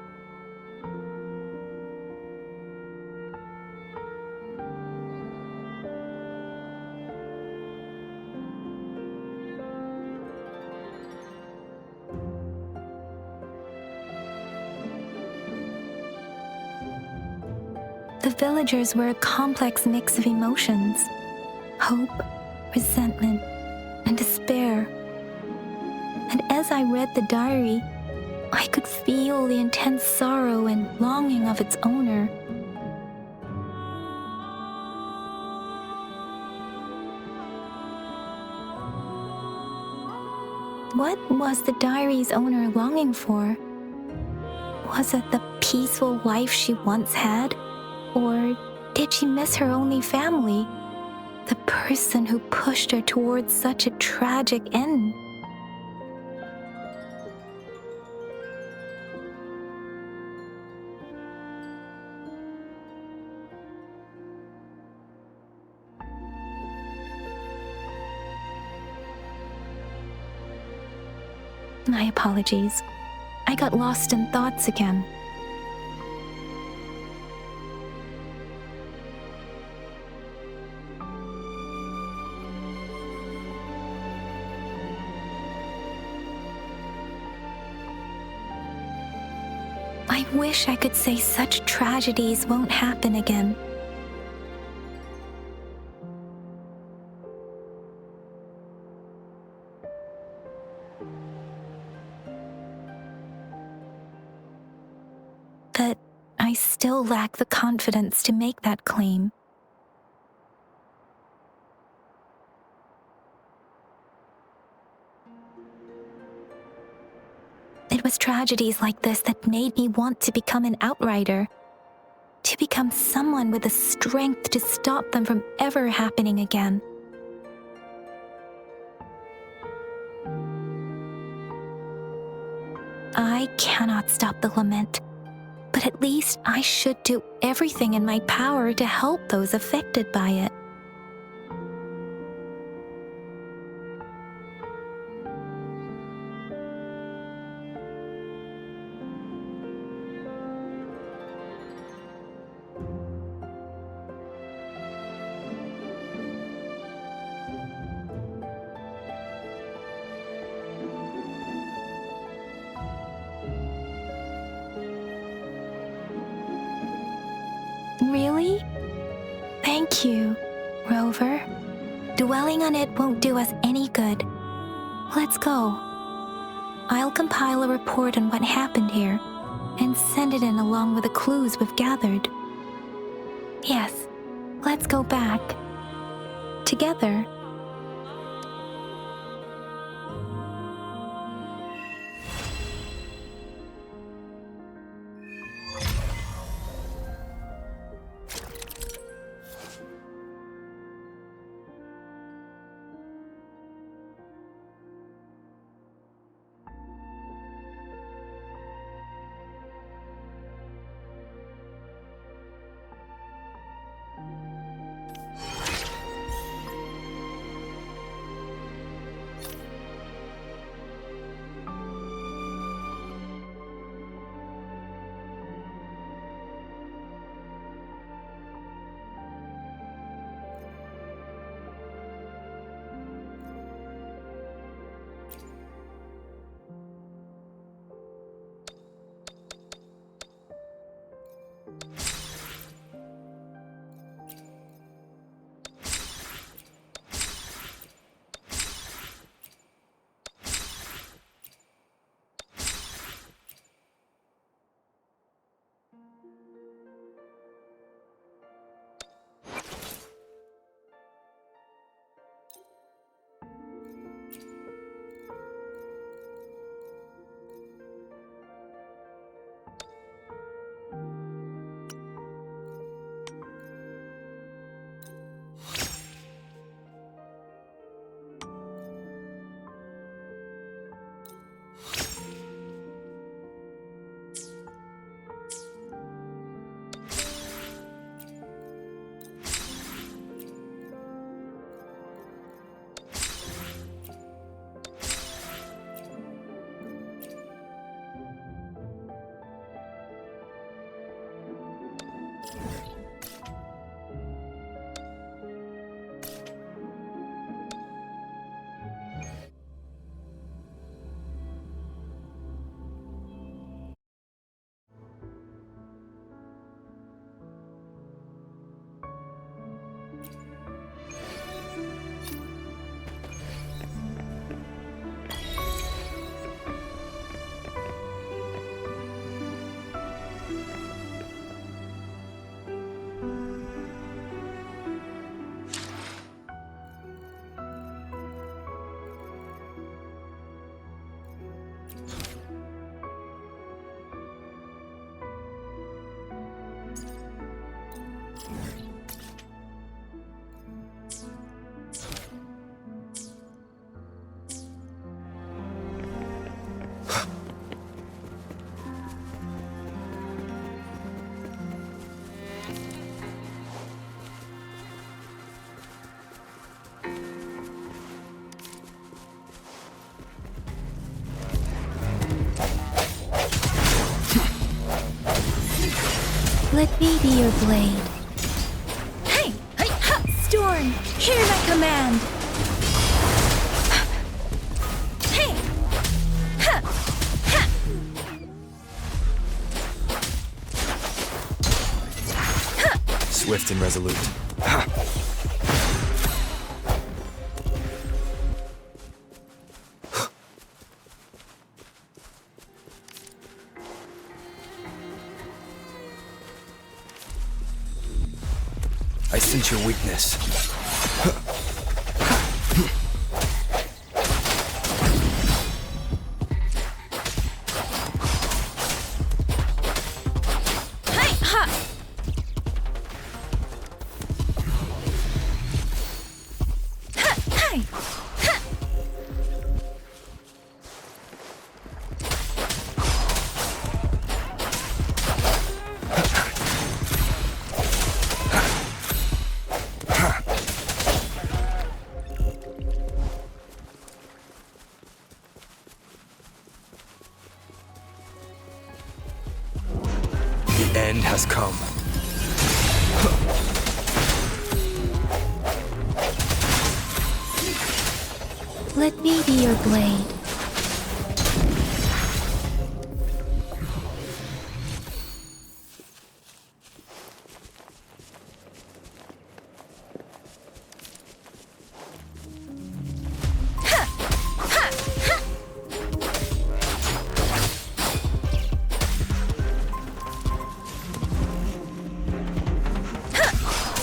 The villagers were a complex mix of emotions: hope, resentment, and despair. And as I read the diary, I could feel the intense sorrow and longing of its owner. What was the diary's owner longing for? Was it the peaceful life she once had? Or did she miss her only family? The person who pushed her towards such a tragic end? My apologies. I got lost in thoughts again. I wish I could say such tragedies won't happen again. But I still lack the confidence to make that claim. It was tragedies like this that made me want to become an outrider, to become someone with the strength to stop them from ever happening again. I cannot stop the lament, but at least I should do everything in my power to help those affected by it. Really? Thank you, Rover. Dwelling on it won't do us any good. Let's go. I'll compile a report on what happened here and send it in along with the clues we've gathered. Yes, let's go back. Together. Let me be your blade. Hey! Hey! Ha! Storm! Hear my command! Hey! Ha! Ha! Swift and resolute. Ha! I sense your weakness. Hey! Ha! Ha! Hey! Ha! The end has come. Let me be your blade.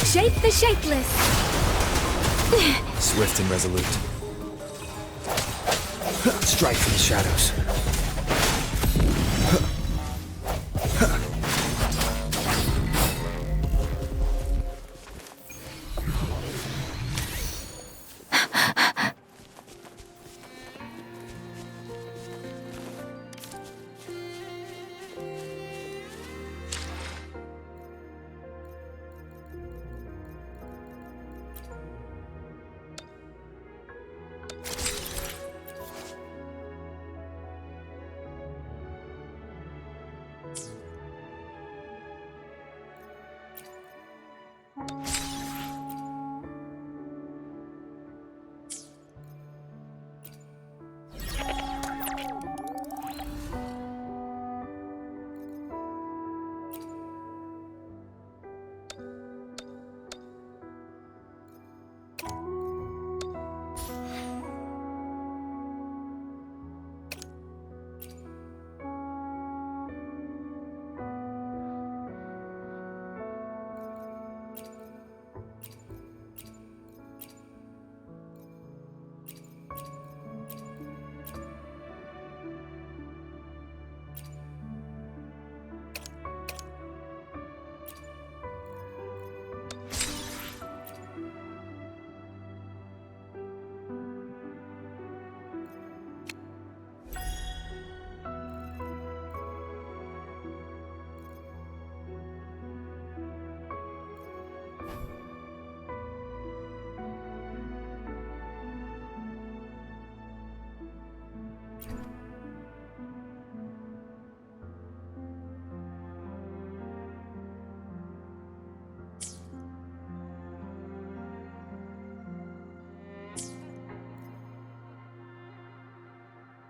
Shape the shapeless. Swift and resolute. Strike from the shadows.